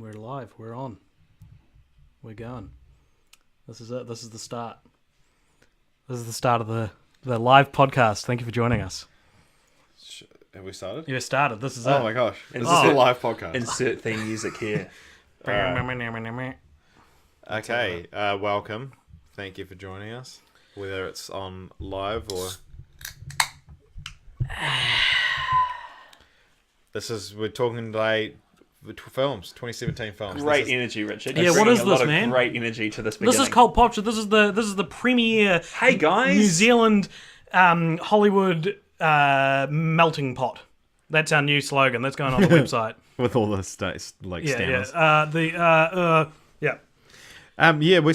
We're live. We're on. We're going. This is it. This is the start. This is the start of the live podcast. Thank you for joining us. Have we started? You started. This is it. Oh my gosh. This is a live podcast. Insert theme music here. Okay, welcome. Thank you for joining us. Whether it's on live or... We're talking today... Films, 2017 films. Great energy, Richard. Yeah, You're what is bringing a lot this, of man? Great energy to this beginning. This is Cult Popture. This is the premiere. Hey guys, New Zealand Hollywood melting pot. That's our new slogan. That's going on the website. With all the states, stammers.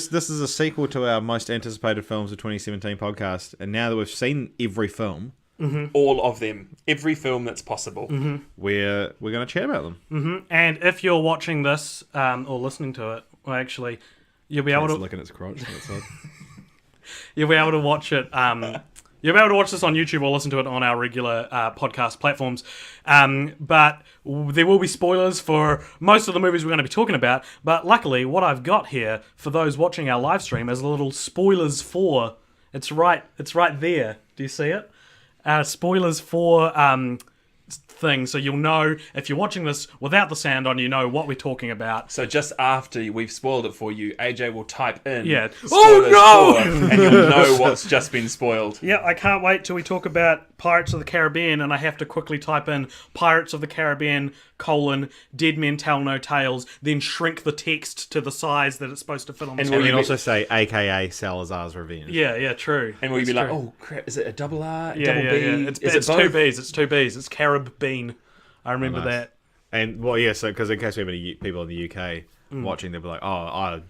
This is a sequel to our most anticipated films of 2017 podcast. And now that we've seen every film... all of them, every film that's possible. We're going to chat about them. And if you're watching this or listening to it, well, actually, you'll be able to look at its crotch. you'll be able to watch it. You'll be able to watch this on YouTube or listen to it on our regular podcast platforms. But there will be spoilers for most of the movies we're going to be talking about. But luckily, what I've got here for those watching our live stream is a little spoilers for. It's right there. Do you see it? Spoilers for thing, so you'll know if you're watching this without the sound on, you know what we're talking about. So just after we've spoiled it for you, AJ will type in spoilers oh no, for, and you'll know what's just been spoiled. Yeah, I can't wait till we talk about Pirates of the Caribbean, and I have to quickly type in Pirates of the Caribbean : Dead Men Tell No Tales, then shrink the text to the size that it's supposed to fit on the And screen. And then also say, AKA Salazar's Revenge. Yeah, true. And we'll be like, true. oh crap, is it a double R, Yeah, double B? It's Is it two both? B's. It's two B's. It's Carib Bean. I remember Nice. that. And, so because in case we have any people in the UK watching, they'll be like,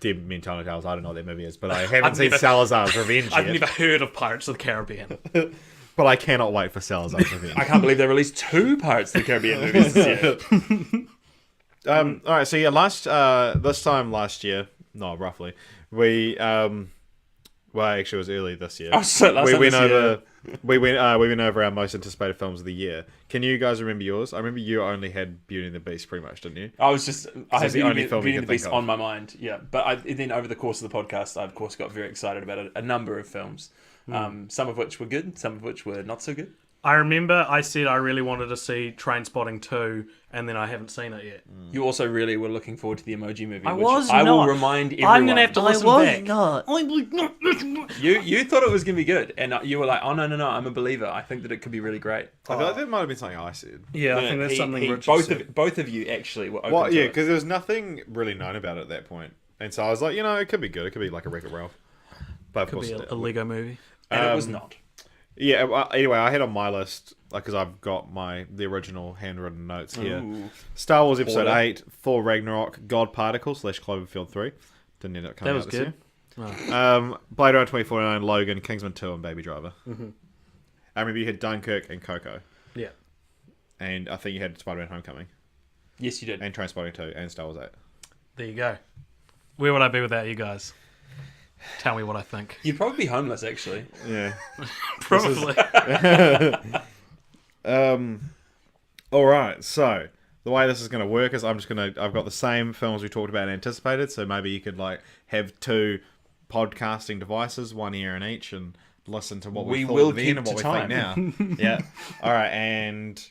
Dead Men Tell No Tales, I don't know what that movie is, but I haven't seen Salazar's Revenge I've yet. never heard of Pirates of the Caribbean. But I cannot wait for Salazar's Revenge. I can't believe they released 2 Pirates of the Caribbean movies this year. Alright, so this time last year, roughly, we, actually it was early this year. Oh, so last time this year. We went over our most anticipated films of the year. Can you guys remember yours? I remember you only had Beauty and the Beast pretty much, didn't you? I had it's the only film you Beauty and can the Beast think of. on my mind, yeah. But then over the course of the podcast, I of course got very excited about a number of films. Some of which were good, some of which were not so good. I remember I said I really wanted to see Trainspotting 2, and then I haven't seen it yet. You also really were looking forward to the Emoji Movie, I which was I will not. remind everyone. I'm going to have to listen back. You thought it was going to be good, and you were like, oh, no, I'm a believer. I think that it could be really great. I feel like that might have been something I said. Yeah, I think that's something Richard said. Both of you actually were open Well, to yeah, it. because there was nothing really known about it at that point. And so I was like, it could be good. It could be like a Wreck-It Ralph. But of Could course, be a Lego movie. And it was not. yeah, well, anyway, I had on my list, because I've got the original handwritten notes here. Ooh. Star Wars Episode Order. 8, Thor Ragnarok, God Particle / Cloverfield 3. Didn't end up coming That was out this good. year. Blade Runner 2049, Logan, Kingsman 2, and Baby Driver. I remember you had Dunkirk and Coco. Yeah. And I think you had Spider-Man Homecoming. Yes, you did. And Trainspotting 2, and Star Wars 8. There you go. Where would I be without you guys? Tell me what I think. You'd probably be homeless, actually. Yeah. Probably. Alright, so the way this is going to work is I've got the same films we talked about and anticipated, so maybe you could have 2 podcasting devices, one ear in each, and listen to what we thought will then keep and what to we time. think now. Yeah. Alright, and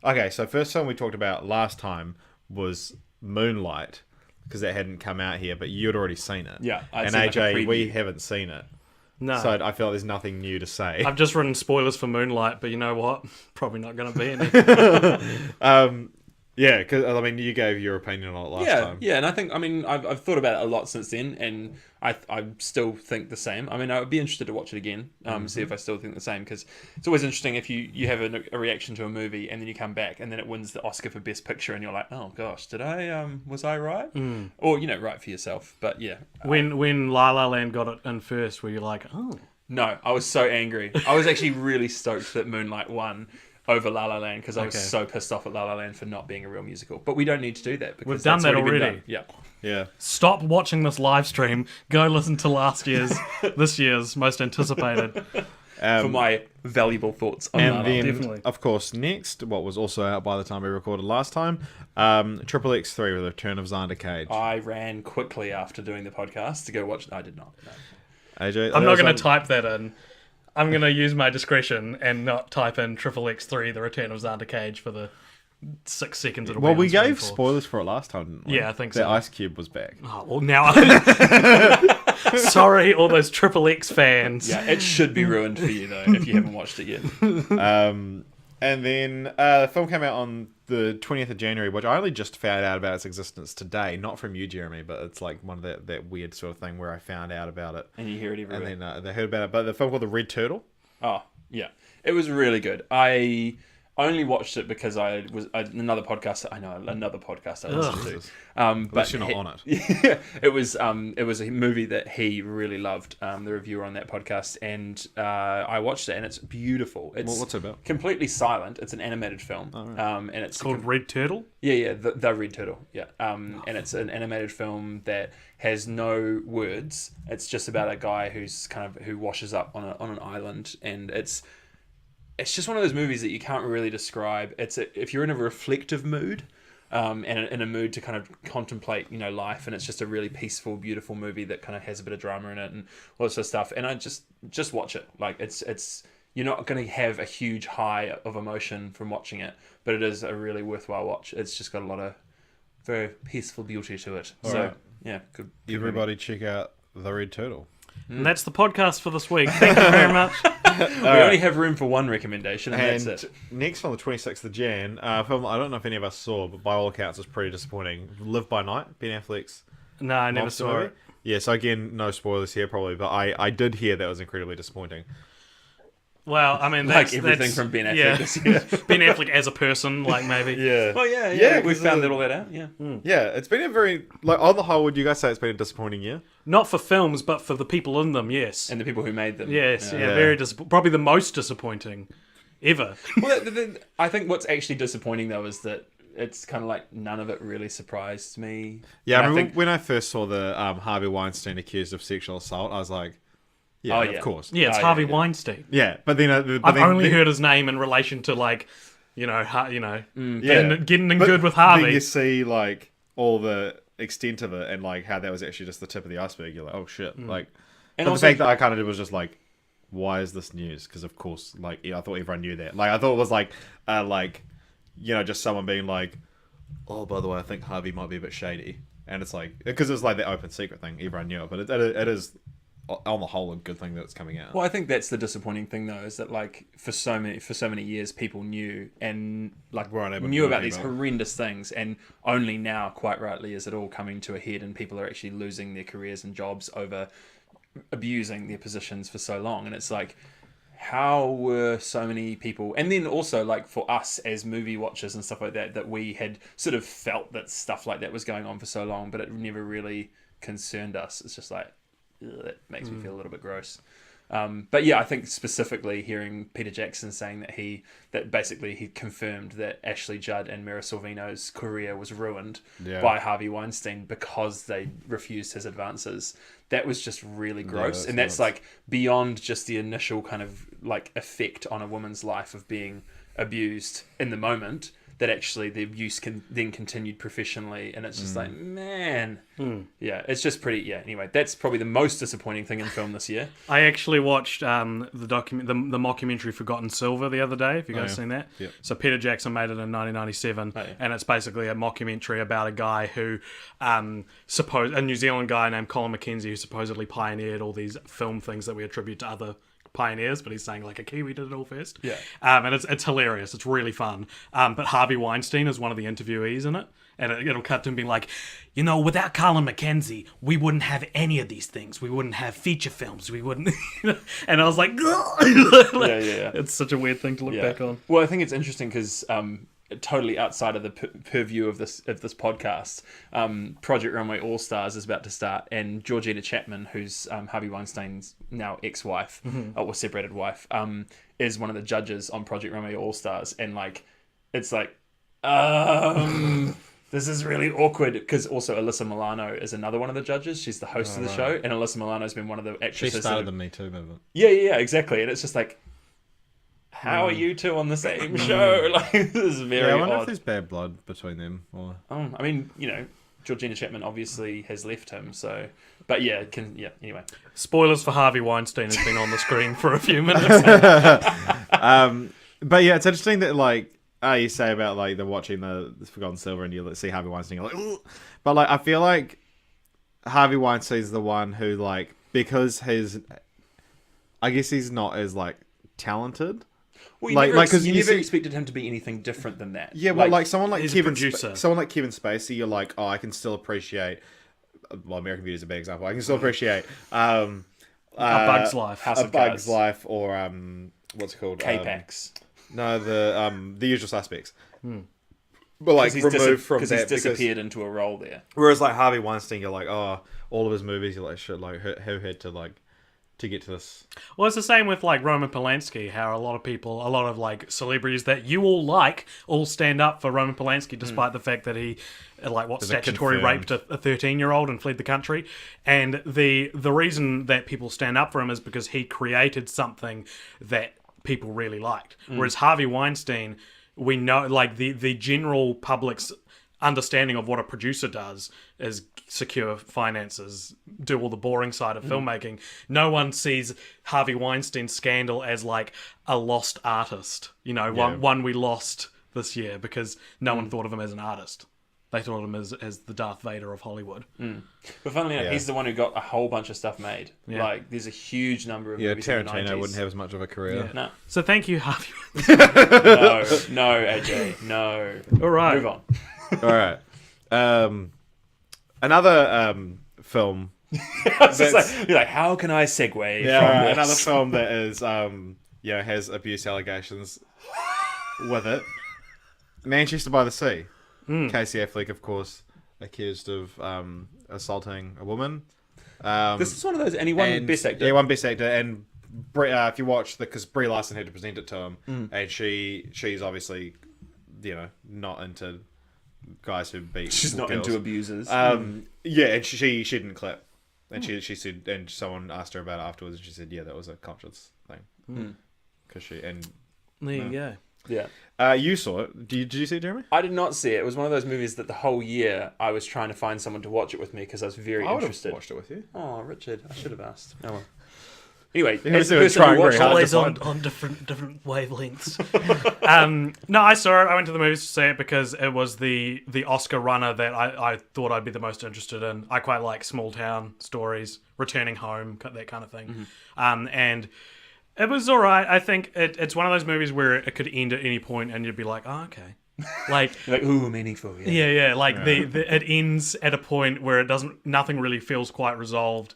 okay, so first film we talked about last time was Moonlight, because that hadn't come out here, but you'd already seen it. Yeah, I'd and seen, like, a AJ, we preview. haven't seen it. No. So I feel like there's nothing new to say. I've just written spoilers for Moonlight, but you know what? Probably not going to be any. Yeah, because you gave your opinion on it last time. Yeah, and I think, I've thought about it a lot since then, and I still think the same. I would be interested to watch it again, see if I still think the same, because it's always interesting if you have a reaction to a movie, and then you come back, and then it wins the Oscar for Best Picture, and you're like, oh gosh, was I right? Or, right for yourself, but yeah. When La La Land got it in first, were you like, oh... No, I was so angry. I was actually really stoked that Moonlight won over La La Land, because I was so pissed off at La La Land for not being a real musical. But we don't need to do that, because We've done that's that been already. done. Yeah. Yeah. Stop watching this live stream. Go listen to this year's most anticipated. for my valuable thoughts on And Lana. then, Definitely. of course, next, what was also out by the time we recorded last time, Triple X3 with the Return of Xander Cage. I ran quickly after doing the podcast to go watch. I did not. No. AJ, I'm that not was going to type that in. I'm going to use my discretion and not type in Triple X3, The Return of Xander Cage for the 6 seconds it'll Well, be we on screen gave for. spoilers for it last time, didn't we? Yeah, I think that so. Ice Cube was back. Oh, well, now sorry, all those Triple X fans. Yeah, it should be ruined for you though if you haven't watched it yet. And then the film came out on the 20th of January, which I only just found out about its existence today. Not from you, Jeremy, but it's like one of that weird sort of thing where I found out about it. And you hear it And everywhere. then they heard about it. But the film called The Red Turtle. Oh, yeah. It was really good. I only watched it because another podcast I listened to. At least you're not on it. Yeah, it was a movie that he really loved. The reviewer on that podcast, and I watched it, and it's beautiful. It's What's it about? completely silent. It's an animated film, and it's Called Red Turtle? yeah, the Red Turtle. Yeah, and it's an animated film that has no words. It's just about a guy who washes up on an island, and it's just one of those movies that you can't really describe. If you're in a reflective mood, and in a mood to kind of contemplate, life, and it's just a really peaceful, beautiful movie that kind of has a bit of drama in it and all this sort of stuff. And I just watch it. Like it's you're not going to have a huge high of emotion from watching it, but it is a really worthwhile watch. It's just got a lot of very peaceful beauty to it. Right. Yeah, good. Everybody check out The Red Turtle. And that's the podcast for this week. Thank you very much. We only have room for one recommendation, and And that's it. next on the 26th of Jan, a film I don't know if any of us saw, but by all accounts it's pretty disappointing. Live by Night, Ben Affleck's No, I never monster saw movie. it. Yeah, so again, no spoilers here probably, but I did hear that was incredibly disappointing. Well, I mean, Like that's, everything that's- from Ben Affleck yeah. this year. Ben Affleck as a person, like maybe. Yeah. Well, yeah, Yeah, we 'cause found all that out. Yeah. Yeah, it's been a very, like, on the whole, would you guys say it's been a disappointing year? Not for films, but for the people in them, yes. And the people who made them. Yes, yeah, Yeah. very probably the most disappointing ever. Well, I think what's actually disappointing though is that it's kind of like none of it really surprised me. Yeah, And I remember when I first saw the Harvey Weinstein accused of sexual assault, I was like, yeah, Oh, of yeah. course. Yeah, it's Oh, Harvey yeah. Weinstein. Yeah, but then... I've only heard his name in relation to, like, getting in But good with Then Harvey. you see, like, all the extent of it and, like, how that was actually just the tip of the iceberg. You're like, oh, shit. Like, And but also- the fact that I kind of did was just like, why is this news? Because, of course, like, yeah, I thought everyone knew that. Like, I thought it was, like, just someone being like, oh, by the way, I think Harvey might be a bit shady. And it's like, because it's like the open secret thing. Everyone knew it. But it is, on the whole, a good thing that it's coming out. Well, I think that's the disappointing thing though, is that like for so many years people knew and like Weren't able to knew do about anything these about it. horrendous things, and only now, quite rightly, is it all coming to a head, and people are actually losing their careers and jobs over abusing their positions for so long. And it's like, how were so many people, and then also like for us as movie watchers and stuff like that we had sort of felt that stuff like that was going on for so long, but it never really concerned us. It's just like, ugh, that makes me feel a little bit gross. But yeah, I think specifically hearing Peter Jackson saying that basically he confirmed that Ashley Judd and Mira Sorvino's career was ruined Yeah. by Harvey Weinstein because they refused his advances. That was just really gross. that's And that's nuts. like beyond just the initial kind of like effect on a woman's life of being abused in the moment, that actually the abuse then continued professionally, and it's just like, man, yeah, it's just pretty. Yeah, anyway, that's probably the most disappointing thing in film this year. I actually watched the mockumentary Forgotten Silver the other day. Have you guys yeah. seen that? Yep. So Peter Jackson made it in 1997, Oh, yeah. and it's basically a mockumentary about a guy who, a New Zealand guy named Colin McKenzie, who supposedly pioneered all these film things that we attribute to other pioneers, but he's saying like a Kiwi did it all first. Yeah. And it's hilarious. It's really fun. But Harvey Weinstein is one of the interviewees in it. And it'll cut to him being like, without Colin McKenzie, we wouldn't have any of these things. We wouldn't have feature films. We wouldn't. And I was like, Yeah. It's such a weird thing to look back on. Well, I think it's interesting because totally outside of the purview of this podcast, Project Runway All Stars is about to start, and Georgina Chapman, who's Harvey Weinstein's now ex-wife or separated wife, is one of the judges on Project Runway All Stars, and like it's like this is really awkward because also Alyssa Milano is another one of the judges. She's the host of the show, and Alyssa Milano's been one of the She actresses. started the Me Too movement. Yeah, exactly. And it's just like, how are you two on the same show? Like, this is very Yeah, I wonder if odd. there's bad blood between them. Or I mean, Georgina Chapman obviously has left him, so. But yeah, anyway. Spoilers for Harvey Weinstein has been on the screen for a few minutes. But yeah, it's interesting that like you say about like the watching the Forgotten Silver and you see Harvey Weinstein, you're like, ugh. But like I feel like Harvey Weinstein's the one who like because I guess he's not as like talented. Well, you Like- never, like, 'cause you you never see- expected him to be anything different than that. Yeah, well, like someone like he's a Kevin, producer. someone like Kevin Spacey, you're like, oh, I can still appreciate. Well, American Beauty is a bad example. I can still appreciate A Bug's Life. House A of Bug's Cards. Life, or what's it called? K-Pax. No, the Usual Suspects. But like He's removed from because that he's disappeared into a role there. whereas like Harvey Weinstein, you're like, oh, all of his movies, you're like, shit, like who had to like to get to this? Well, it's the same with like Roman Polanski, how a lot of like celebrities that you all like, all stand up for Roman Polanski, despite the fact that he, statutory confirmed. raped a 13-year-old and fled the country. And the reason that people stand up for him is because he created something that people really liked. Whereas Harvey Weinstein, we know, like the general public's understanding of what a producer does is secure finances, do all the boring side of filmmaking. No one sees Harvey Weinstein's scandal as like a lost artist, one we lost this year because no one thought of him as an artist. They thought of him as the Darth Vader of Hollywood. But funnily enough, Yeah. he's the one who got a whole bunch of stuff made. Yeah. Like, there's a huge number of Yeah, movies in the Tarantino 90s. wouldn't have as much of a career. No, So thank you, Harvey. no, AJ, no. All right. Move on. All right. Another film. It's just like, you're like, how can I segue from this? Another film that is has abuse allegations with it. Manchester by the Sea. Casey Affleck, of course, accused of assaulting a woman. This is one of those, and he won Best Actor. Yeah, he won Best Actor, and if you watch because Brie Larson had to present it to him, and she's obviously, not into guys who beat. She's not girls. into abusers. Yeah, and she didn't clap, and she said, and someone asked her about it afterwards, and she said, yeah, that was a conscious thing, because There you go. yeah. you saw it. Did you see it, Jeremy? I did not see it. It was one of those movies that the whole year I was trying to find someone to watch it with me because I was very I would have interested. watched it with you. Oh, Richard, I should have asked. Oh, well. Anyway, You as the were person trying who watched very hard. Always to on, find- on different wavelengths. No, I saw it. I went to the movies to see it because it was the Oscar runner that I thought I'd be the most interested in. I quite like small town stories, returning home, that kind of thing. And it was all right. I think it's one of those movies where it could end at any point and you'd be like, oh, okay. Like, You're like, ooh, meaningful. Yeah. yeah. Like it ends at a point where nothing really feels quite resolved.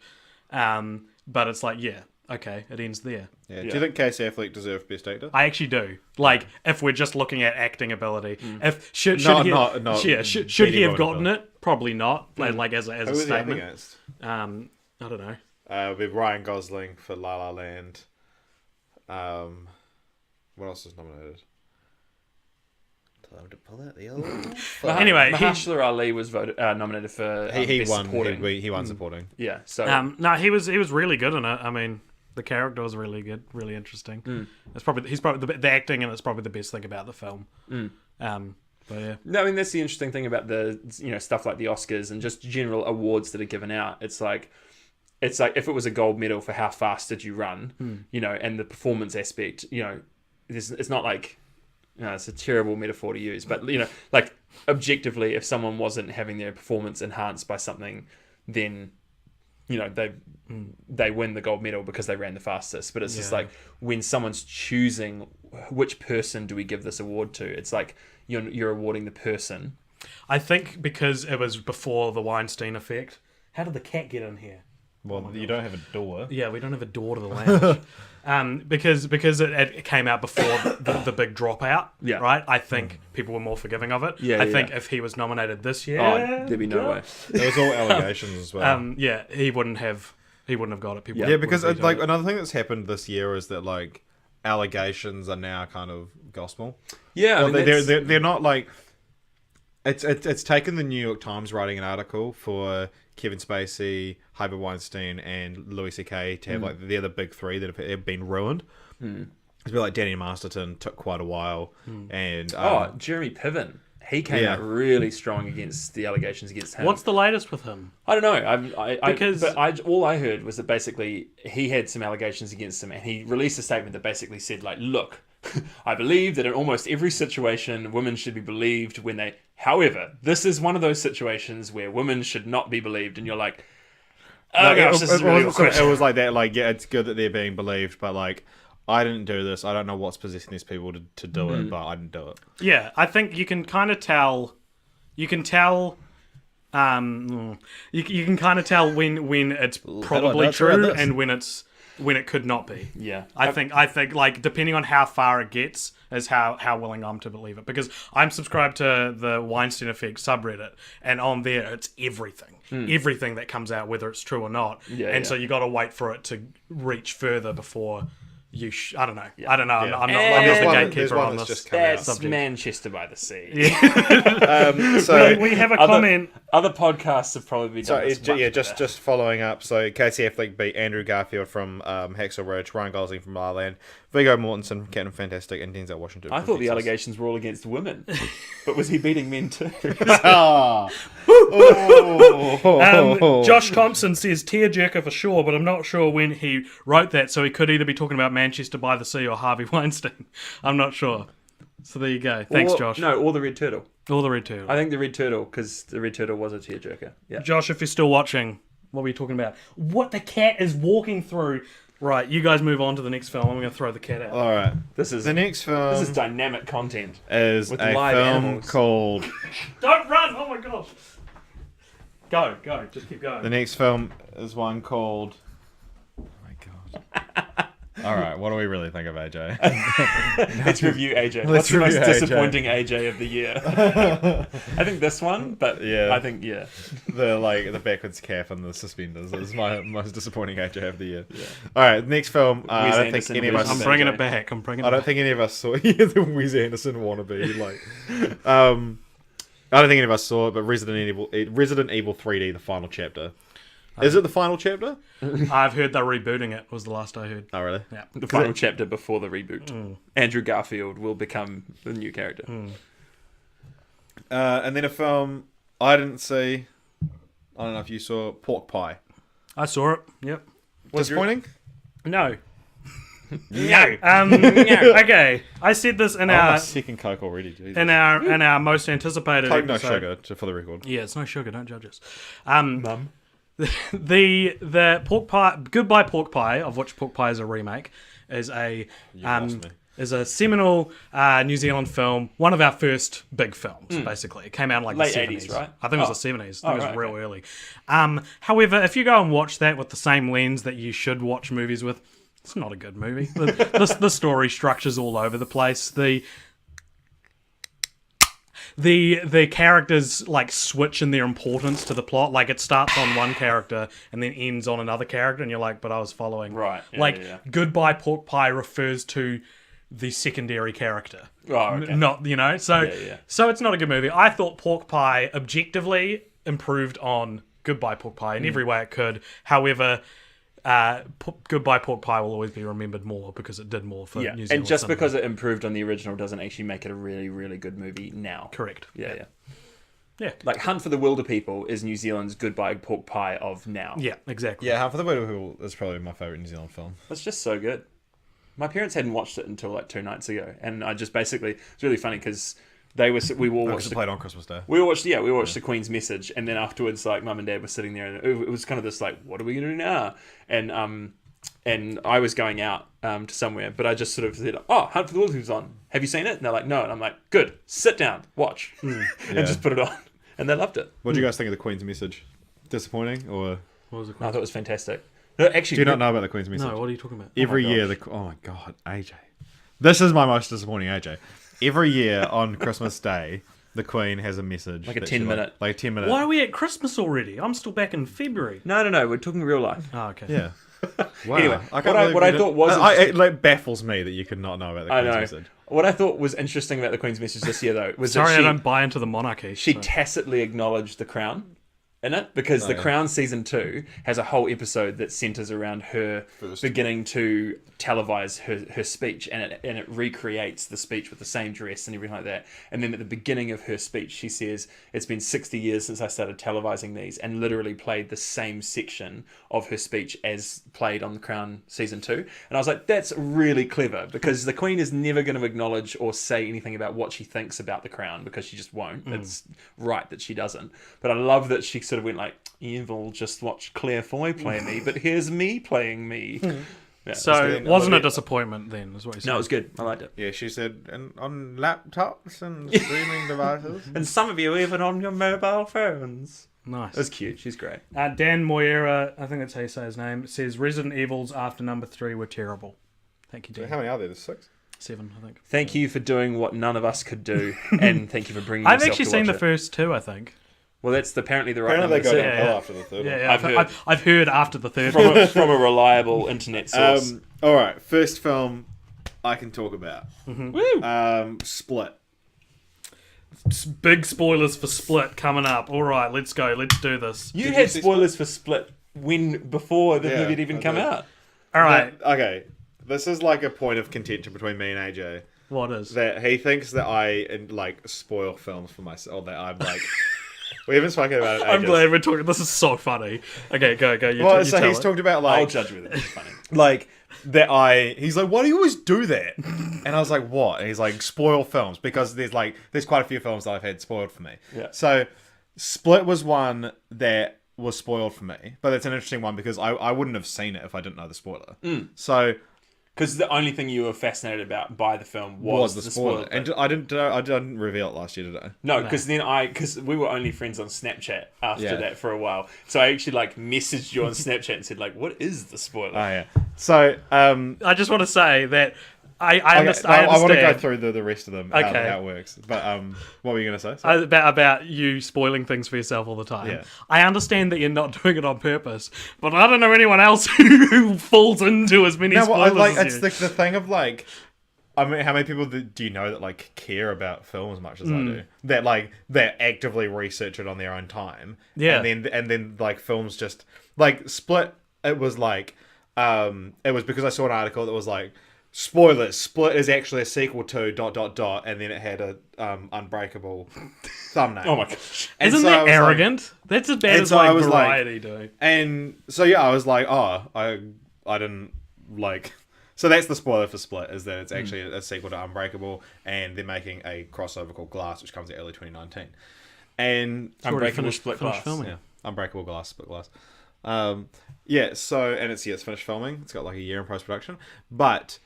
But it's like, yeah, okay, it ends there. Yeah. Do you think Casey Affleck deserved Best Actor? I actually do. Like, if we're just looking at acting ability, if should Not- he not- not should beating he have what gotten he it? Probably not. Like as Who a was he up statement. against? I don't know. With Ryan Gosling for La La Land. What else is nominated? Time to pull out the old. Anyway, Mahershala Ali was nominated for he Best won. Supporting. He won supporting. Yeah, so No, he was really good in it. I mean, the character was really good, really interesting. He's probably the acting, and it's probably the best thing about the film. But yeah, no, I mean that's the interesting thing about the stuff like the Oscars and just general awards that are given out. It's like if it was a gold medal for how fast did you run, and the performance aspect, it's not like. It's a terrible metaphor to use, but like objectively, if someone wasn't having their performance enhanced by something, then they win the gold medal because they ran the fastest. But it's just like when someone's choosing which person do we give this award to, it's like you're awarding the person. I think because it was before the Weinstein effect. How did the cat get in here? Well, you don't have a door. Yeah, we don't have a door to the lounge. Because it came out before the big dropout, Yeah. right? I think people were more forgiving of it. Yeah, I yeah. think if he was nominated this year, Oh, there'd be no way. It was all allegations as well. he wouldn't have got it. People Yeah, because would have like vetoed it. another thing that's happened this year is that like allegations are now kind of gospel. Yeah, I Well, mean, that's- they're not like It's taken the New York Times writing an article for Kevin Spacey, Harvey Weinstein, and Louis C.K. to have like they're the big three that have been ruined. It's a bit like Danny Masterton took quite a while, and Jeremy Piven. He came out really strong against the allegations against him. What's the latest with him? I don't know. All I heard was that basically he had some allegations against him, and he released a statement that basically said, like, look, I believe that in almost every situation, women should be believed when they. However, this is one of those situations where women should not be believed, and you're like, oh gosh, this is really awkward. It was like that. Like, yeah, it's good that they're being believed, but like, I didn't do this. I don't know what's possessing these people to do it, but I didn't do it. Yeah, I think you can kind of tell. You can tell. You can kind of tell when it's probably true and when it could not be. Yeah, I think like depending on how far it gets is how willing I'm to believe it, because I'm subscribed to the Weinstein Effect subreddit, and on there it's everything that comes out, whether it's true or not. So you got to wait for it to reach further before. I don't know. Yeah. I'm not the gatekeeper on this. That's Manchester by the Sea. Yeah. So we have a comment. Other podcasts have probably done this much better. just following up. So Casey Affleck beat Andrew Garfield from Hacksaw Ridge, Ryan Gosling from La La Land, Viggo Mortensen from Captain Fantastic, and Denzel Washington. I thought the allegations were all against women, but was he beating men too? Josh Thompson says tearjerker for sure, but I'm not sure when he wrote that, so he could either be talking about Manchester by the Sea or Harvey Weinstein. I'm not sure. So there you go. Thanks, Josh. No, or the Red Turtle. Or the Red Turtle. I think the Red Turtle, because the Red Turtle was a tearjerker. Yeah. Josh, if you're still watching, what were you talking about? What the cat is walking through. Right, you guys move on to the next film. I'm going to throw the cat out. All right. The next film. This is dynamic content. Is with a live film animals. called. Don't run! Oh my gosh. Go. Just keep going. The next film is one called. Oh my god. All right, what do we really think of AJ? Let's review AJ. Let's What's the most review AJ. disappointing AJ of the year? I think this one, but Yeah. I think the backwards cap and the suspenders is my most disappointing AJ of the year. Yeah. All right, next film. I don't think Anderson any of us. I'm bringing it back. I don't think any of us saw the Wes Anderson wannabe. I don't think any of us saw it, but Resident Evil 3D, the final chapter. Is it the final chapter? I've heard they're rebooting it, was the last I heard. Oh, really? Yeah. the final chapter before the reboot. Andrew Garfield will become the new character. And then a film I didn't see. I don't know if you saw Pork Pie. I saw it. Yep. Disappointing? No. No. Okay. I said this in I'm our a second Coke already. Jesus. in our most anticipated Coke no episode. sugar, for the record. Yeah, it's no sugar. Don't judge us. Mum. The Pork Pie, Goodbye Pork Pie, of which Pork Pie is a remake, is a lost me. is a seminal New Zealand film. One of our first big films, basically. It came out in like Late the 80s, 70s, right? I think it was the 70s. I think it was right, real okay. early. However, if you go and watch that with the same lens that you should watch movies with, it's not a good movie. The story structure's all over the place. The characters like switch in their importance to the plot. Like it starts on one character and then ends on another character, and you're like, but I was following. Right. Yeah, Goodbye Pork Pie refers to the secondary character. Oh, okay. Not, so Yeah. so it's not a good movie. I thought Pork Pie objectively improved on Goodbye Pork Pie in every way it could. However, Goodbye Pork Pie will always be remembered more because it did more for New Zealand. And just cinema. because it improved on the original doesn't actually make it a really, really good movie now. Correct. Yeah. Yeah. Like Hunt for the Wilder People is New Zealand's Goodbye Pork Pie of now. Yeah, exactly. Yeah, Half of the Way People is probably my favourite New Zealand film. It's just so good. My parents hadn't watched it until like 2 nights ago, and I just basically it's really funny because we all Because watched it played on Christmas Day. we watched The Queen's Message, and then afterwards like Mum and Dad were sitting there, and it was kind of this like, what are we gonna do now? And I was going out to somewhere, but I just sort of said, "Oh, Hunt for the Wilder's on. Have you seen it?" And they're like, "No." And I'm like, "Good. Sit down, watch," and just put it on, and they loved it. What do you guys think of the Queen's Message? Disappointing or? What was the I question? thought it was fantastic. No, actually, Do you not know about the Queen's Message? No, what are you talking about? Every my year, oh my god, AJ. This is my most disappointing AJ. Every year on Christmas Day, the Queen has a message. Like a that she 10-minute. Like a 10-minute. Why are we at Christmas already? I'm still back in February. No. We're talking real life. Oh, okay. Yeah. Wow. Anyway, I can't what I believe you thought was it like baffles me that you could not know about the I Queen's know. Message. What I thought was interesting about the Queen's message this year, though, was Sorry, that I don't buy into the monarchy. she so. tacitly acknowledged the Crown in it, because The Crown season 2 has a whole episode that centers around her beginning to televise her speech, and it recreates the speech with the same dress and everything like that. And then at the beginning of her speech, she says, "It's been 60 years since I started televising these," and literally played the same section of her speech as played on The Crown season 2. And I was like, that's really clever, because the Queen is never going to acknowledge or say anything about what she thinks about The Crown, because she just won't. It's right that she doesn't. But I love that she sort of went like, "You've all just watched Claire Foy play me, but here's me playing me." Yeah, So it wasn't a disappointment then, is what you said. no, it was good. I liked it. Yeah, she said, and on laptops and streaming devices. And some of you even on your mobile phones. Nice. It was cute. She's great. Dan Moira, I think that's how you say his name, says Resident Evils after number 3 were terrible. Thank you, Dan. How many are there? There's 6? 7, I think. Thank you for doing what none of us could do, and thank you for bringing. I've yourself actually to seen watch the it. first 2, I think. Well, that's apparently the right Apparently number. they go to- downhill yeah. after the third Yeah, one. yeah, I've heard after the third from, one. from a reliable internet source. All right, first film I can talk about. Woo! Split. Big spoilers for Split coming up. All right, let's go. Let's do this. You Did had you see spoilers for Split before the Yeah, movie had even I come did. out. All right. Okay, this is like a point of contention between me and AJ. What is? That he thinks that I like spoil films for myself. Or that I'm like, we haven't spoken about it. I'm ages. glad we're talking. This is so funny. Okay, go. You, Well, you so tell he's it. talked about I'll like, judge with it. It's funny. like that he's like, why do you always do that? And I was like, what? And he's like, spoil films, because there's quite a few films that I've had spoiled for me. Yeah. So Split was one that was spoiled for me, but it's an interesting one because I wouldn't have seen it if I didn't know the spoiler. So Because the only thing you were fascinated about by the film was the the spoiler, spoiler. and I didn't reveal it last year, did I? No, because because we were only friends on Snapchat after Yeah. that for a while. So I actually messaged you on Snapchat and said what is the spoiler? Oh yeah. So I just want to say that I I want to go understand through the rest of them, Okay. how it works. But what were you going to say? Sorry. about you spoiling things for yourself all the time. Yeah. I understand that you're not doing it on purpose, but I don't know anyone else who falls into as many No, well, spoilers as it's you. the thing of like, I mean, how many people do you know that care about film as much as I do? That actively research it on their own time. Yeah. And then films just Split. It was it was because I saw an article that was like, spoilers, Split is actually a sequel to ... and then it had a Unbreakable thumbnail. Oh my gosh! And Isn't so I that was like- arrogant? That's as bad and as so I was like- Variety doing. And so yeah, I was like, oh, I didn't like. So that's the spoiler for Split, is that it's actually a sequel to Unbreakable, and they're making a crossover called Glass, which comes out early 2019. And Unbreakable Split finished Glass. filming. yeah, Unbreakable Glass, Split Glass. Yeah. So it's finished filming. It's got a year in post production, but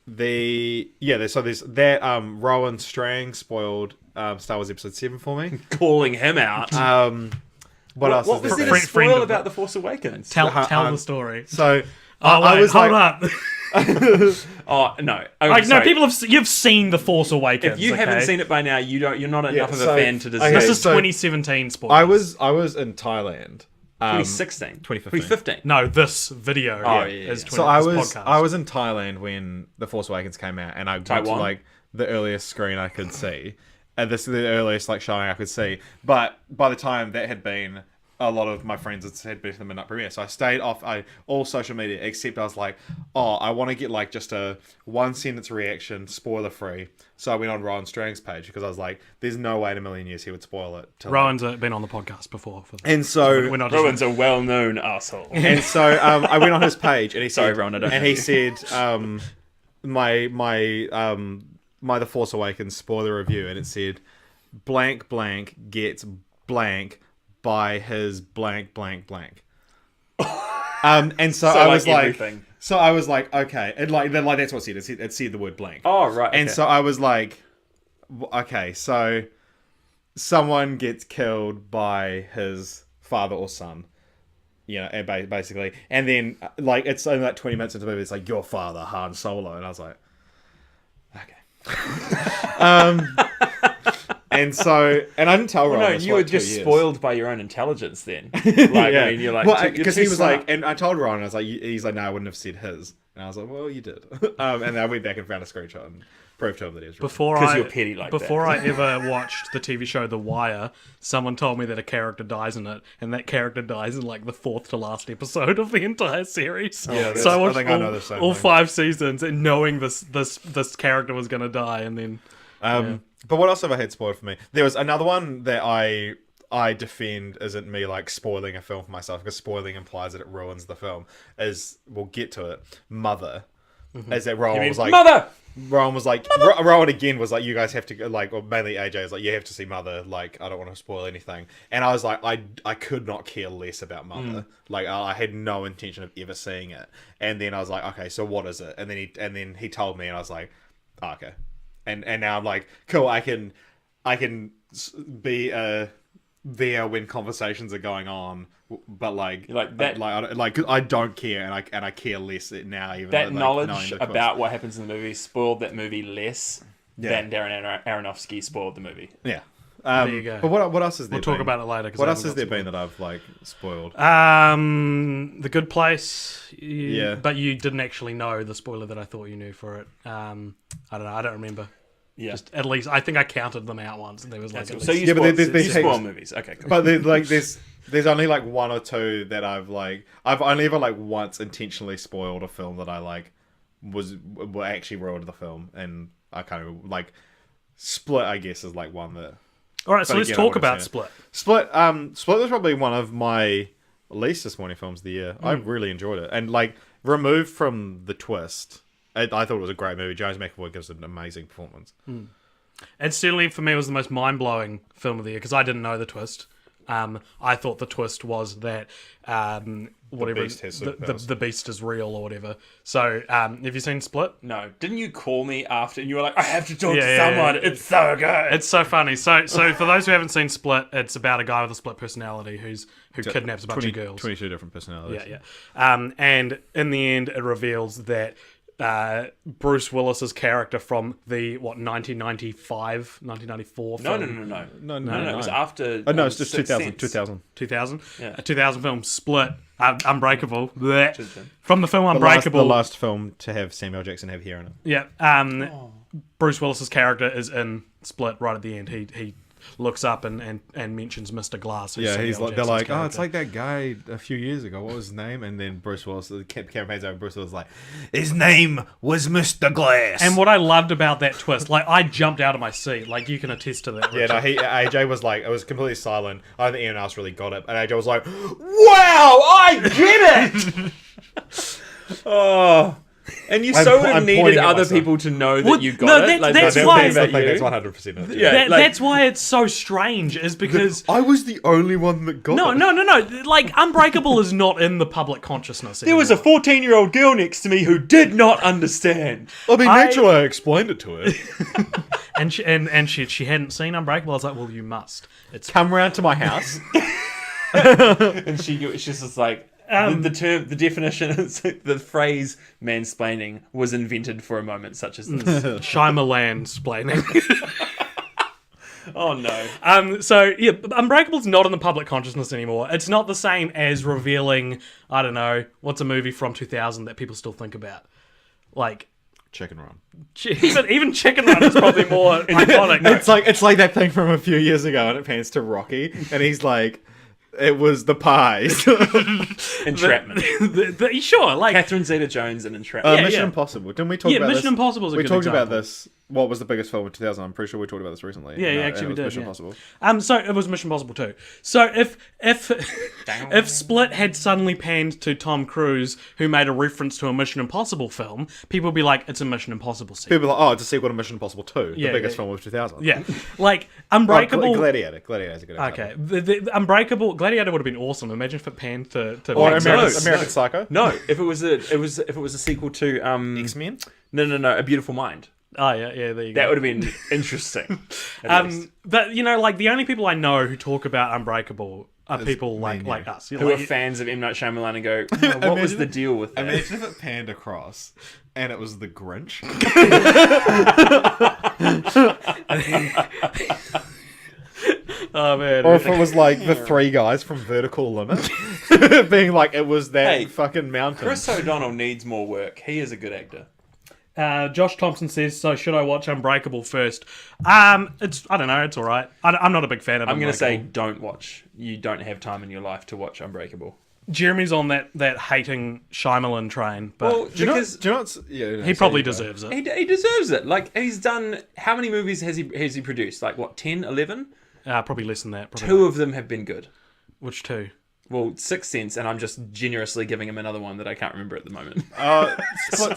so there's that Rowan Strang spoiled Star Wars Episode 7 for me. Calling him out. What else what is was there? there to Friend spoil of- about The Force Awakens? Tell um, the story. So I was hold like, up. Oh no! Oh, Like, no, sorry. people you've seen The Force Awakens. If you haven't okay? seen it by now, you're not enough of so- a fan to deserve. okay, This is so 2017 spoilers. I was in Thailand. 2016, 2015. No, this video Oh, is 20, yeah. So I this was podcast. I was in Thailand when The Force Awakens came out, and I went to Taiwan? the earliest screen I could see. And this is the earliest showing I could see. But by the time that had been, a lot of my friends had been to the midnight premiere, so I stayed off all social media, except I was like, oh, I want to get just a 1 sentence reaction, spoiler free. So I went on Rowan Strang's page because I was like, there's no way in a million years he would spoil it. Rowan's been on the podcast before. And so We're not just Rowan's a well-known asshole. And so I went on his page, and he said, Sorry, Ron, I don't and know he you. said, my The Force Awakens spoiler review, and it said, blank blank gets blank by his blank blank blank. And so, I was everything. like, okay, and then that's what it said. It said the word blank. Oh right. And okay. so I was like, okay, so someone gets killed by his father or son, and basically, and then it's only 20 minutes into the movie, it's like, your father, Han Solo, and I was like, okay. And so, and I didn't tell Ron. no, this for you were 2 just years. spoiled by your own intelligence then. Yeah. I mean, you're like, well, you're because too he was smart. like, and I told Ron, I was like, he's like, no, I wouldn't have said his. And I was like, well, you did. And then I went back and found a screenshot and proved to him that he was right. Because you're petty like that. Before I ever watched the TV show The Wire, someone told me that a character dies in it, and that character dies in like the 4th to last episode of the entire series. Yeah, so I watched think I know the same all thing. 5 seasons and knowing this character was going to die, and then But what else have I had spoiled for me? There was another one that I defend isn't me like spoiling a film for myself, because spoiling implies that it ruins the film. We'll get to it. Mother. As that Rowan was like, Mother! Rowan was like, Rowan again was like, you guys have to go, like, or mainly AJ was like, you have to see Mother. Like, I don't want to spoil anything. And I was like, I could not care less about Mother. Like, I had no intention of ever seeing it. And then I was like, okay, so what is it? And then he told me, and I was like, oh, okay. And now I'm like, cool. I can be there when conversations are going on, but like that, I don't care, and I care less now. Even that though, knowledge knowing the about what happens in the movie spoiled that movie less than Darren Aronofsky spoiled the movie. Yeah. there you go. But what else is there? We'll talk about it later. What else has there been that I've like spoiled? The Good Place. Yeah. But you didn't actually know the spoiler that I thought you knew for it. I don't know. I don't remember. Yeah. Just at least I think I counted them out once, and there was like at least, So you Yeah, but spoil, there's you heaps. spoil movies. Okay, cool. But there's only like 1 or 2 that I've only ever like once intentionally spoiled a film that I like were actually ruined the film, and I kind of like Split. I guess is like one that. all right. So but let's again, I talk wouldn't about say Split. Split was probably one of my least disappointing films of the year. I really enjoyed it, and like removed from the twist, I thought it was a great movie. James McAvoy gives an amazing performance. And certainly for me, it was the most mind-blowing film of the year because I didn't know the twist. I thought the twist was that whatever Beast has superpowers. the Beast is real or whatever. So, have you seen Split? No, didn't you call me after and you were like, I have to talk Yeah, to yeah, someone. yeah. It's so good. It's so funny. So for those who haven't seen Split, it's about a guy with a split personality who kidnaps a bunch of girls. 22 different personalities. Yeah. And in the end, it reveals that Bruce Willis's character from the 1994 film. No. It was after. Oh, no, it's just Sixth 2000. Sense. 2000. 2000? Yeah. A 2000 film, Split, Unbreakable. Blech. Cheers, Ben. From the film Unbreakable. The last film to have Samuel Jackson have hair in it. Yeah. Bruce Willis's character is in Split right at the end. He looks up and mentions Mr. Glass. who's Yeah, Samuel he's like, they're Jackson's like, oh, character. it's like that guy a few years ago. What was his name? And then Bruce Willis, the camera pans over, Bruce Willis was like, his name was Mr. Glass. And what I loved about that twist, like I jumped out of my seat. Like you can attest to that. yeah, Richard. no, AJ was like, it was completely silent. I don't think anyone else really got it. And AJ was like, wow, I get it! Oh. And you I'm so pointing needed at other myself. people to know that Well, you got no, it. that's they're why- thinking That's about you. 100% it. Yeah. like- That's why it's so strange, is because I was the only one that got it. no. Like Unbreakable is not in the public consciousness. There was a anymore. 14-year-old girl next to me who did not understand. I mean, I- naturally, I explained it to her. and she hadn't seen Unbreakable. I was like, well, you must. It's Come round to my house. And she's just like, the definition, the phrase mansplaining was invented for a moment such as this. Shyamalan splaining. Oh no. So yeah, Unbreakable's not in the public consciousness anymore. It's not the same as revealing, I don't know, what's a movie from 2000 that people still think about. Like Chicken Run. even Chicken Run is probably more iconic. It's like that thing from a few years ago, and it pans to Rocky, and he's like, "It was the pies." Entrapment. Sure, like Catherine Zeta-Jones and Entrapment. Yeah, Mission yeah. Impossible. Didn't we talk about Mission this? Impossible is a We good talked about example. this. What was the biggest film of 2000? I'm pretty sure we talked about this recently. Yeah, And, yeah, and actually it we was did. Mission Yeah. Impossible. So it was Mission Impossible 2. So if Split had suddenly panned to Tom Cruise, who made a reference to a Mission Impossible film, people would be like, it's a Mission Impossible sequel. People are like, oh, it's a sequel to Mission Impossible 2, Yeah, the biggest yeah. film of 2000. Yeah, like Unbreakable. Gladiator. Gladiator's a good example. Okay, the Unbreakable Gladiator would have been awesome. Imagine if it panned to Or Max American, Zoe. No. Psycho. No, if it was a sequel to X-Men. No, A Beautiful Mind. Oh yeah, there you go. That would have been interesting. at least. But you know, like the only people I know who talk about Unbreakable are people me like and you. like us. Who are fans of M. Night Shyamalan and go, oh, what was the deal with that? Imagine if it panned across and it was the Grinch. Oh man. Or if it was like the three guys from Vertical Limit being like it was that Hey, fucking mountain. Chris O'Donnell needs more work. He is a good actor. Josh Thompson says, so should I watch Unbreakable first? I don't know, it's alright. I'm not a big fan of I'm going to say Unbreakable. don't watch. You don't have time in your life to watch Unbreakable. Jeremy's on that hating Shyamalan train, but Well, do you know? because Do you know what's, yeah, he probably deserves it. he deserves it. Like, he's done... How many movies has he produced? Like, what, 10, 11? Probably less than that. Probably Two of them have been good. Which two? Well, Sixth Sense, and I'm just generously giving him another one that I can't remember at the moment.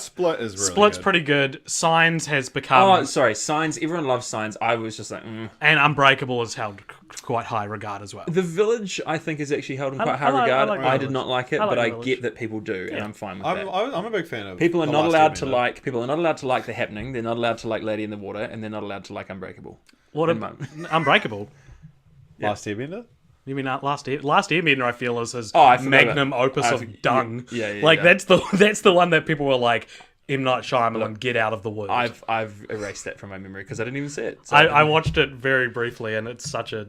Split is really Split's good. pretty good. Signs has become... Oh, sorry, Signs. Everyone loves Signs. I was just like, And Unbreakable is held quite high regard as well. The Village, I think, is actually held in quite I high like- regard. I like The I did Village. not like it, I like but The I Village. get that people do, and I'm fine with that. I'm a big fan of. People are The not Last allowed to Airbender. like. People are not allowed to like The Happening. They're not allowed to like Lady in the Water, and they're not allowed to like Unbreakable. What in Unbreakable? Last Airbender. You mean Last Airbender? I feel is his I forgot magnum about- opus I of forg- dung. yeah, like yeah. that's the one that people were like, M. Night Shyamalan, get out of the woods. I've erased that from my memory because I didn't even see it. So I watched it very briefly, and it's such a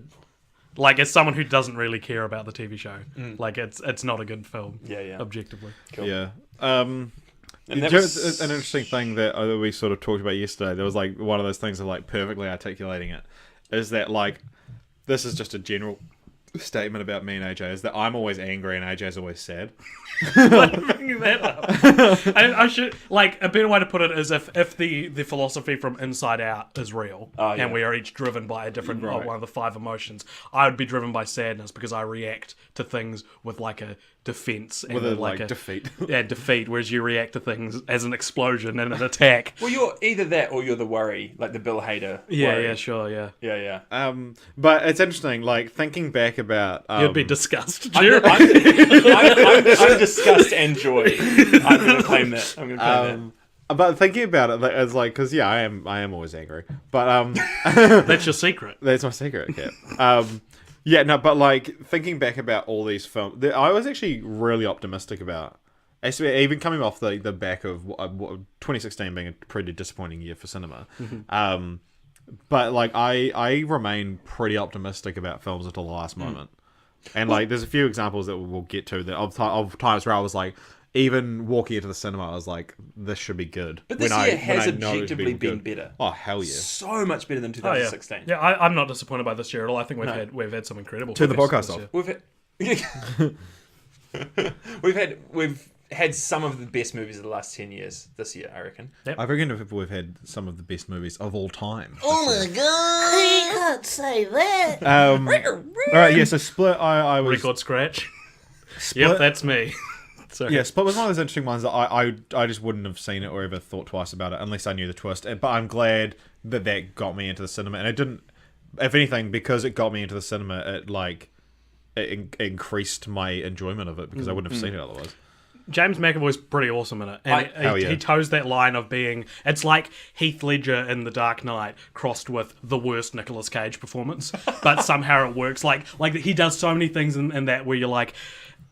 like as someone who doesn't really care about the TV show, like it's not a good film. Yeah. Objectively. Cool. Yeah. And You that know, was- it's an interesting thing that we sort of talked about yesterday. There was like one of those things of like perfectly articulating it is that like this is just a general statement about me and AJ is that I'm always angry and AJ's always sad. Bringing that up. I should like a better way to put it is if the philosophy from Inside Out is real, Oh, yeah. and we are each driven by a different Right. one of the 5 emotions, I would be driven by sadness because I react to things with like a defense and With a like a defeat. Yeah, defeat. Whereas you react to things as an explosion and an attack. Well, you're either that or you're the worry, like the Bill Hader. Yeah, worry. yeah, sure, yeah. Yeah. But it's interesting, like thinking back about You'd be disgusted. I'm, Jeremy. I'm disgust and joy. I'm going to claim that. I'm going to claim but thinking about it it's like because yeah, I am always angry. But That's your secret. that's my secret, yeah. Yeah, no, but like thinking back about all these films, I was actually really optimistic about. Actually, even coming off the back of 2016 being a pretty disappointing year for cinema, but like I remain pretty optimistic about films until the last moment, and like there's a few examples that we'll get to that of times where I was like, even walking into the cinema, I was like, this should be good. But this year has objectively been better. Oh hell yeah! So much better than Oh, yeah. 2016. Yeah, I'm not disappointed by this year at all. I think we've had some incredible. Turn the films podcast this off. We've had we've had some of the best movies of the last 10 years this year, I reckon. I reckon we've had some of the best movies of all time. Oh my god! You can't say that. All right, yeah. So Split, I was Record scratch. Split, Yep, that's me. Sorry. Yeah, Split was one of those interesting ones that I just wouldn't have seen it or ever thought twice about it unless I knew the twist. But I'm glad that got me into the cinema, and it didn't. If anything, because it got me into the cinema, it increased my enjoyment of it because I wouldn't have seen it otherwise. James McAvoy's pretty awesome in it. And hell yeah. he toes that line of being... It's like Heath Ledger in The Dark Knight crossed with the worst Nicolas Cage performance. But somehow it works. Like he does so many things in that where you're like...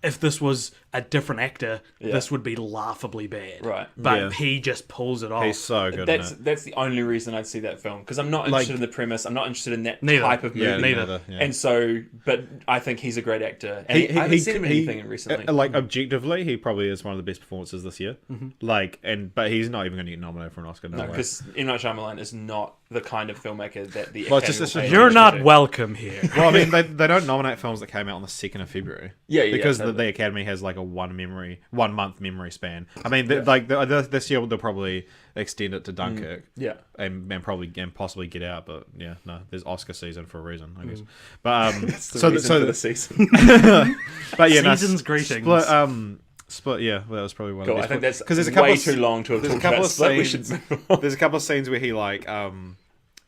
If this was a different actor, this would be laughably bad. Right. But Yeah. he just pulls it off. He's so good in it. That's the only reason I'd see that film because I'm not interested in the premise. I'm not interested in that Neither. type of movie. Yeah, neither. Yeah. And so, but I think he's a great actor. And I haven't seen him in anything recently. Like objectively, he probably is one of the best performances this year. Like, but he's not even going to get nominated for an Oscar. No way. Because M. Night Shyamalan is not the kind of filmmaker that the Well, Academy it's just- will pay You're attention not to. welcome here. Well, I mean, they don't nominate films that came out on the 2nd of February. Yeah, because totally. the Academy has like a 1 month memory span. I mean, this year they'll probably extend it to Dunkirk. Yeah. And possibly Get Out, but yeah, no, there's Oscar season for a reason, I guess. But That's the reason for the season. but yeah, no, Season's greetings. Split, yeah, well, that was probably one Cool. of I the think best. that's Because there's a couple way of, too long to have there's a talked couple about of Split. We scenes. should move on. There's a couple of scenes where he like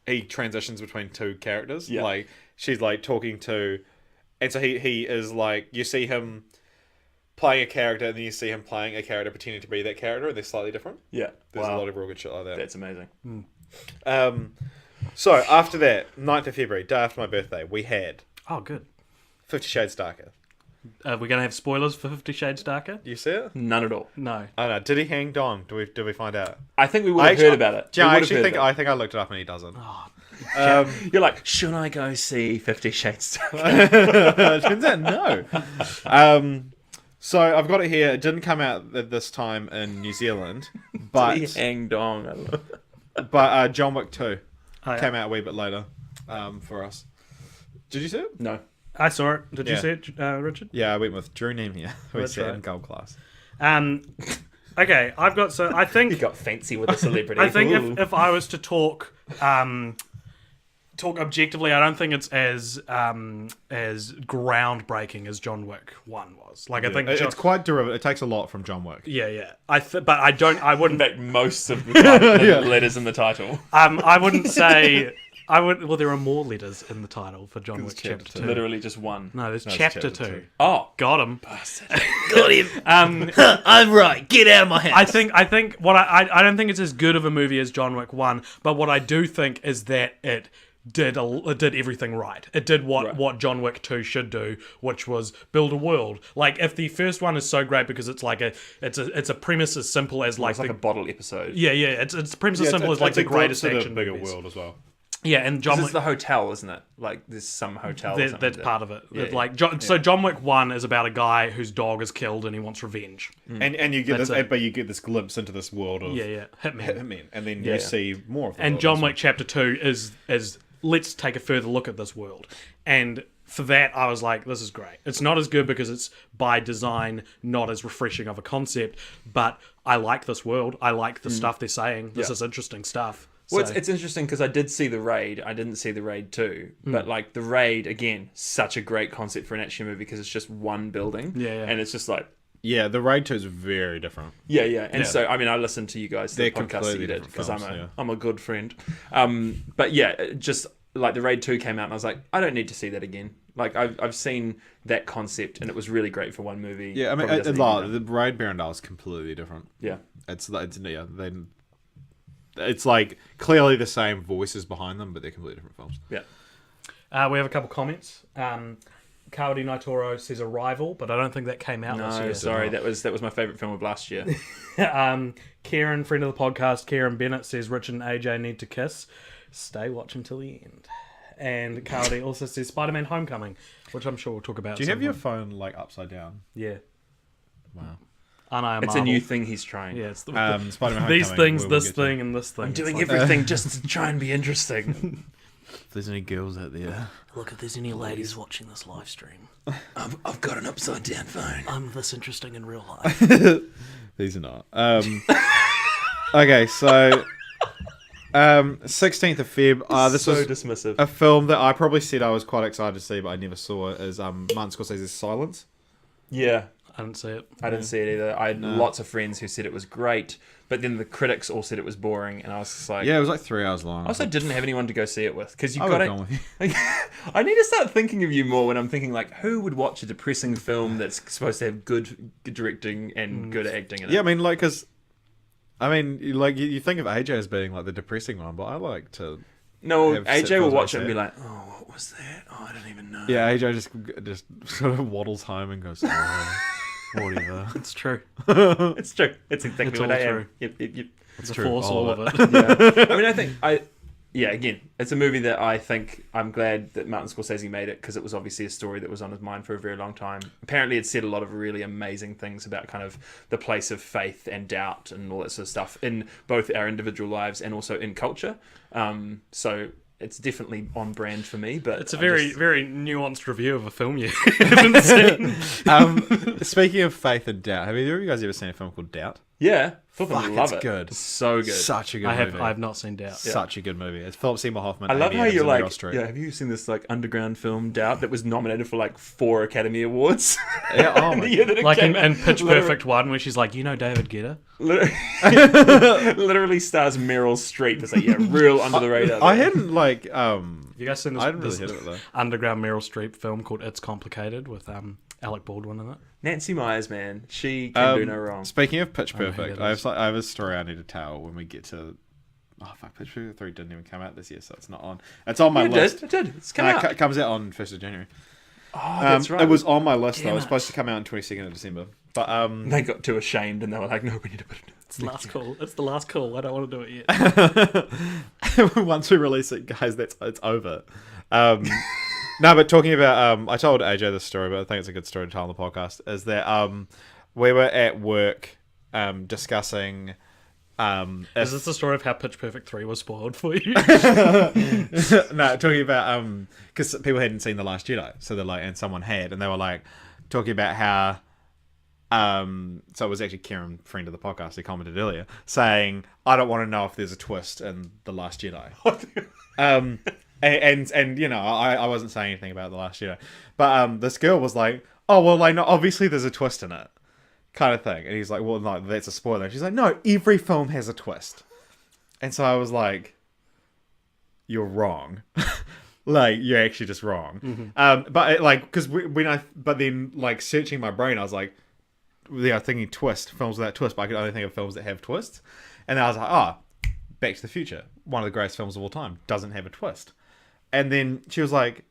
he transitions between two characters. Yeah. Like she's like talking to, and so he is like you see him playing a character, and then you see him playing a character pretending to be that character, and they're slightly different. Yeah. There's a Wow. lot of real good shit like that. That's amazing. So after that, 9th of February, day after my birthday, we had Oh, good. 50 Shades Darker. Are we going to have spoilers for 50 Shades Darker? You see it? None at all. No. I don't know. Did he hang Dong? Did we find out? I think we would have heard about it. Yeah, We I would have actually heard think about I looked it up and he doesn't. it. You're like, should I go see 50 Shades Darker? Turns out no. So I've got it here. It didn't come out at this time in New Zealand, but Hang dong. I love it. John Wick 2 Oh, yeah. came out a wee bit later for us. Did you see it? No. I saw it. Did you Yeah. see it, Richard? Yeah, I went with Drew Nemia. We That's sat right. in gold class. Okay, I think You got fancy with a celebrity. I think Ooh. if I was to talk objectively, I don't think it's as groundbreaking as John Wick 1 was. Like I think It's quite derivative. It takes a lot from John Wick. yeah. But I In wouldn't fact, most of the, the letters in the title. I wouldn't say well there are more letters in the title for John Wick chapter Chapter 2. two. Literally just one. No, there's it's chapter chapter 2. two. Oh. Got him. Got him. I'm right. Get out of my house. I think what I don't think it's as good of a movie as John Wick 1, but what I do think is that it did everything right. It did what John Wick 2 should do, which was build a world. Like if the first one is so great because it's like it's a premise as simple as It's like a bottle episode. it's a premise as simple as like the greatest action bigger movies. world as well. Yeah, and John This Wick is the hotel, isn't it? Like there's some hotel. Or something that's there. part of it. Yeah, Like so John Wick 1 is about a guy whose dog is killed and he wants revenge. And you get That's this, it. but you get this glimpse into this world of Hitman. hitmen, and then Yeah. you see more of the And world John as Wick Chapter 2 is let's take a further look at this world. And for that, I was like, this is great. It's not as good because it's by design not as refreshing of a concept, but I like this world. I like the stuff they're saying. This Yeah. is interesting stuff. Well, So- it's interesting because I did see The Raid. I didn't see The Raid 2. But, like, The Raid, again, such a great concept for an action movie because it's just one building. Yeah. And it's just like, Yeah, the Raid 2 is very different. yeah. And Yeah. so, I mean, I listened to you guys, the They're podcast that completely you did, different because films, I'm a good friend. But, yeah, just, like, The Raid 2 came out and I was like, I don't need to see that again. Like, I've seen that concept and it was really great for one movie. Yeah, I mean, Probably doesn't need another. the Raid Barrendale is completely different. Yeah. It's like clearly the same voices behind them, but they're completely different films. Yeah. we have a couple comments. Kaori Naitoro says Arrival, but I don't think that came out this No, year. sorry, that was my favourite film of last year. Kieran, friend of the podcast, Kieran Bennett says Richard and AJ need to kiss. Stay watching till the end. And Kaori also says Spider-Man Homecoming, which I'm sure we'll talk about. Do you at have some your point. phone like upside down? Yeah. Wow. Aren't I a It's marvel? a new thing he's trying. Yeah, it's the, Spider-Man these Homecoming, things, we'll this get to. thing, and this thing. I'm It's doing like- everything just to try and be interesting. If there's any girls out there, Look, if there's any ladies watching this live stream, I've got an upside down phone. I'm this interesting in real life. these are not. Okay, so 16th of Feb. This so was dismissive. a film that I probably said I was quite excited to see, but I never saw it. Is Martin Scorsese's Silence? Yeah, I didn't see it. I didn't see it either. I had lots of friends who said it was great, but then the critics all said it was boring, and I was just like, Yeah, it was like 3 hours long. I also didn't have anyone to go see it with because you I got would've gone to. with you. I need to start thinking of you more when I'm thinking like, who would watch a depressing film that's supposed to have good directing and good acting in it? Yeah, I mean, like, you think of AJ as being like the depressing one, but I like to. No, have AJ sit will films watch it like and be that. like, oh, what was that? Oh, I don't even know. Yeah, AJ just sort of waddles home and goes, oh, whatever. It's true. It's true. It's exactly It's what all I true. am. Yep. It's true, a force, all all of of it. Yeah. I mean, again, it's a movie that I think I'm glad that Martin Scorsese made it because it was obviously a story that was on his mind for a very long time. Apparently, it said a lot of really amazing things about kind of the place of faith and doubt and all that sort of stuff in both our individual lives and also in culture. So it's definitely on brand for me. But It's a very nuanced review of a film you haven't seen. Speaking of faith and doubt, have either of you guys ever seen a film called Doubt? yeah. Fucking Fuck, love it's it. good. So good. Such a good I movie. have not seen Doubt. Such a good movie. It's Philip Seymour Hoffman. I love Amy how Adams, you're and like, Meryl Streep. yeah, have you seen this like underground film Doubt that was nominated for like 4 Academy Awards? Yeah, oh in my the year that it Like came in out? Pitch Literally- Perfect 1, where she's like, you know David Guetta? Literally stars Meryl Streep. It's like, yeah, real under the radar. I hadn't like You guys seen this, I didn't really this hit it though. underground Meryl Streep film called It's Complicated with Alec Baldwin in it? Nancy Myers, man, she can do no wrong. Speaking of Pitch I know who Perfect, that I is. have a story I need to tell when we get to. Oh fuck! Pitch Perfect 3 didn't even come out this year, so it's not on. It's on my list. It did. It's come No, out. it comes out on 1st of January. Oh, that's right. It was on my list though. It was it. supposed to come out on 22nd of December. But They got too ashamed and they were like, no, we need to put it. It's the last call. It's the last call. I don't want to do it yet. once we release it, guys, it's over. No, but talking about I told AJ this story, but I think it's a good story to tell on the podcast. Is that we were at work discussing. Is this the story of how Pitch Perfect 3 was spoiled for you? No, talking about because people hadn't seen The Last Jedi, so they're like, and someone had, and they were like talking about how so it was actually Kieran, friend of the podcast, who commented earlier, saying, I don't want to know if there's a twist in The Last Jedi. And you know, I wasn't saying anything about The Last Jedi, but this girl was like, oh well, like no, obviously there's a twist in it, kind of thing. And he's like, well, no, that's a spoiler. And she's like, no, every film has a twist. And so I was like, you're wrong. Like, you're actually just wrong. But like, because but then like searching my brain, I was like, yeah, thinking twist, films without twist, but I could only think of films that have twists. And then I was like, Back to the Future, one of the greatest films of all time, doesn't have a twist. And then she was like,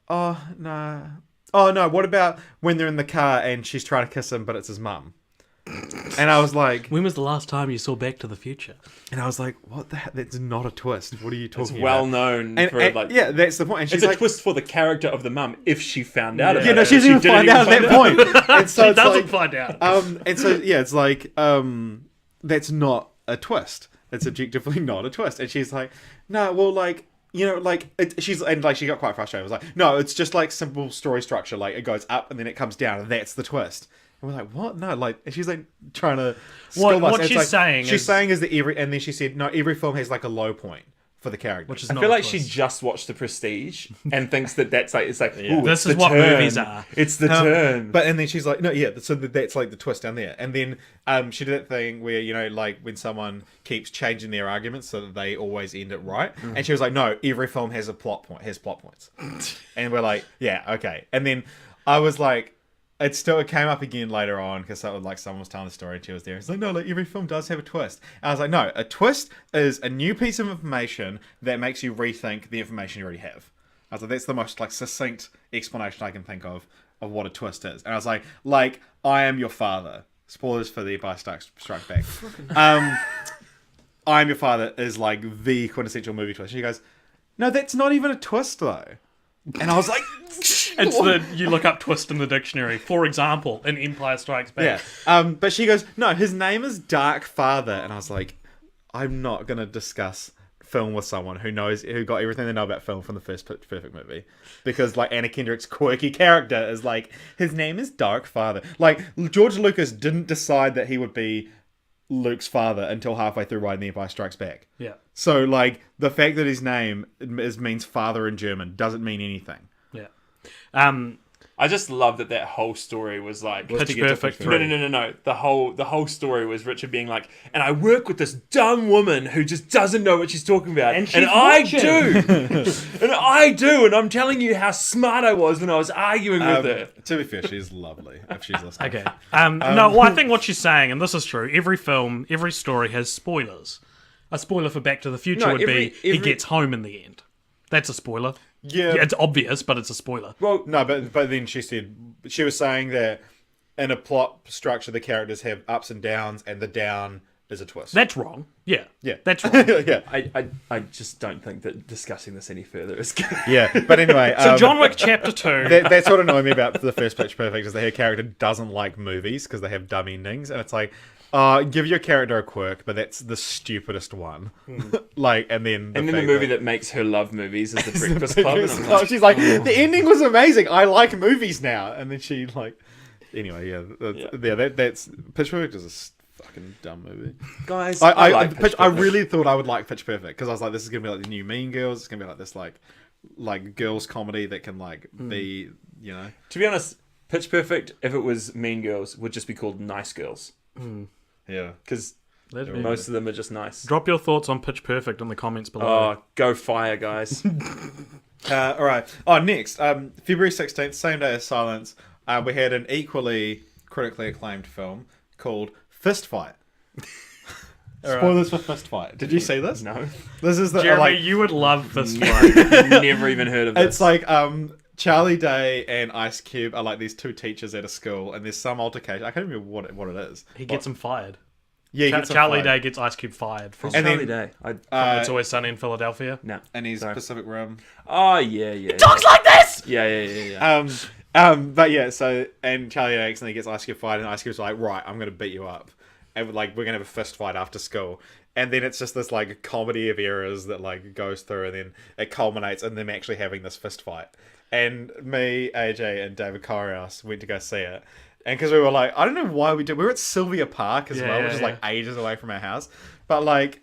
oh, no. Oh, no, what about when they're in the car and she's trying to kiss him, but it's his mum? And I was like... When was the last time you saw Back to the Future? And I was like, what the heck? That's not a twist. What are you talking It's about? well known And, for like... yeah, that's the point. And she's It's like, a twist for the character of the mum if she found out about yeah, no, it. she doesn't even find out at that point. And so She it's doesn't like, find out. and so yeah, it's like that's not a twist. It's objectively not a twist. And she's like, no, well, like, you know, like she got quite frustrated. I was like, no, it's just like simple story structure. Like it goes up and then it comes down, and that's the twist. And we're like, what? No, like, and she's like trying to. What she's saying she's is- saying is that and then she said, no, every film has like a low point for the character. Which is I not feel a like she twist. just watched The Prestige and thinks that's like, it's like, ooh, This it's is the what turn. movies are. It's the turn. But and then she's like, no, yeah, so that's like the twist down there. And then she did that thing where, you know, like when someone keeps changing their arguments so that they always end it right. And she was like, no, every film has a plot points. And we're like, yeah, okay. And then I was like, it came up again later on because like someone was telling the story and she was there. It's like, no, like every film does have a twist. And I was like, no, a twist is a new piece of information that makes you rethink the information you already have. I was like, that's the most like succinct explanation I can think of what a twist is. And I was like, I Am Your Father. Spoilers for The Empire Strikes Back. I Am Your Father is like the quintessential movie twist. And she goes, no, that's not even a twist though. And I was like, You look up twist in the dictionary. For example, in Empire Strikes Back. yeah. But she goes, no, his name is Dark Father. And I was like, I'm not going to discuss film with someone who got everything they know about film from the first Pitch Perfect movie. Because like Anna Kendrick's quirky character is like, his name is Dark Father. Like George Lucas didn't decide that he would be Luke's father until halfway through writing The Empire Strikes Back. Yeah. So like the fact that his name means father in German doesn't mean anything. Yeah. I just love that whole story was like Pitch Perfect No. 3. The whole story was Richard being like, and I work with this dumb woman who just doesn't know what she's talking about, and I do, and I'm telling you how smart I was when I was arguing with her. To be fair, she's lovely if she's listening. Okay. No, well, I think what she's saying, and this is true, every film, every story has spoilers. A spoiler for Back to the Future No, would be he every- gets home in the end. That's a spoiler. Yeah. It's obvious, but it's a spoiler. Well, No, but then she was saying that in a plot structure, the characters have ups and downs, and the down is a twist. That's wrong. Yeah. Yeah. That's wrong. yeah. I just don't think that discussing this any further is good. Yeah. But anyway, So John Wick Chapter 2. that's what annoyed me about the first Pitch Perfect is that her character doesn't like movies because they have dumb endings, and it's like, give your character a quirk, but that's the stupidest one. Like, and then And then the movie that makes her love movies is The Breakfast Club. And I'm like, she's like, the ending was amazing. I like movies now. And then she like, anyway, that's Pitch Perfect is a fucking dumb movie. guys, I like Pitch I Perfect. really thought I would like Pitch Perfect because I was like, this is gonna be like the new Mean Girls. It's gonna be like this like girls comedy that can like be, you know. To be honest, Pitch Perfect, if it was Mean Girls, would just be called Nice Girls. Yeah. Because That'd be- most of them are just nice. Drop your thoughts on Pitch Perfect in the comments below. Oh, go fire, guys. All right. Oh, next, February 16th, same day as Silence, we had an equally critically acclaimed film called Fist Fight. Spoilers for Fist Fight. Did you see this? No. This is the Jeremy, like, you would love this fight. Never even heard of this. it's like Charlie Day and Ice Cube are like these two teachers at a school, and there's some altercation. I can't remember what it is. He gets him fired. Yeah, he gets him Charlie fired. Day gets Ice Cube fired from And Charlie then- Day. I, It's Always Sunny in Philadelphia. no. and he's Sorry. Pacific Rim. Oh, yeah. Talks like this! Yeah. But yeah, so and Charlie Day accidentally gets Ice Cube fired, and Ice Cube's like, right, I'm gonna beat you up, and like we're gonna have a fist fight after school. And then it's just this like comedy of errors that like goes through, and then it culminates in them actually having this fist fight. And me, AJ, and David Correos went to go see it. And because we were like, I don't know why we did. We were at Sylvia Park as well, which is like ages away from our house. But like,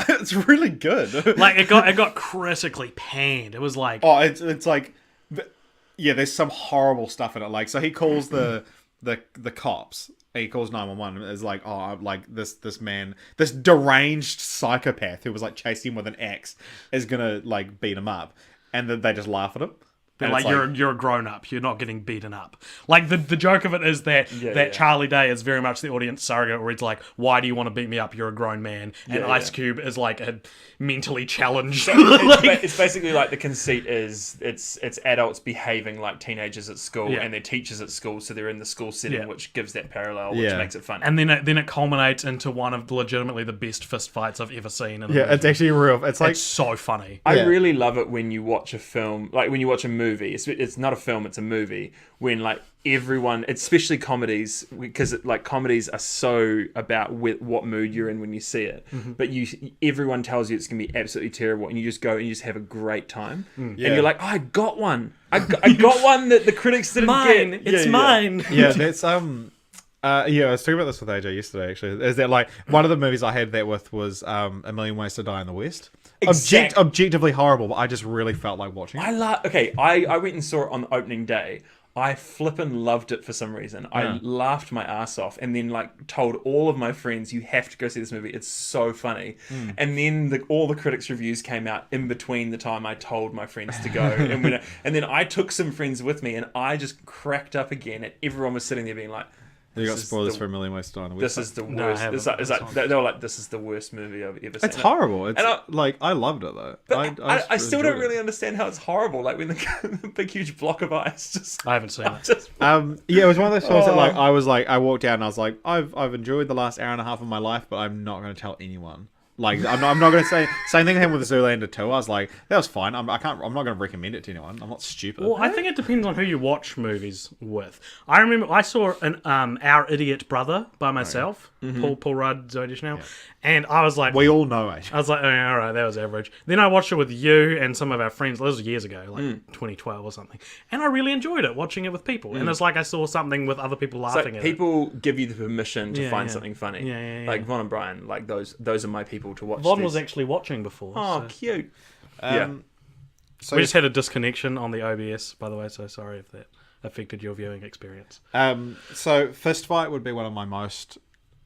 it's really good. Like it got critically panned. It was like Oh, it's like, yeah. There's some horrible stuff in it. Like, so he calls the cops. He calls 911. It's like, oh, like this man, this deranged psychopath who was like chasing him with an axe is gonna like beat him up, and then they just laugh at him. And like it's you're a grown up. You're not getting beaten up. Like the joke of it is that Charlie Day is very much the audience surrogate, where he's like, "Why do you want to beat me up? You're a grown man." And Ice Cube is like a mentally challenged. It's basically like the conceit is it's adults behaving like teenagers at school, Yeah. and they're teachers at school, so they're in the school setting, Yeah. which gives that parallel, which Yeah. makes it fun. And then it culminates into one of legitimately the best fist fights I've ever seen. In a yeah, movie. it's actually real. It's like It's so funny. I Yeah. really love it when you watch a film, like when you watch a movie. It's not a film; it's a movie. When like everyone, especially comedies, because like comedies are so about what mood you're in when you see it. But everyone tells you it's gonna be absolutely terrible, and you just go and you just have a great time, and Yeah. you're like, oh, I got one. I got one that the critics didn't get. It's Yeah. mine. yeah, that's yeah, I was talking about this with AJ yesterday. Actually, is that like one of the movies I had that with was A Million Ways to Die in the West. Objectively horrible, but I just really felt like watching it. I went and saw it on the opening day. I flippin' loved it for some reason. I laughed my ass off, and then like told all of my friends, "You have to go see this movie. It's so funny." And then all the critics' reviews came out in between the time I told my friends to go, and then I took some friends with me, and I just cracked up again, and everyone was sitting there being like, You got This is spoilers the- for A Million Ways to Die in the "This West. is the No, I worst." haven't. It's like they were like, "This is the worst movie I've ever seen." It's horrible. It's And I- like I loved it though. But I still don't enjoyed really it. understand how it's horrible. Like when the big huge block of ice just I haven't seen it. just Yeah, it was one of those films that like I walked out and I was like, I've enjoyed the last hour and a half of my life, but I'm not going to tell anyone. Like I'm not going to say same thing happened with Zoolander 2. I was like, that was fine. I'm not going to recommend it to anyone. I'm not stupid. Well, I think it depends on who you watch movies with. I remember I saw Our Idiot Brother by myself, Paul Rudd, Zoe Deschanel, and I was like, we all know it. I was like, oh, all right, that was average. Then I watched it with you and some of our friends. This was years ago, like 2012 or something, and I really enjoyed it watching it with people. And it's like I saw something with other people It's laughing like at people give you the permission to Yeah, find yeah. something funny. Yeah. Like Von and Brian, like those are my people to watch. it. Von these. was actually watching before. oh so. cute. So We just had a disconnection on the OBS, by the way. So sorry if that affected your viewing experience. so Fist Fight would be one of my most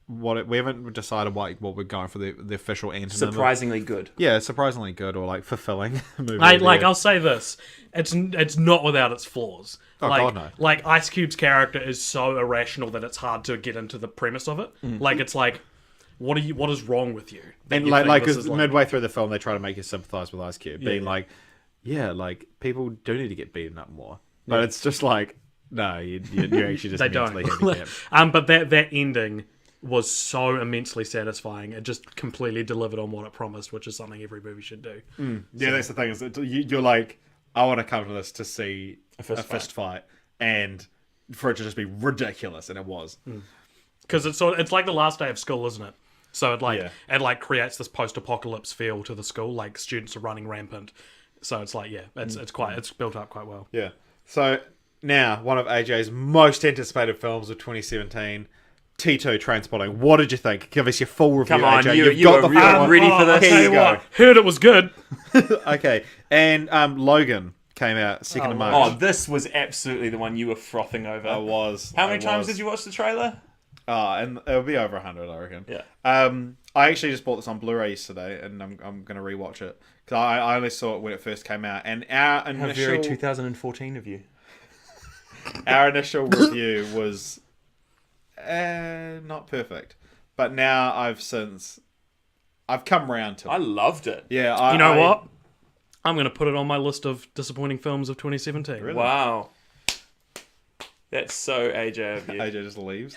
we haven't decided what we're going for the official antonym. Surprisingly good. Yeah, surprisingly good or like fulfilling movie. I'll say this: it's not without its flaws. Oh, like, God, no. Like Ice Cube's character is so irrational that it's hard to get into the premise of it. Like it's like, what is wrong with you? that And you like, think like, this 'cause is midway through the film, they try to make you sympathize with Ice Cube, being yeah. like, yeah, like people do need to get beaten up more, but it's just like, no, you're actually just They mentally don't. handicapped. But that ending was so immensely satisfying. It just completely delivered on what it promised, which is something every movie should do. Yeah, that's the thing. Is that you're like, I want to come to this to see a fist fight, and for it to just be ridiculous, and it was. Because it's like the last day of school, isn't it? So Yeah. it creates this post-apocalypse feel to the school. Like students are running rampant. So it's like it's built up quite well. Yeah. So now, one of AJ's most anticipated films of 2017, T2 Transpotting. What did you think? Give us your full review, Come on, AJ. you You've got the are full ready one. for this. I'll Here tell you you go. what, heard it was good. Okay, and Logan came out 2nd of March. Oh, this was absolutely the one you were frothing over. I was. How many times did you watch the trailer? And it'll be over 100, I reckon. Yeah. I actually just bought this on Blu-ray yesterday, and I'm going to rewatch it because I only saw it when it first came out. And our How initial very 2014 of you. our initial review was not perfect, but now I've come round to it. I loved it. Yeah, You know what? I'm going to put it on my list of disappointing films of 2017. Really? Wow. That's so AJ of you. AJ just leaves.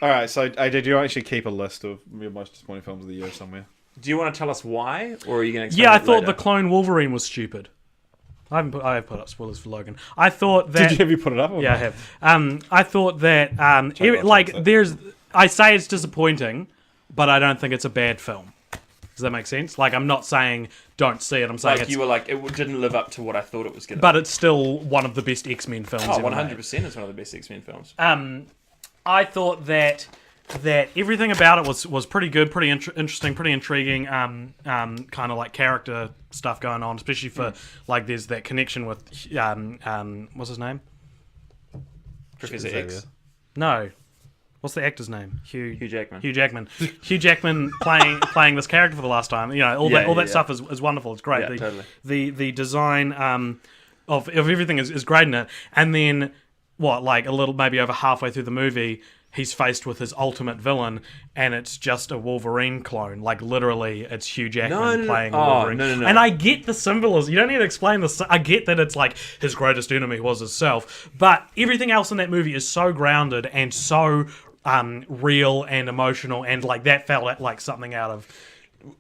All right, so AJ, do you actually keep a list of your most disappointing films of the year somewhere? Do you want to tell us why, or are you going to explain Yeah, I it thought later? the clone Wolverine was stupid. I have put up spoilers for Logan. I thought that... Have you put it up? Or Yeah, I have. I thought that Check it. I say it's disappointing, but I don't think it's a bad film. Does that make sense? Like, I'm not saying don't see it. I'm saying Like, it's, you were like, it didn't live up to what I thought it was going to but it's still one of the best X-Men films. Oh, ever made. 100% is one of the best X-Men films. I thought that everything about it was pretty good, pretty interesting, pretty intriguing. Kind of like character stuff going on, especially for like there's that connection with what's his name? Professor Xavier. X. No, what's the actor's name? Hugh Jackman. Hugh Jackman. Hugh Jackman playing this character for the last time. You know, all that stuff is wonderful. It's great. Yeah, totally. The design of everything is great in it. And then like a little maybe over halfway through the movie, he's faced with his ultimate villain, and it's just a Wolverine clone. Like literally, it's Hugh Jackman playing Wolverine. No. And I get the symbolism. You don't need to explain this. I get that it's like his greatest enemy was himself, but everything else in that movie is so grounded and so real and emotional, and like that felt like something out of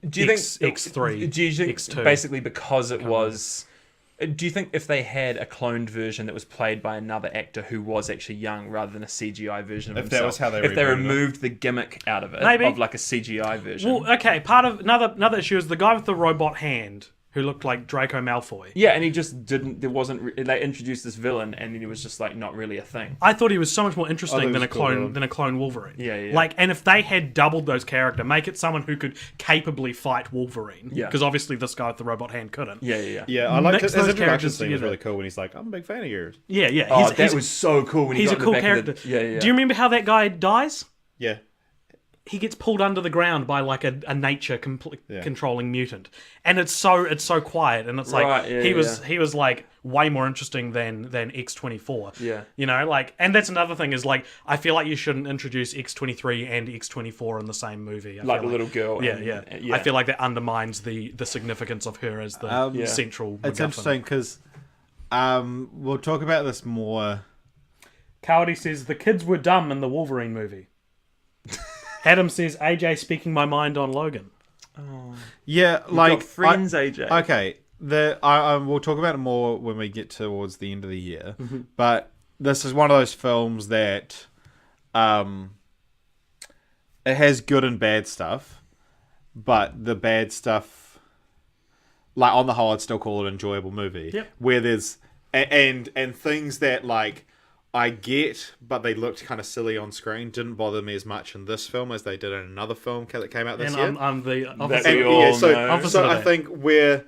Do you think X3? Do you think X2. basically because it was? Do you think if they had a cloned version that was played by another actor who was actually young rather than a CGI version of If himself, that was how they if they rebooted it. removed the gimmick out of it, Maybe. of like a CGI version? Well, okay. Part of another issue is the guy with the robot hand who looked like Draco Malfoy. yeah, and he just didn't. There wasn't. They introduced this villain, and then he was just like not really a thing. I thought he was so much more interesting he than was a cool, clone villain. than a clone Wolverine. Yeah. Like, and if they had doubled those character, make it someone who could capably fight Wolverine. Yeah. Because obviously this guy with the robot hand couldn't. Yeah. Yeah, I liked Mix his those introduction characters scene was together. really cool when he's like, "I'm a big fan of yours." Yeah. Oh, that was so cool when he he's got a in cool the back character. Of the, yeah. Do you remember how that guy dies? Yeah, He gets pulled under the ground by like a nature controlling mutant, and it's so quiet, and it's like Right, yeah, he was like way more interesting than X-24. Yeah. You know, like, and that's another thing is like I feel like you shouldn't introduce X-23 and X-24 in the same movie. I like feel the little girl. Yeah. I feel like that undermines the significance of her as the central. it's MacGuffin. interesting because we'll talk about this more. Coyote says the kids were dumb in the Wolverine movie. Adam says AJ speaking my mind on Logan. Yeah, You've like got friends, AJ. Okay, we'll talk about it more when we get towards the end of the year. Mm-hmm. But this is one of those films that it has good and bad stuff, but the bad stuff, like on the whole, I'd still call it an enjoyable movie. Yep. Where there's and things that like I get, but they looked kind of silly on screen. Didn't bother me as much in this film as they did in another film that came out this And year. I'm the That opposite. we all so know. Opposite so of I that. think where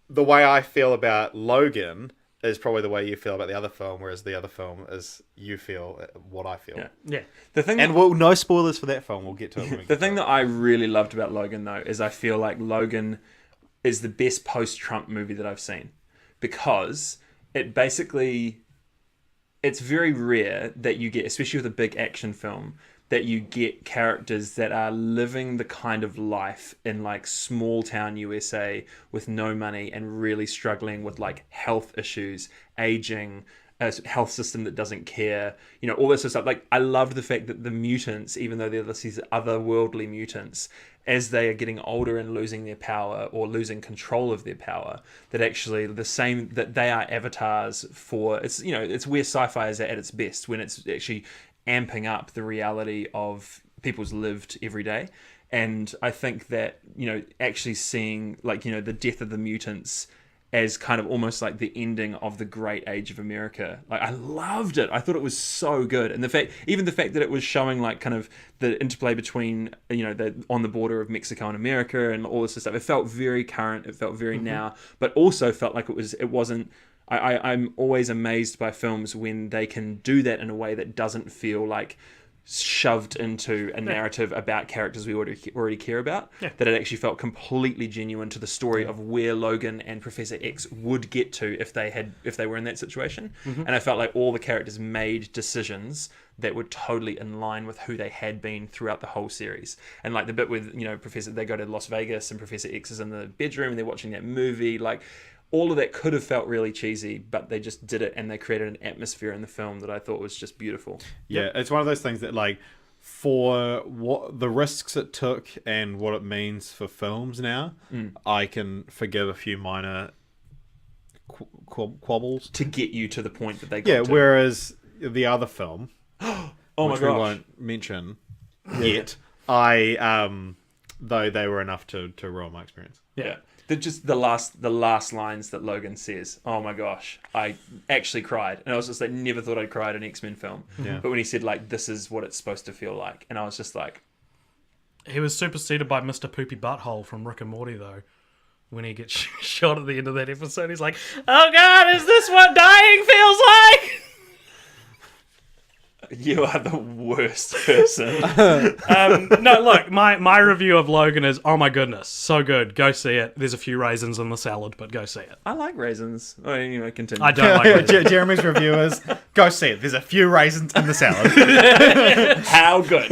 the way I feel about Logan is probably the way you feel about the other film, whereas the other film is you feel what I feel. Yeah. Yeah. The thing And no spoilers for that film. We'll get to it. When we The get thing to that I really loved about Logan, though, is I feel like Logan is the best post-Trump movie that I've seen. Because it basically... It's very rare that you get, especially with a big action film, that you get characters that are living the kind of life in like small town USA with no money and really struggling with like health issues, aging, a health system that doesn't care, you know, all this sort of stuff. Like, I loved the fact that the mutants, even though they're these otherworldly mutants, as they are getting older and losing their power or losing control of their power, that actually that they are avatars for, it's, you know, it's where sci-fi is at its best, when it's actually amping up the reality of people's lived every day. And I think that, you know, actually seeing like, you know, the death of the mutants as kind of almost like the ending of the great age of America. Like, I loved it. I thought it was so good. And the fact that it was showing like kind of the interplay between, you know, the on the border of Mexico and America and all this stuff. It felt very current. It felt very now, but also felt like it wasn't, I'm always amazed by films when they can do that in a way that doesn't feel like shoved into a narrative about characters we already care about, that it actually felt completely genuine to the story of where Logan and Professor X would get to if they were in that situation. And I felt like all the characters made decisions that were totally in line with who they had been throughout the whole series. And like the bit with, Professor, they go to Las Vegas and Professor X is in the bedroom and they're watching that movie, like all of that could have felt really cheesy, but they just did it and they created an atmosphere in the film that I thought was just beautiful. Yeah, it's one of those things that, like, for what the risks it took and what it means for films now, I can forgive a few minor quabbles To get you to the point that they got Yeah, to. whereas the other film, Oh my which we gosh. won't mention yet, though they were enough to ruin my experience. Yeah. The last lines that Logan says, oh my gosh, I actually cried. And I was just like, never thought I'd cry at an X-Men film. Yeah. But when he said, like, this is what it's supposed to feel like. And I was just like... He was superseded by Mr. Poopy Butthole from Rick and Morty, though. When he gets shot at the end of that episode, he's like, oh God, is this what dying feels like? You are the worst person. No, look, my review of Logan is, oh my goodness, so good. Go see it. There's a few raisins in the salad, but go see it. I like raisins. Oh, anyway, continue. I don't like raisins. Jeremy's review is, go see it. There's a few raisins in the salad. How good.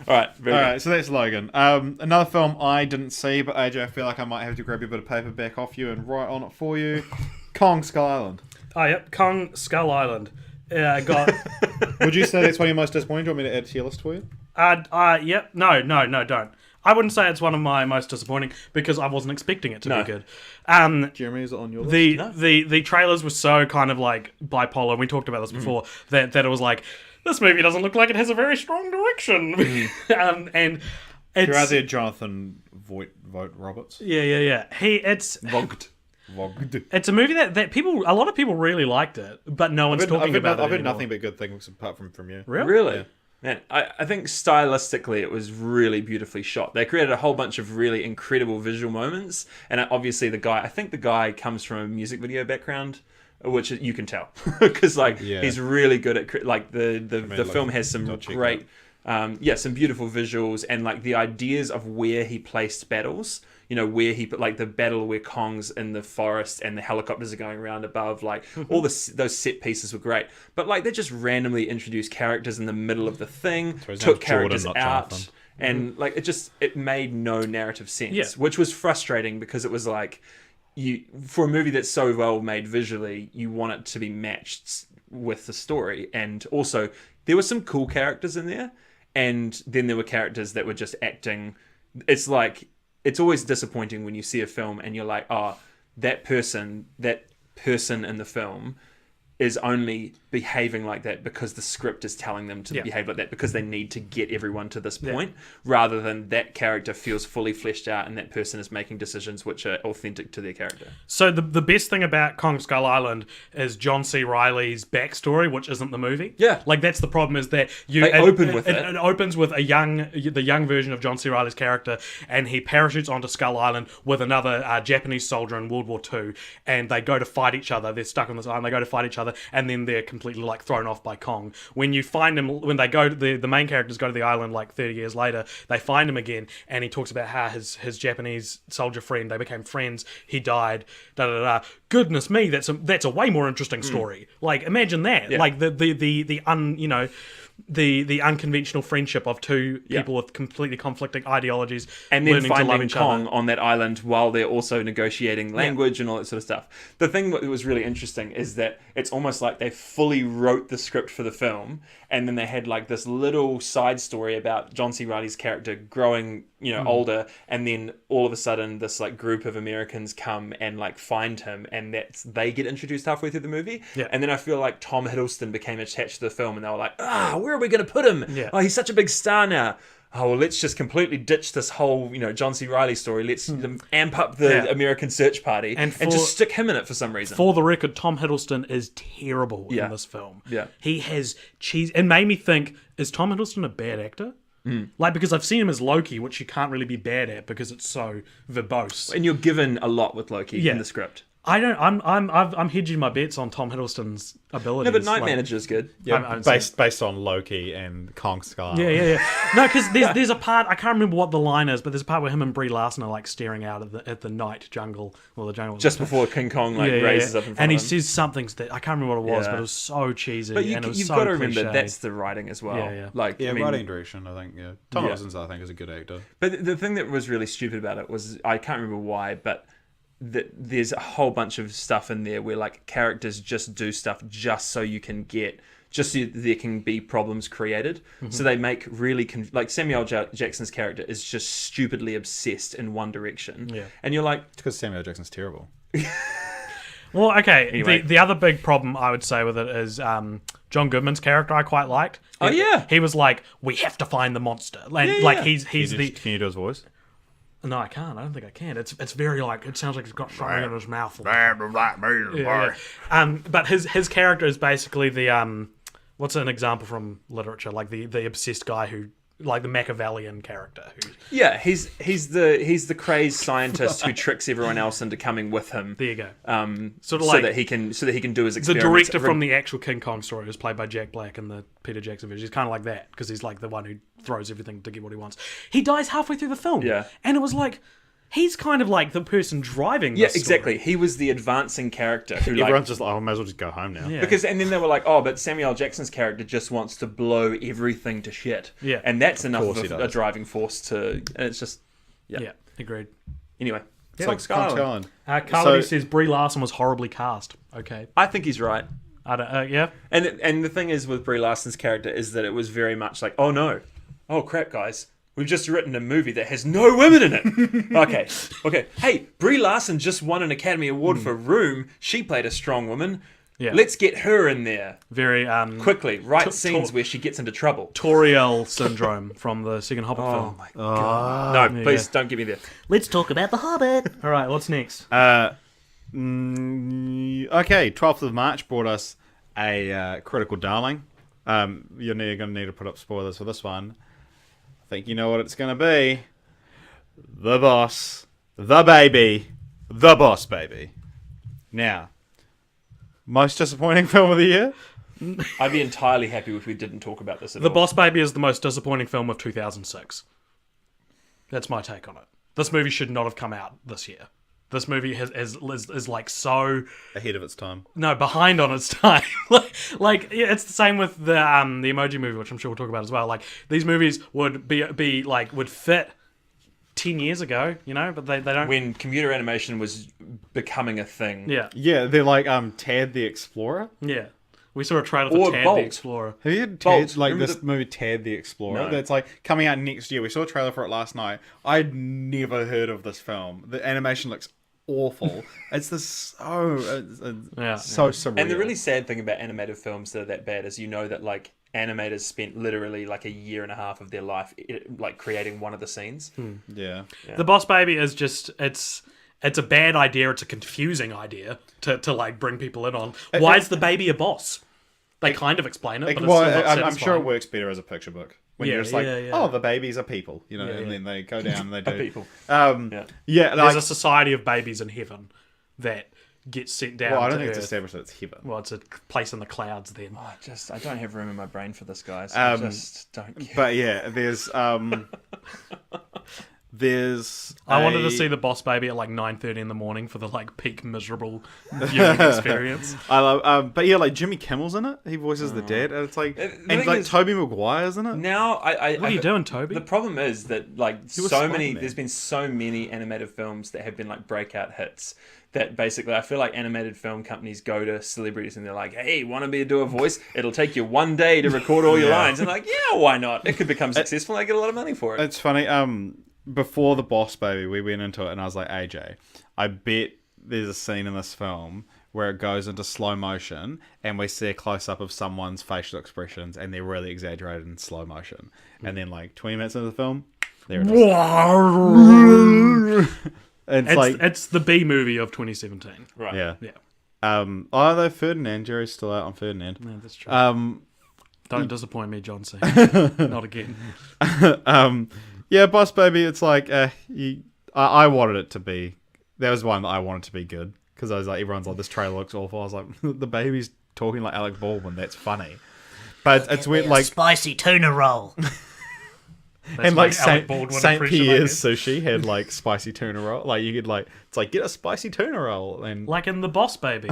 All right. Very All good. right, so that's Logan. Another film I didn't see, but AJ, I feel like I might have to grab your bit of paper back off you and write on it for you. Kong Skull Island. Oh, yep, Kong Skull Island. Would you say that's one of your most disappointing? Do you want me to add to your list for you? Yep. No, don't. I wouldn't say it's one of my most disappointing because I wasn't expecting it to be good. Jeremy, is it on your list? The trailers were so kind of like bipolar. We talked about this before that it was like, this movie doesn't look like it has a very strong direction. And it's You're out there, Jonathan Vogt Roberts. yeah. It's a movie that a lot of people really liked it, but no one's talking about it. I've heard anymore. nothing but good things apart from you. Really? Yeah. Man, I think stylistically it was really beautifully shot. They created a whole bunch of really incredible visual moments, and obviously the guy comes from a music video background, which you can tell because he's really good at the film has some great some beautiful visuals and like the ideas of where he placed battles. Where he put like the battle where Kong's in the forest and the helicopters are going around above, like all those set pieces were great. But like they just randomly introduced characters in the middle of the thing, took characters out, and like it made no narrative sense, which was frustrating because it was like for a movie that's so well made visually, you want it to be matched with the story, and also there were some cool characters in there, and then there were characters that were just acting. It's always disappointing when you see a film and you're like, oh, that person in the film is only behaving like that because the script is telling them to behave like that because they need to get everyone to this point, rather than that character feels fully fleshed out and that person is making decisions which are authentic to their character. So the best thing about Kong Skull Island is John C. Reilly's backstory, which isn't the movie. Yeah. Like that's the problem is that They open with it. It opens with the young version of John C. Reilly's character, and he parachutes onto Skull Island with another Japanese soldier in World War II, and they go to fight each other. They're stuck on this island. They go to fight each other, and then they're completely like thrown off by Kong. When you find him, when they go to the main characters go to the island like 30 years later, they find him again, and he talks about how his Japanese soldier friend, they became friends, he died, Goodness me, that's a way more interesting story. Like imagine that, like the unconventional friendship of two people with completely conflicting ideologies, and then learning to love finding each Kong other. on that island while they're also negotiating language and all that sort of stuff. The thing that was really interesting is that it's almost like they fully wrote the script for the film, and then they had like this little side story about John C. Reilly's character growing, older, and then all of a sudden this like group of Americans come and like find him, and they get introduced halfway through the movie. Yeah. And then I feel like Tom Hiddleston became attached to the film, and they were like, where are we going to put him? Yeah. Oh, he's such a big star now. Oh, well, let's just completely ditch this whole, John C. Reilly story. Let's amp up the American Search Party and just stick him in it for some reason. For the record, Tom Hiddleston is terrible in this film. Yeah. He has cheese. It made me think, is Tom Hiddleston a bad actor? Like, because I've seen him as Loki, which you can't really be bad at because it's so verbose. And you're given a lot with Loki in the script. I'm hedging my bets on Tom Hiddleston's abilities. No, but Night like- Manager is good. I haven't seen it. based on Loki and Kong Skull. Yeah. No, because there's a part, I can't remember what the line is, but there's a part where him and Brie Larson are like staring out at the night jungle, or the jungle. Just before King Kong raises up in front and he of him. says something that I can't remember what it was, Yeah. but it was so cheesy. But and it was you've so got to remember cliche. that's the writing as well. Yeah. Like, Yeah, I mean, writing and direction, I think. Yeah, Tom Yeah. Hiddleston, I think, is a good actor. But the thing that was really stupid about it was, I can't remember why, but there's a whole bunch of stuff in there where like characters just do stuff just so you can get, just so there can be problems created. So they make really like Samuel Jackson's character is just stupidly obsessed in one direction. Yeah. And you're like, It's because Samuel Jackson's terrible. Well, okay. Anyway. The other big problem I would say with it is John Goodman's character. I quite liked. Oh, yeah. he was like, we have to find the monster. Like, Yeah, like yeah. he's Can the. you do his voice? No, I can't. I don't think I can. It's very like, it sounds like he's got something in his mouth. But his character is basically the what's an example from literature, like the obsessed guy who, like the Machiavellian character who. yeah, he's the crazed scientist who tricks everyone else into coming with him. There you go. so Sort of like that he can do his the experiments. director from the actual King Kong story was played by Jack Black in the Peter Jackson version. He's kind of like that because he's like the one who throws everything to get what he wants. He dies halfway through the film. Yeah. And it was like, he's kind of like the person driving Yeah, this exactly. story. He was the advancing character who like, Everyone's just like, oh, I might as well just go home now. Yeah. because, and then they were like, oh, but Samuel Jackson's character just wants to blow everything to shit. Yeah. And that's enough course of he a does. driving force to, and it's just, Yeah, agreed. anyway. Yeah, So like Kong Skull Island. Island. Carly So- says Brie Larson was horribly cast. Okay. I think he's right. I don't, yeah. And the thing is with Brie Larson's character is that it was very much like, oh no, oh crap, guys, we've just written a movie that has no women in it. okay. Hey, Brie Larson just won an Academy Award for Room. She played a strong woman. Yeah. Let's get her in there Very quickly. Write T- scenes t- where she gets into trouble. Toriel syndrome from the second Hobbit film. my god! No, please don't get me there. Let's talk about The Hobbit. All right, what's next? Okay, 12th of March brought us a Critical Darling. You're going to need to put up spoilers for this one. I think you know what it's going to be. The Boss, the Baby, the Boss Baby. Now, most disappointing film of the year? I'd be entirely happy if we didn't talk about this at The all. Boss Baby is the most disappointing film of 2006. That's my take on it. This movie should not have come out this year. This movie is like so Ahead of its time. behind on its time. like yeah, it's the same with the Emoji Movie, which I'm sure we'll talk about as well. Like these movies would be like would fit 10 years ago, you know, but they don't. When computer animation was becoming a thing. Yeah, Yeah, they're like Tad the Explorer. yeah. We saw a trailer for Or Tad Bolt. the Explorer. Have you had Bolt. Tad, like Remember this movie Tad the Explorer? No. That's like coming out next year. We saw a trailer for it last night. I'd never heard of this film. The animation looks awful. It's so surreal. And the really sad thing about animated films that are that bad is that like animators spent literally like a year and a half of their life like creating one of the scenes. yeah. The Boss Baby is just it's a bad idea. It's a confusing idea to like bring people in on. Why is the baby a boss? They kind of explain it, but it's Well, still not I'm sure satisfying. it works better as a picture book. When Yeah, you're just like, yeah. oh, the babies are people, you know, Yeah, and yeah. then they go down and they do. People. Yeah, There's like, a society of babies in heaven that gets sent down. well, I don't to think it's Earth. established that it's heaven. Well, it's a place in the clouds then. I don't have room in my brain for this, guys. I just don't care. But yeah, there's I wanted to a- see the Boss Baby at like 9:30 in the morning for the like peak miserable viewing experience. I love, but yeah, like Jimmy Kimmel's in it. He voices the dad, and it's like, The and thing like is- Toby Maguire's in it. Now What are you doing, Toby? The problem is that like was so many, Spider-Man. there's been so many animated films that have been like breakout hits that basically I feel like animated film companies go to celebrities and they're like, "Hey, want to do a voice? It'll take you one day to record all your Yeah. lines." And like, yeah, why not? It could become successful. And I get a lot of money for it. It's funny. Before the Boss Baby, we went into it, and I was like, AJ, I bet there's a scene in this film where it goes into slow motion, and we see a close up of someone's facial expressions, and they're really exaggerated in slow motion. And then, like 20 minutes into the film, there it is. It's like, It's the B movie of 2017. Right. yeah. Yeah, Although Ferdinand, Jerry's still out on Ferdinand. yeah, that's true. Um, Don't disappoint me, John C. Not again. Yeah, Boss Baby, it's like, I wanted it to be, there was one that I wanted to be good, because I was like, everyone's like, this trailer looks awful. I was like, the baby's talking like Alec Baldwin. That's funny. But it's weird, like spicy tuna roll. and like my Alec Saint Baldwin Saint impression, I Pierre's guess. sushi had like spicy tuna roll. Like you could like, it's like get a spicy tuna roll and Like in The Boss Baby.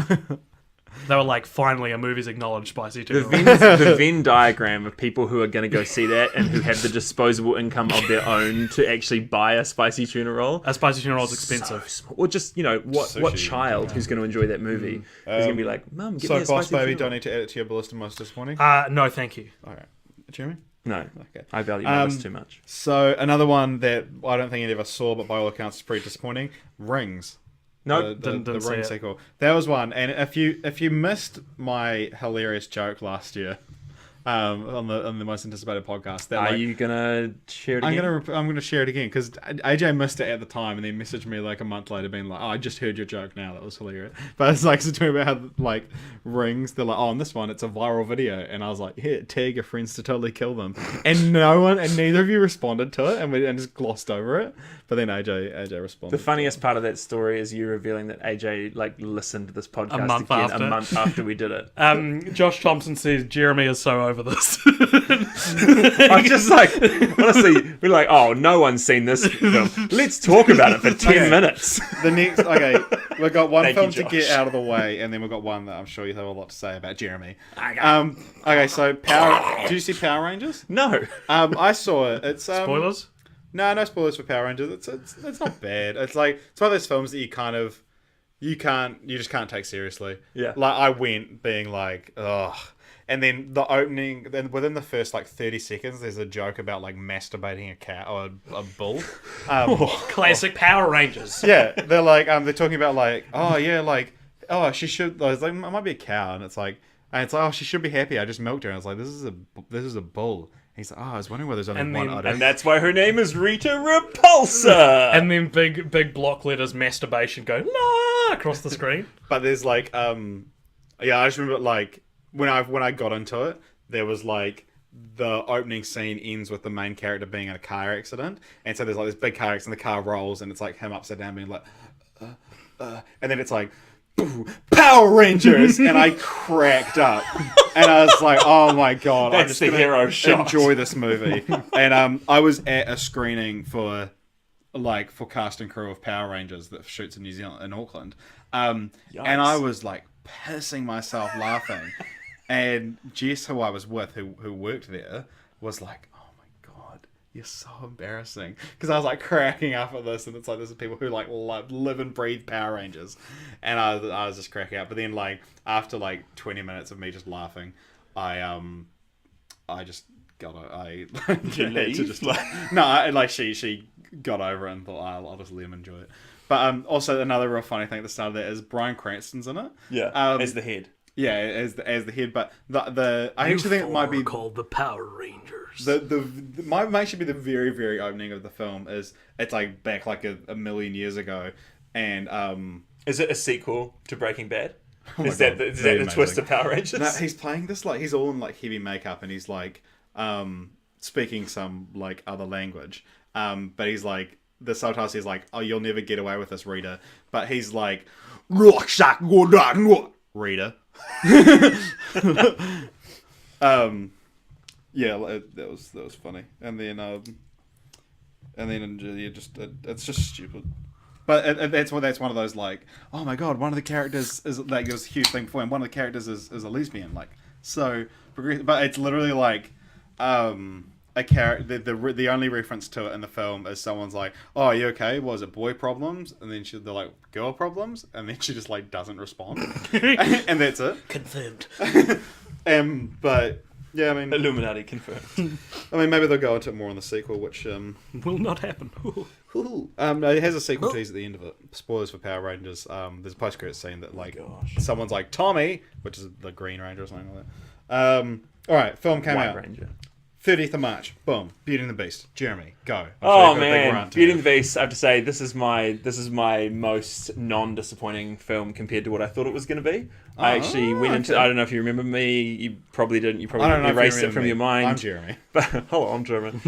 They were like, finally, a movie's acknowledged spicy The tuna. the Venn diagram of people who are going to go see that and who have the disposable income of their own to actually buy a spicy tuna roll. A spicy tuna roll is expensive. So small. Or just, what Sushi, child who's going to enjoy that movie is going to be like, Mum, get me so a Boss spicy Baby. tuna Don't roll. need to add it to your list of most disappointing. No, thank you. All right, Jeremy. No, Okay. I value my list too much. So another one that I don't think any of us saw, but by all accounts is pretty disappointing. Rings. No, didn't the see Ring it. sequel. That was one. And if you missed my hilarious joke last year, on the most anticipated podcast, that Are like, you going to share it I'm again? gonna share it again because AJ missed it at the time and then messaged me like a month later being like, oh, I just heard your joke now, that was hilarious. But it's like, so talking about how like Rings, they're like, oh, on this one it's a viral video, and I was like, here, tag your friends to totally kill them, and neither of you responded to it, and we just glossed over it. But then AJ responded. The funniest part of that story is you revealing that AJ listened to this podcast month again after. a month after we did it. Josh Thompson says Jeremy is so over this. I'm just like, honestly, we're like, oh, no one's seen this film. Let's talk about it for 10 minutes. The next, okay, we've got one Thank film you, to get Josh. out of the way, and then we've got one that I'm sure you have a lot to say about Jeremy. Okay, so did you see Power Rangers? No. I saw it. It's Spoilers? No spoilers for Power Rangers. It's not bad. It's like it's one of those films that you just can't take seriously. Yeah. Like I went being like, ugh. And then the opening, then within the first like 30 seconds, there's a joke about like masturbating a cat or a bull. Classic Power Rangers. Yeah, they're like, they're talking about like, oh yeah, like, oh she should, it's like, it might be a cow, and it's like, oh she should be happy. I just milked her, and it's like, this is a bull. And he's like, oh, I was wondering why there's only And one then- udder. And that's why her name is Rita Repulsa. And then big block letters masturbation go la across the screen. But there's like, yeah, I just remember like when I got into it, there was like the opening scene ends with the main character being in a car accident, and so there's like this big car accident, the car rolls, and it's like him upside down being like, and then it's like, Power Rangers, and I cracked up, and I was like, oh my god, I'm That's just the gonna hero shot. enjoy this movie. And I was at a screening for cast and crew of Power Rangers that shoots in New Zealand, in Auckland, and I was like pissing myself laughing. And Jess, who I was with, who worked there, was like, "Oh my god, you're so embarrassing," because I was like cracking up at this, and it's like this is people who like live and breathe Power Rangers, and I was just cracking up. But then like after like 20 minutes of me just laughing, I just got I Did you leave? She got over it and thought, I'll just let him enjoy it. But also another real funny thing at the start of that is Bryan Cranston's in it. Yeah, as the head. Yeah, as the head, but the I actually think it might be called the Power Rangers. the might actually be the very very opening of the film. Is it's like back like a million years ago, and Is it a sequel to Breaking Bad? my Is that God, the very twist amazing. of Power Rangers? no, he's playing this like he's all in like heavy makeup, and he's like speaking some like other language, but he's like the subtitles. He's like, oh, you'll never get away with this, Rita. But he's like, Rita. Yeah, that was funny, and then it's just stupid. But that's one of those like, oh my god, one of the characters is like it was a huge thing for him. One of the characters is a lesbian, like so progressive. But it's literally like a character. The only reference to it in the film is someone's like, oh, are you okay? Was it boy problems? And then they're like girl problems, and then she just like doesn't respond, and that's it. Confirmed. But yeah, I mean, Illuminati confirmed. maybe they'll go into it more in the sequel, which Will not happen. it has a sequel tease at the end of it. Spoilers for Power Rangers. There's a post-credit scene that like someone's like Tommy, which is the Green Ranger or something like that. All right, film came White out. Ranger. 30th of March, boom, Beauty and the Beast. Jeremy, go. Oh man, Beauty and the Beast. I have to say, this is my most non-disappointing film compared to what I thought it was going to be. I actually went into. I don't know if you remember me. You probably didn't. You probably erased it from your mind. I'm Jeremy. But hello, I'm Jeremy.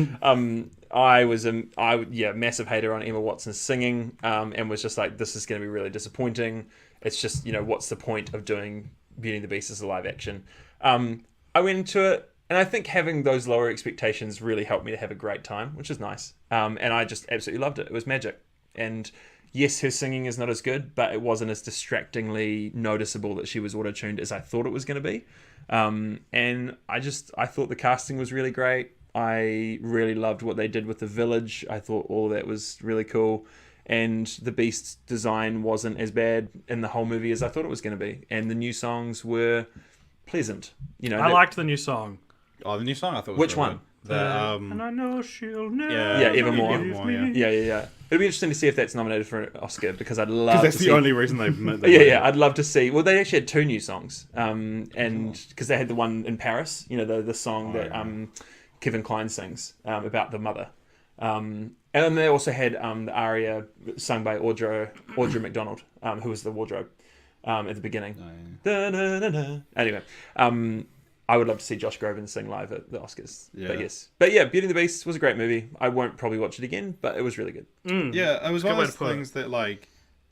I was massive hater on Emma Watson's singing, and was just like, this is going to be really disappointing. It's just, what's the point of doing Beauty and the Beast as a live action? I went into it. And I think having those lower expectations really helped me to have a great time, which is nice. And I just absolutely loved it. It was magic. And yes, her singing is not as good, but it wasn't as distractingly noticeable that she was auto-tuned as I thought it was going to be. And I thought the casting was really great. I really loved what they did with the village. I thought all of that was really cool. And the Beast's design wasn't as bad in the whole movie as I thought it was going to be. And the new songs were pleasant. I liked the new song. Oh, the new song I thought was Which really one? Good. And I know she'll never Evermore. leave me. Yeah. It'll be interesting to see if that's nominated for an Oscar, because I'd love to That's see... the only reason they've I'd love to see... Well, they actually had 2 new songs. And because they had the one in Paris, the song that Kevin Kline sings about the mother. And then they also had the aria sung by Audra McDonald, who was the wardrobe at the beginning. Anyway, I would love to see Josh Groban sing live at the Oscars. Yeah. But Beauty and the Beast was a great movie. I won't probably watch it again, but it was really good. Yeah, it was one way of to those put things that like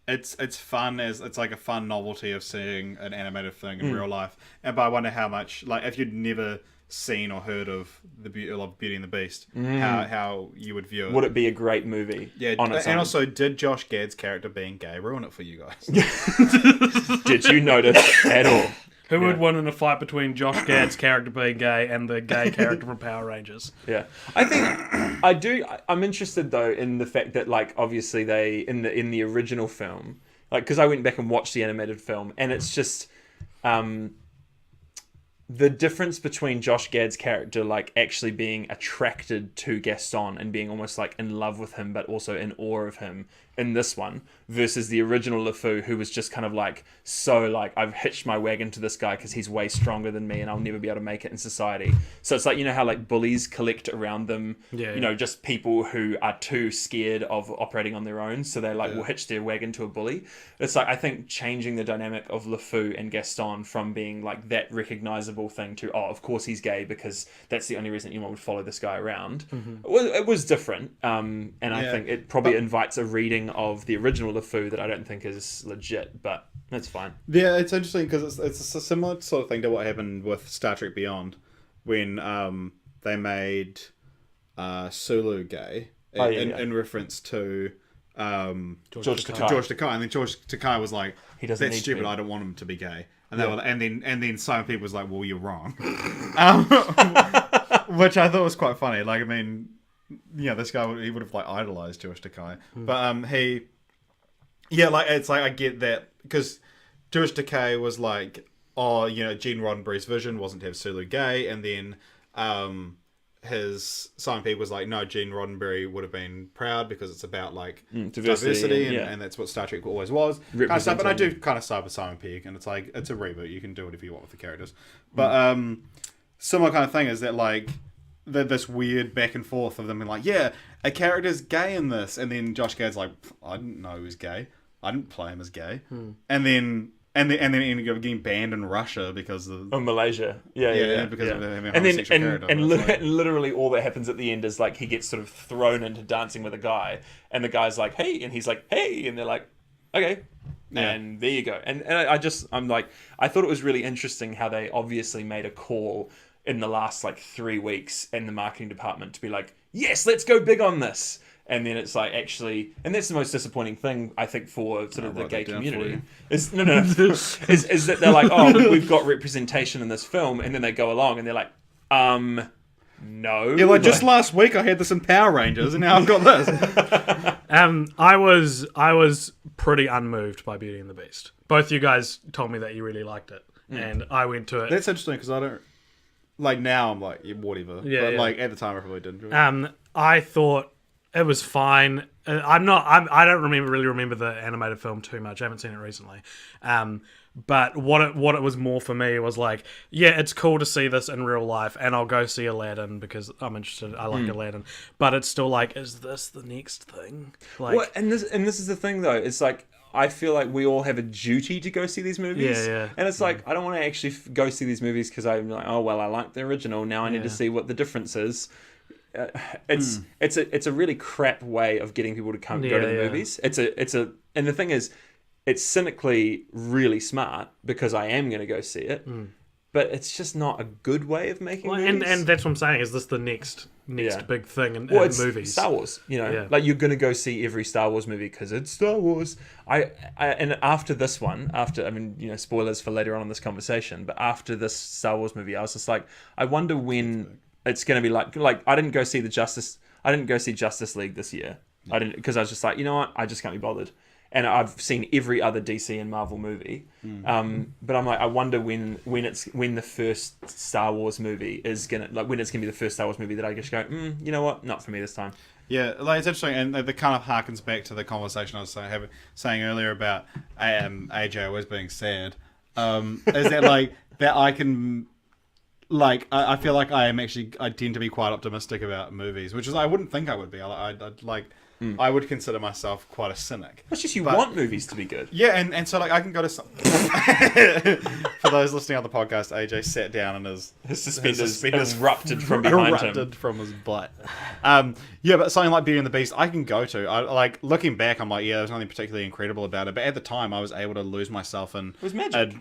it's fun as it's like a fun novelty of seeing an animated thing in real life. And but I wonder how much, like, if you'd never seen or heard of Beauty and the Beast, how you would view it. Would it be a great movie? Yeah, on its and own? also, did Josh Gad's character being gay ruin it for you guys? Did you notice at all? Who would win in a fight between Josh Gad's character being gay and the gay character from Power Rangers? Yeah, I think I'm interested though in the fact that, like, obviously they in the original film, like, because I went back and watched the animated film, and it's just the difference between Josh Gad's character, like, actually being attracted to Gaston and being almost like in love with him, but also in awe of him in this one, versus the original LeFou, who was just kind of like, so like, I've hitched my wagon to this guy because he's way stronger than me and I'll never be able to make it in society. So it's like, how like bullies collect around them, just people who are too scared of operating on their own, so they like will hitch their wagon to a bully. It's like, I think changing the dynamic of LeFou and Gaston from being like that recognizable thing to, oh, of course he's gay because that's the only reason anyone would follow this guy around, it was different. And I think it probably invites a reading of the original LeFou that I don't think is legit, but that's fine. Yeah, it's interesting because it's a similar sort of thing to what happened with Star Trek Beyond when they made Sulu gay in reference to George Takei. George Takei, and then George Takei was like, He doesn't "That's need to stupid. be." I don't want him to be gay." And they were, and then some people was like, "Well, you're wrong," which I thought was quite funny. Like, I mean, this guy he would have like idolized George Takei, but it's like I get that because George Takei was like, oh, Gene Roddenberry's vision wasn't to have Sulu gay, and then his Simon Pegg was like, no, Gene Roddenberry would have been proud because it's about like diversity and that's what Star Trek always was. Kind of stuff. And I do kind of side with Simon Pegg, and it's like, it's a reboot, you can do whatever you want with the characters. But similar kind of thing is that like this weird back and forth of them being like, yeah, a character's gay in this, and then Josh Gad's like, I didn't know he was gay. I didn't play him as gay. And then ended up getting banned in Russia because of Malaysia. Because of having a homosexual character. And literally all that happens at the end is like he gets sort of thrown into dancing with a guy, and the guy's like, hey, and he's like, hey, and they're like, okay. Yeah. And there you go. And I'm like, I thought it was really interesting how they obviously made a call in the last like 3 weeks in the marketing department to be like, yes, let's go big on this. And then it's like, actually, and that's the most disappointing thing I think for sort of the gay community is is that they're like, oh, we've got representation in this film, and then they go along and they're like, no. Yeah, like just last week I had this in Power Rangers, and now I've got this. I was pretty unmoved by Beauty and the Beast. Both you guys told me that you really liked it, and I went to it. That's interesting because I don't like now. I'm like, yeah, whatever. But like at the time, I probably didn't. I thought it was fine. I don't really remember the animated film too much. I haven't seen it recently. But what it was more for me was like, yeah, it's cool to see this in real life, and I'll go see Aladdin because I'm interested. I like Aladdin, but it's still like, is this the next thing? Like, Well, and this is the thing though. It's like I feel like we all have a duty to go see these movies. Yeah. And it's like I don't want to actually go see these movies because I'm like, oh well, I like the original. Now I need to see what the difference is. It's a really crap way of getting people to go to the movies. And the thing is, it's cynically really smart because I am going to go see it, but it's just not a good way of making movies. and that's what I'm saying. Is this the next Yeah. big thing in it's movies? Star Wars, Yeah. like you're going to go see every Star Wars movie because it's Star Wars. And after this one, spoilers for later on in this conversation, but after this Star Wars movie, I was just like, I wonder when it's going to be like I didn't go see Justice League this year. I didn't, because I was just like, you know what, I just can't be bothered. And I've seen every other DC and Marvel movie, but I'm like, I wonder when the first Star Wars movie is when it's gonna be the first Star Wars movie that I just go, you know what, not for me this time. Yeah, like it's interesting, and it kind of harkens back to the conversation I was saying earlier about AJ always being sad. Is that like that I can. Like, I feel like I tend to be quite optimistic about movies, which is, I wouldn't think I would be. I would consider myself quite a cynic. It's just want movies to be good. Yeah, and so, like, I can go to some... For those listening on the podcast, AJ sat down and his suspenders erupted from behind him. From his butt. Yeah, but something like Beauty and the Beast, I can go to. Like, looking back, I'm like, yeah, there's nothing particularly incredible about it. But at the time, I was able to lose myself in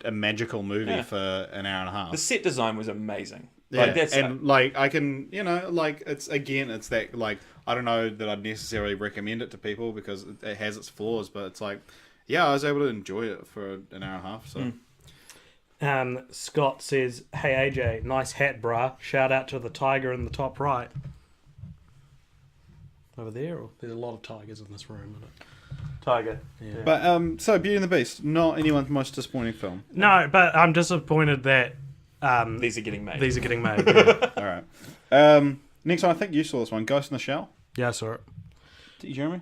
a magical movie for an hour and a half. The set design was amazing. Yeah, Like, I can, it's that, like, I don't know that I'd necessarily recommend it to people because it has its flaws, but it's like, yeah, I was able to enjoy it for an hour and a half, so... Scott says, hey AJ, nice hat, brah. Shout out to the tiger in the top right. Over there, or there's a lot of tigers in this room, isn't it? Tiger. Yeah. But, so Beauty and the Beast, not anyone's most disappointing film. No, but I'm disappointed that... these are getting made. Yeah. Alright. Next one, I think you saw this one, Ghost in the Shell. Yeah, I saw it. Did you, Jeremy?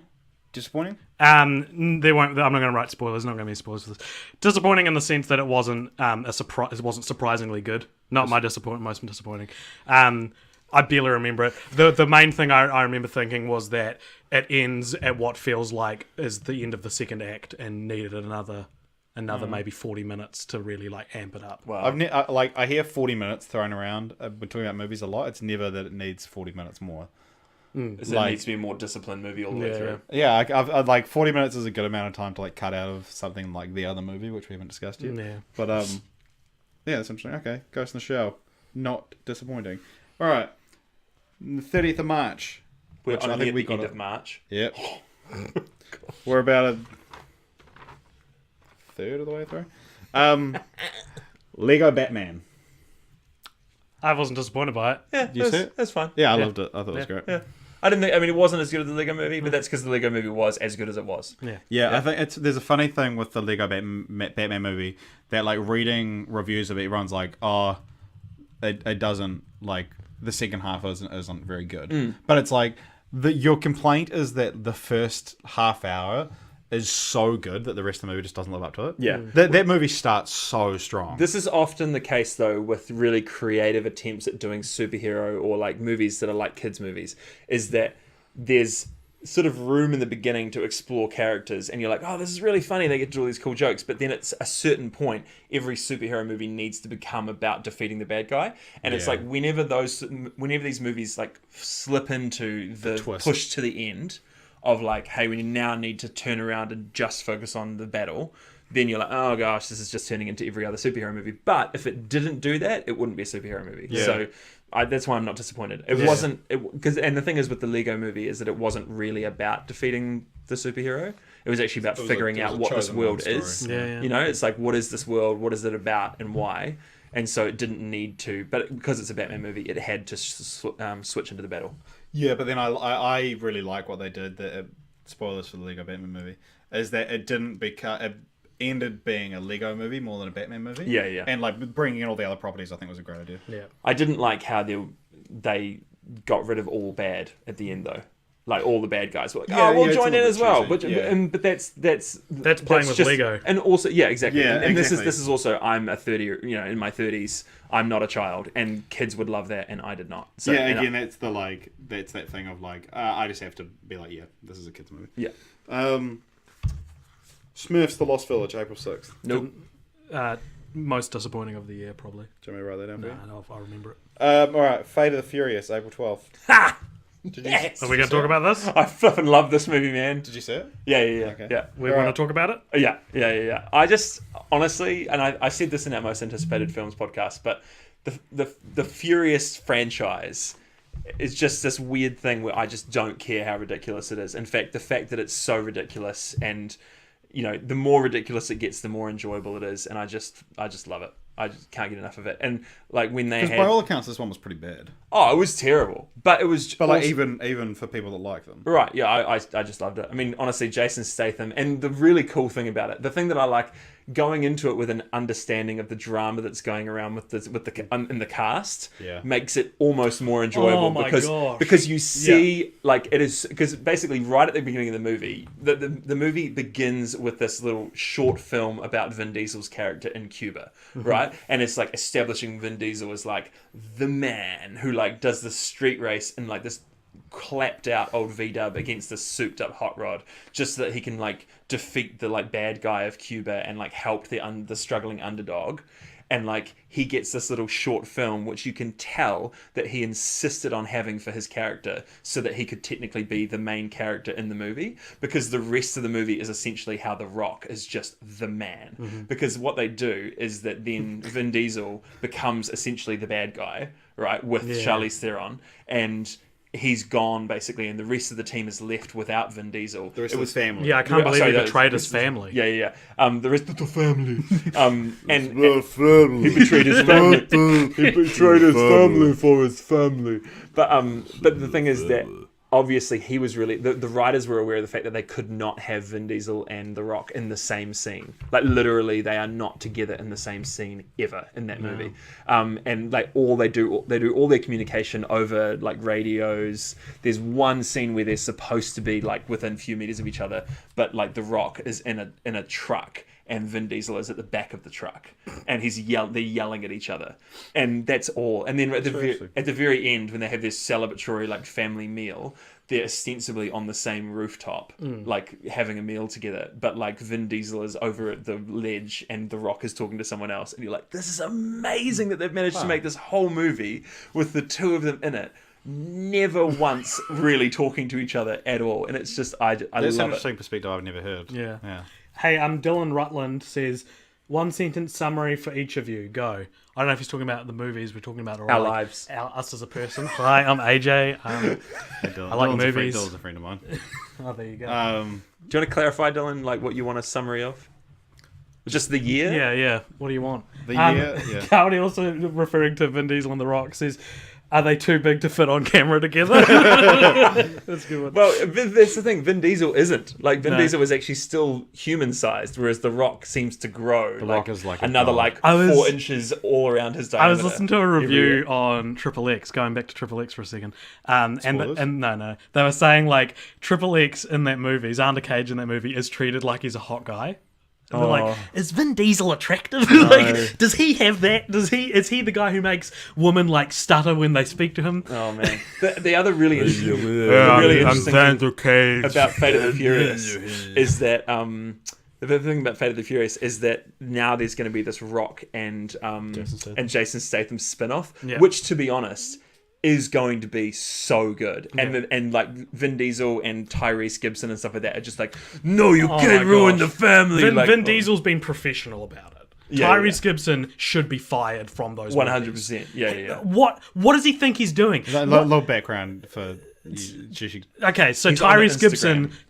Disappointing? They won't. I'm not going to write spoilers. Not going to be spoilers for this. Disappointing in the sense that it wasn't a surprise. It wasn't surprisingly good. Not my most disappointing. I barely remember it. The main thing I remember thinking was that it ends at what feels like is the end of the second act and needed another maybe 40 minutes to really like amp it up. Wow. I hear 40 minutes thrown around. We're talking about movies a lot. It's never that it needs 40 minutes more. It needs to be a more disciplined movie all the way through. Yeah, I've like 40 minutes is a good amount of time to like cut out of something like the other movie, which we haven't discussed yet. Yeah. But yeah, that's interesting. Okay, Ghost in the Shell, not disappointing. All right, the 30th of March. We're on the end of March. Yep. We're about a third of the way through. Lego Batman. I wasn't disappointed by it. Yeah, You see it? That's fine. Yeah, I loved it. I thought it was great. Yeah. I didn't think. I mean, it wasn't as good as the Lego Movie, but that's because the Lego Movie was as good as it was. Yeah, I think there's a funny thing with the Lego Batman movie that, like, reading reviews of it, everyone's like, oh, it doesn't, like, the second half isn't very good. But it's like, your complaint is that the first half hour is so good that the rest of the movie just doesn't live up to it. Yeah. That movie starts so strong. This is often the case, though, with really creative attempts at doing superhero or like movies that are like kids' movies, is that there's sort of room in the beginning to explore characters, and you're like, oh, this is really funny, they get to do all these cool jokes, but then at a certain point, every superhero movie needs to become about defeating the bad guy, and it's like whenever these movies like slip into the push to the end of like, hey, we now need to turn around and just focus on the battle, then you're like, oh gosh, this is just turning into every other superhero movie. But if it didn't do that, it wouldn't be a superhero movie. Yeah. So that's why I'm not disappointed. It wasn't, and the thing is with the Lego movie is that it wasn't really about defeating the superhero. It was actually about figuring out what this world is. Yeah. You know, it's like, what is this world? What is it about and why? And so it didn't need to, but because it's a Batman movie, it had to switch into the battle. Yeah, but then I really like what they did. Spoilers for the Lego Batman movie is that it didn't become. It ended being a Lego movie more than a Batman movie. Yeah. And like bringing in all the other properties, I think was a great idea. Yeah. I didn't like how they got rid of all bad at the end, though. Like all the bad guys were like, Yeah, "Oh, we'll yeah, it's a join in little as bit well." cheesy, But yeah. but that's playing with just, Lego. and also exactly. Yeah, and exactly. this is also I'm a 30, in my 30s. I'm not a child, and kids would love that, and I did not. So yeah, and again, that's that thing of like, I just have to be like, yeah, this is a kids movie. yeah, Smurfs: The Lost Village, April 6th. nope. Most disappointing of the year, probably. Do you want me to write that down for you? No, I'll remember it. All right, Fate of the Furious, April 12th. Ha! Did you, Yes! Are we going to talk about this? I flipping love this movie, man. Did you see it? Yeah. Okay. Yeah. We All want right. to talk about it? Yeah. I just honestly, and I said this in our most anticipated films podcast, but the Furious franchise is just this weird thing where I just don't care how ridiculous it is. In fact, the fact that it's so ridiculous, and the more ridiculous it gets, the more enjoyable it is, and I just love it. I just can't get enough of it. And like when they Because had, by all accounts, this one was pretty bad. it was terrible, but it was. But like also- even for people that like them. Right, yeah, I just loved it. I mean, honestly, Jason Statham, and the really cool thing about it, the thing that I like going into it with an understanding of the drama that's going around with the in the cast, Yeah. makes it almost more enjoyable Oh my gosh. because you see like it is because basically right at the beginning of the movie, the movie begins with this little short film about Vin Diesel's character in Cuba, right? And it's like establishing Vin Diesel as like the man who like does the street race in like this clapped out old V-dub against this souped up hot rod just so that he can like defeat the like bad guy of Cuba and like help the struggling underdog. And like he gets this little short film which you can tell that he insisted on having for his character so that he could technically be the main character in the movie, because the rest of the movie is essentially how The Rock is just the man. Because what they do is that then Vin Diesel becomes essentially the bad guy, right, with Charlize Theron, and he's gone basically, and the rest of the team is left without Vin Diesel. The rest of his family. Yeah, I can't believe Sorry, he the betrayed rest his of- family. Yeah. The rest of the family. And family. he betrayed his family. He betrayed his family for his family. But the thing is that obviously he was really the writers were aware of the fact that they could not have Vin Diesel and The Rock in the same scene. Like literally, they are not together in the same scene ever in that movie. And like they do all their communication over like radios. There's one scene where they're supposed to be like within a few meters of each other, but like The Rock is in a truck, and Vin Diesel is at the back of the truck, and they're yelling at each other, and that's all. And then at the very end, when they have this celebratory like family meal, they're ostensibly on the same rooftop, like having a meal together, but like Vin Diesel is over at the ledge, and The Rock is talking to someone else, and you're like, this is amazing that they've managed to make this whole movie with the two of them in it, never once really talking to each other at all, and it's just I That's love an it. interesting perspective I've never heard. Yeah. Hey, Dylan Rutland says, one sentence summary for each of you. Go. I don't know if he's talking about the movies we're talking about, or Our like lives. us as a person. Hi, I'm AJ. Hey, Dylan. I like Dylan's movies. Dylan's a friend of mine. Oh, there you go. Do you want to clarify, Dylan, like what you want a summary of? Just the year? Yeah. What do you want? The year, yeah. Cowdy, also referring to Vin Diesel and The Rock, says, are they too big to fit on camera together? That's a good one. Well, that's the thing. Vin Diesel isn't. Like, Vin No. Diesel is actually still human-sized, whereas The Rock seems to grow. The Rock is like a another, dog. like, I was- 4 inches all around his I diameter. was listening to a every review year. on Triple X, going back to Triple X for a second, and Spoilers? no, they were saying like Triple X in that movie, Xander Cage in that movie, is treated like he's a hot guy. And they're like, is Vin Diesel attractive? Like, does he have that? Is he the guy who makes women like stutter when they speak to him? Oh, man. The other really interesting, Cage. about Fate of the Furious is that the thing about Fate of the Furious is that now there's going to be this Rock and Jason Statham spin-off, Yeah. which, to be honest, is going to be so good. And like Vin Diesel and Tyrese Gibson and stuff like that are just like, no, you can't my ruin gosh. the family. Vin Diesel's been professional about it. Yeah, Tyrese Gibson should be fired from those 100%. movies. Yeah. What does he think he's doing? Little background for Okay, so He's on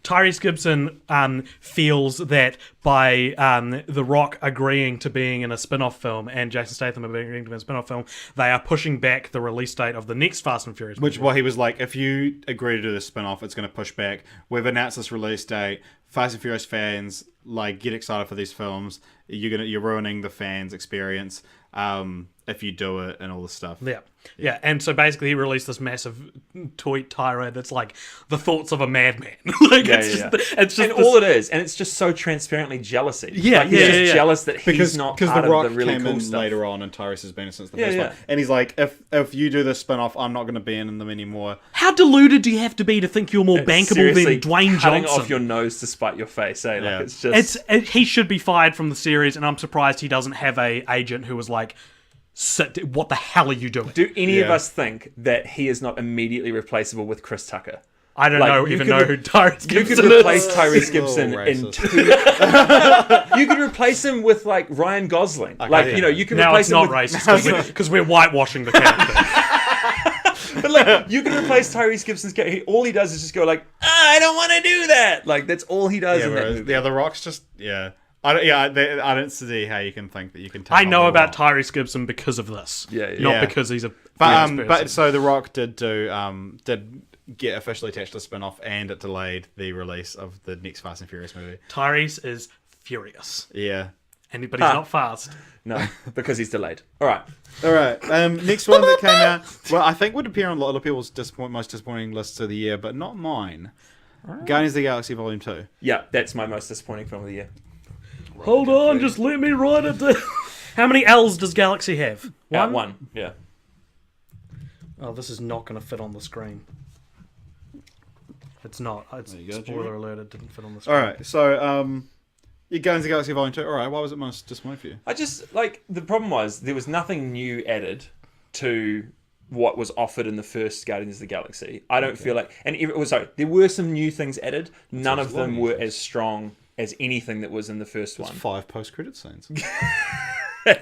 Tyrese Gibson feels that by The Rock agreeing to being in a spin-off film and Jason Statham agreeing to be in a spin-off film, they are pushing back the release date of the next Fast and Furious movie. Well, he was like, if you agree to do this spin-off, it's going to push back. We've announced this release date. Fast and Furious fans, like, get excited for these films. You're ruining the fans' experience if you do it and all this stuff. Yeah. Yeah, and so basically he released this massive tweet tirade that's like the thoughts of a madman. Like it's just and this- all it is, and it's just so transparently jealousy. Yeah, like, he's yeah, just yeah. jealous that he's not because part The Rock of the really came cool in stuff. later on, and Tyrese has been since the Yeah, first yeah. one, and he's like, if you do this spin-off, I'm not going to be in them anymore. How deluded do you have to be to think you're more bankable Seriously, than Dwayne cutting Johnson? off your nose to spite your face. Eh? Yeah. Like it's just He should be fired from the series, and I'm surprised he doesn't have a agent who was like, what the hell are you doing? Do any of Yeah. us think that he is not immediately replaceable with Chris Tucker? I don't Like, know you even could know re- who Tyrese You Gibson could is. replace Tyrese Gibson Oh, in racist. 2. You could replace him with like Ryan Gosling. Like yeah. you could Now replace it's him not with racist because we're whitewashing the character. But like, you can replace Tyrese Gibson's character. All he does is just go like, I don't want to do that. Like that's all he does Yeah, in that whereas, movie. The Rock's just I don't see how you can think that you can. Take I on know The about Rock. Tyrese Gibson because of this, Yeah, yeah. not Yeah. because he's a But famous but person. so The Rock did get officially attached to the spin-off, and it delayed the release of the next Fast and Furious movie. Tyrese is furious, Yeah. but he's not fast. No, because he's delayed. All right. All right. Next one that came out, well, I think would appear on a lot of people's most disappointing lists of the year, but not mine. Guardians of the Galaxy Volume 2. Yeah, that's my most disappointing film of the year. Hold on, just let me write it down. How many L's does Galaxy have? One. Yeah. Oh, this is not going to fit on the screen. It's not. It's you go, spoiler Jimmy. alert. It didn't fit on the screen. All right. So, your Guardians of the Galaxy Volume 2. All right. Why was it most disappointing for you? I just like the problem was there was nothing new added to what was offered in the first Guardians of the Galaxy. I don't feel like, and there were some new things added. None of them were as strong as anything that was in the first one. 5 post-credit scenes.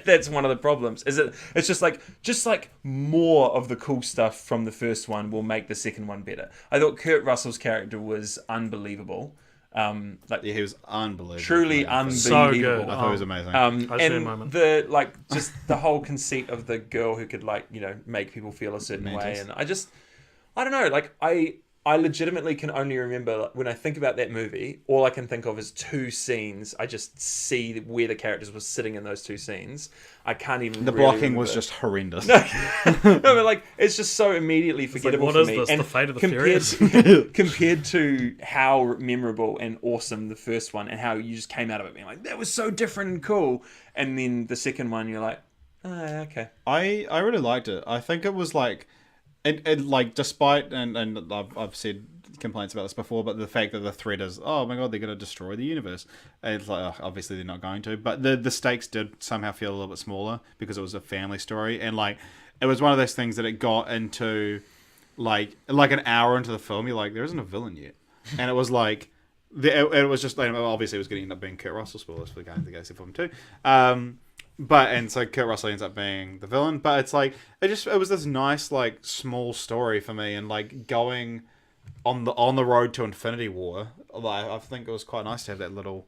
That's one of the problems. It's just like more of the cool stuff from the first one will make the second one better. I thought Kurt Russell's character was unbelievable. Yeah, he was unbelievable. Truly Yeah, unbelievable. So good. I thought it was amazing. I see a And moment. just the whole conceit of the girl who could make people feel a certain way, and I don't know, I legitimately can only remember when I think about that movie, all I can think of is 2 scenes. I just see where the characters were sitting in those 2 scenes. I can't even. the really blocking was remember. just horrendous. No, but it's just so immediately forgettable what for is me. this, And the fate of the compared to how memorable and awesome the first one, and how you just came out of it being like, that was so different and cool, and then the second one you're like, oh, okay. I really liked it. I think it was like, it like despite and I've said complaints about this before, but the fact that the threat is, oh my god, they're going to destroy the universe. It's like, obviously they're not going to, but the stakes did somehow feel a little bit smaller because it was a family story, and like it was one of those things that it got into like an hour into the film, you're like, there isn't a villain yet, and it was like. It was just obviously it was going to end up being Kurt Russell, spoilers for the Guardians of the Galaxy Volume 2. And so Kurt Russell ends up being the villain, but it's like it was this nice like small story for me, and like going on the road to Infinity War, like, I think it was quite nice to have that little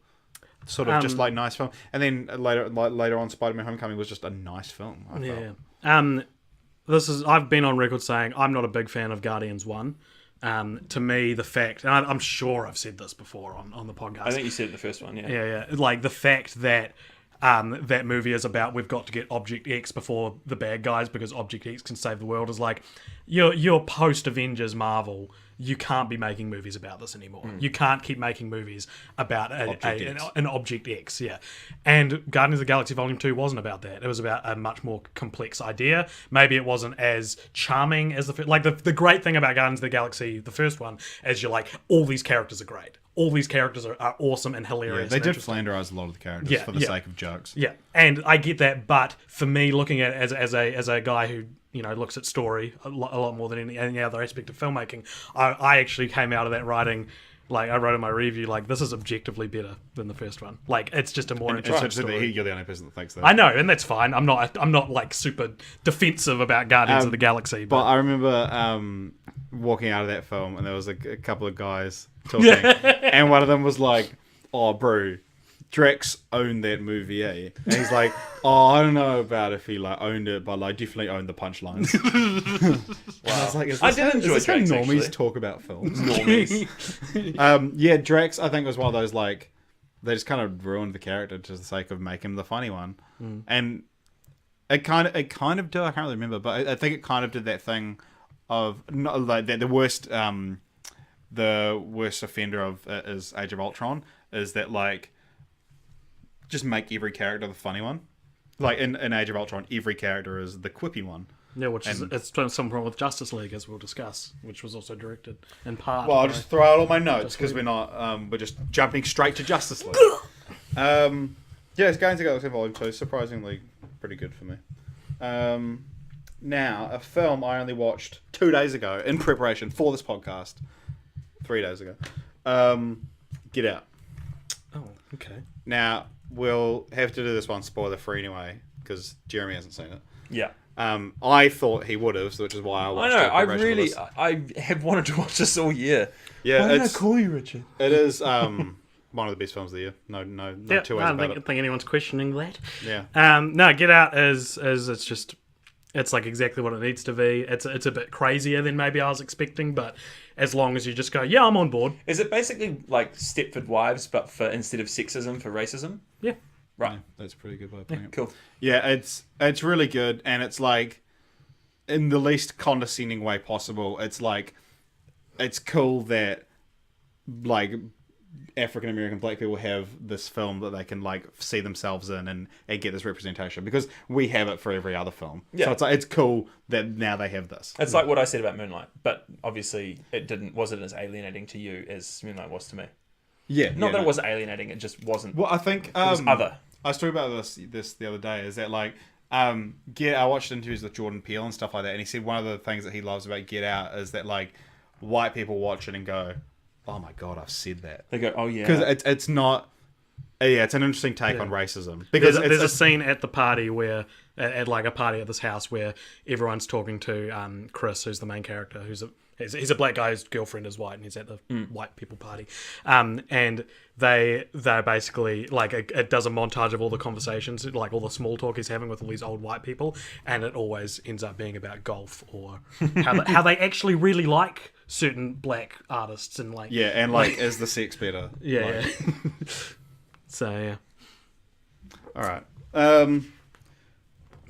sort of just like nice film, and then later on Spider-Man: Homecoming was just a nice film. I felt. I've been on record saying I'm not a big fan of Guardians 1. To me, the fact, and I'm sure I've said this before on the podcast. I think you said it the first one, yeah. Yeah. Like the fact that that movie is about we've got to get Object X before the bad guys because Object X can save the world is like you're post Avengers Marvel. You can't be making movies about this anymore. You can't keep making movies about an Object X, yeah. And Guardians of the Galaxy Volume 2 wasn't about that. It was about a much more complex idea. Maybe it wasn't as charming as the great thing about Guardians of the Galaxy, the first one, is you're like, all these characters are great. All these characters are awesome and hilarious. They and did interesting. flanderize a lot of the characters for the sake of jokes. Yeah, and I get that, but for me, looking at it as a guy who looks at story a lot more than any other aspect of filmmaking, I actually came out of that writing, like I wrote in my review, like this is objectively better than the first one. Like it's just a more interesting It's interesting that story. you're the only person that thinks that. I know, and that's fine. I'm not like super defensive about Guardians of the Galaxy, But but I remember walking out of that film, and there was a couple of guys talking, and one of them was like, "Oh, bro, Drax owned that movie, eh?" And he's like, "Oh, I don't know about if he like owned it, but like definitely owned the punchlines." Wow. I was like, I did enjoy is this how Drax, normies actually. talk about films? Normies. Yeah, Drax, I think, was one of those like they just kind of ruined the character to the sake of making him the funny one, and It kind of did. I can't really remember, but I think it kind of did that thing of not like the worst offender of is Age of Ultron is that like just make every character the funny one. Like in Age of Ultron, every character is the quippy one. Yeah, which is it's some problem with Justice League, as we'll discuss, which was also directed in part. Well, I'll by- just throw out all my notes because we're not we're just jumping straight to Justice League. Yeah, it's Guardians of the Galaxy Volume 2, surprisingly pretty good for me. Now, a film I only watched 2 days ago in preparation for this podcast. 3 days ago. Get Out. Oh, okay. Now, we'll have to do this one spoiler free anyway, because Jeremy hasn't seen it. Yeah. I thought he would have, which is why I watched I know. it. I have wanted to watch this all year. Yeah, Why did I it's, call you Richard? it is one of the best films of the year. No Yeah, two I ways don't about think, it. think anyone's questioning that. Yeah. No, Get Out is it's like exactly what it needs to be. It's a bit crazier than maybe I was expecting, but as long as you just go, yeah, I'm on board. Is it basically like Stepford Wives, but for instead of sexism, for racism? Yeah. Right. That's a pretty good way of putting it. Cool. Yeah, it's really good, and it's like in the least condescending way possible. It's like it's cool that like African American black people have this film that they can like see themselves in and get this representation because we have it for every other film. Yeah. So it's like it's cool that now they have this. It's like what I said about Moonlight, but obviously it wasn't as alienating to you as Moonlight was to me. Yeah. Not that it wasn't alienating, it just wasn't. Well, I think It was other. I was talking about this the other day. Is that like Get? I watched interviews with Jordan Peele and stuff like that, and he said one of the things that he loves about Get Out is that like white people watch it and go, "Oh my god, I've said that." They go, oh yeah. Because it's not. Yeah, it's an interesting take on racism because There's a scene at the party where at like a party at this house where everyone's talking to Chris, who's the main character, he's a black guy whose girlfriend is white, and he's at the white people party, and they're basically like it does a montage of all the conversations, like all the small talk he's having with all these old white people, and it always ends up being about golf or how they actually really like certain black artists and like yeah, and like is the sex better? yeah, Like, yeah. So yeah. All right.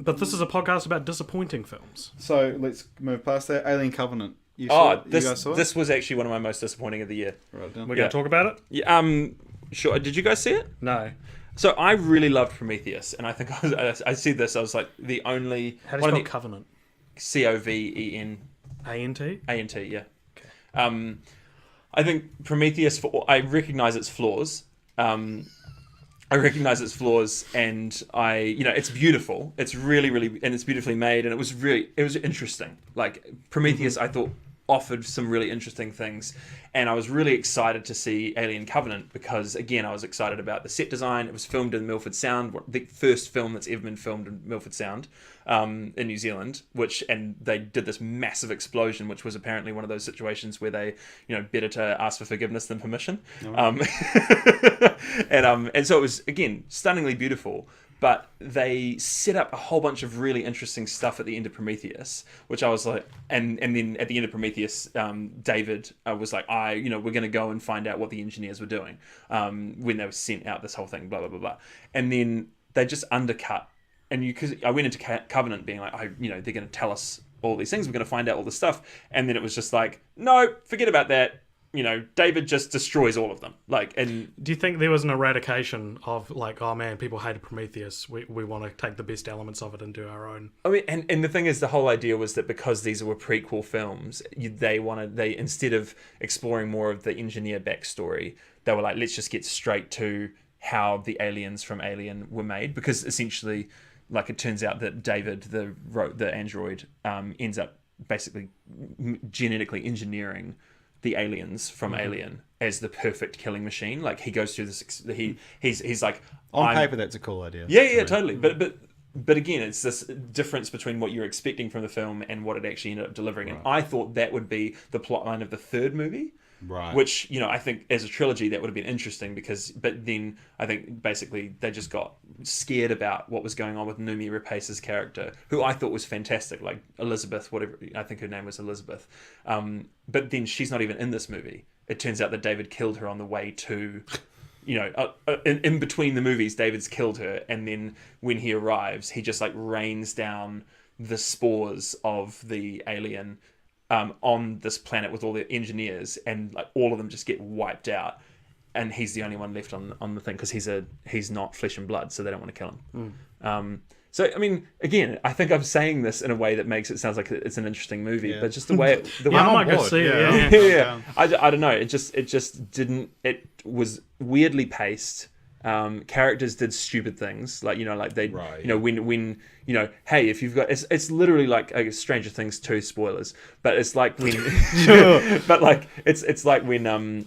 But this is a podcast about disappointing films. So let's move past that. Alien Covenant. You guys saw it? This was actually one of my most disappointing of the year. Right down. We're Yeah. going to talk about it? Yeah, sure. Did you guys see it? No. So I really loved Prometheus, and I think I see this. I was like the only How do you one spell of the Covenant? Covenant. A-N-T? A&T, yeah. Okay. I think Prometheus. I recognize its flaws. I recognize its flaws, and it's beautiful. It's really, really, and it's beautifully made, and it was interesting. Like Prometheus, I thought offered some really interesting things, and I was really excited to see Alien Covenant because, again, I was excited about the set design. It was filmed in Milford Sound, the first film that's ever been filmed in Milford Sound in New Zealand, and they did this massive explosion, which was apparently one of those situations where they, better to ask for forgiveness than permission. And so it was, again, stunningly beautiful. But they set up a whole bunch of really interesting stuff at the end of Prometheus, which I was like, and then at the end of Prometheus, David was like, we're going to go and find out what the engineers were doing when they were sent out this whole thing, blah, blah, blah, blah. And then they just undercut. And because I went into Covenant being like, they're going to tell us all these things, we're going to find out all this stuff. And then it was just like, no, forget about that. David just destroys all of them. And Do you think there was an eradication of like, oh man, people hated Prometheus. We want to take the best elements of it and do our own. I mean, and the thing is, the whole idea was that because these were prequel films, they instead of exploring more of the engineer backstory, they were like, let's just get straight to how the aliens from Alien were made, because essentially, like, it turns out that David, the android, ends up basically genetically engineering the aliens from Alien as the perfect killing machine. Like, he goes through this. He's like, On paper, that's a cool idea. Yeah, totally. But again, it's this difference between what you're expecting from the film and what it actually ended up delivering. And I thought that would be the plotline of the third movie. Right. Which, I think as a trilogy that would have been interesting but then I think basically they just got scared about what was going on with Noomi Rapace's character, who I thought was fantastic, like Elizabeth, whatever, I think her name was Elizabeth. But then she's not even in this movie. It turns out that David killed her on the way to in between the movies, David's killed her, and then when he arrives, he just like rains down the spores of the alien on this planet with all the engineers, and like all of them just get wiped out, and he's the only one left on the thing because he's not flesh and blood, so they don't want to kill him. So I mean, again, I think I'm saying this in a way that makes it sound like it's an interesting movie, but just the way I might go see it. Yeah. I don't know. It just didn't. It was weirdly paced. Characters did stupid things, like they, when hey, if you've got, it's literally like Stranger Things 2 spoilers, but it's like when, but like it's like when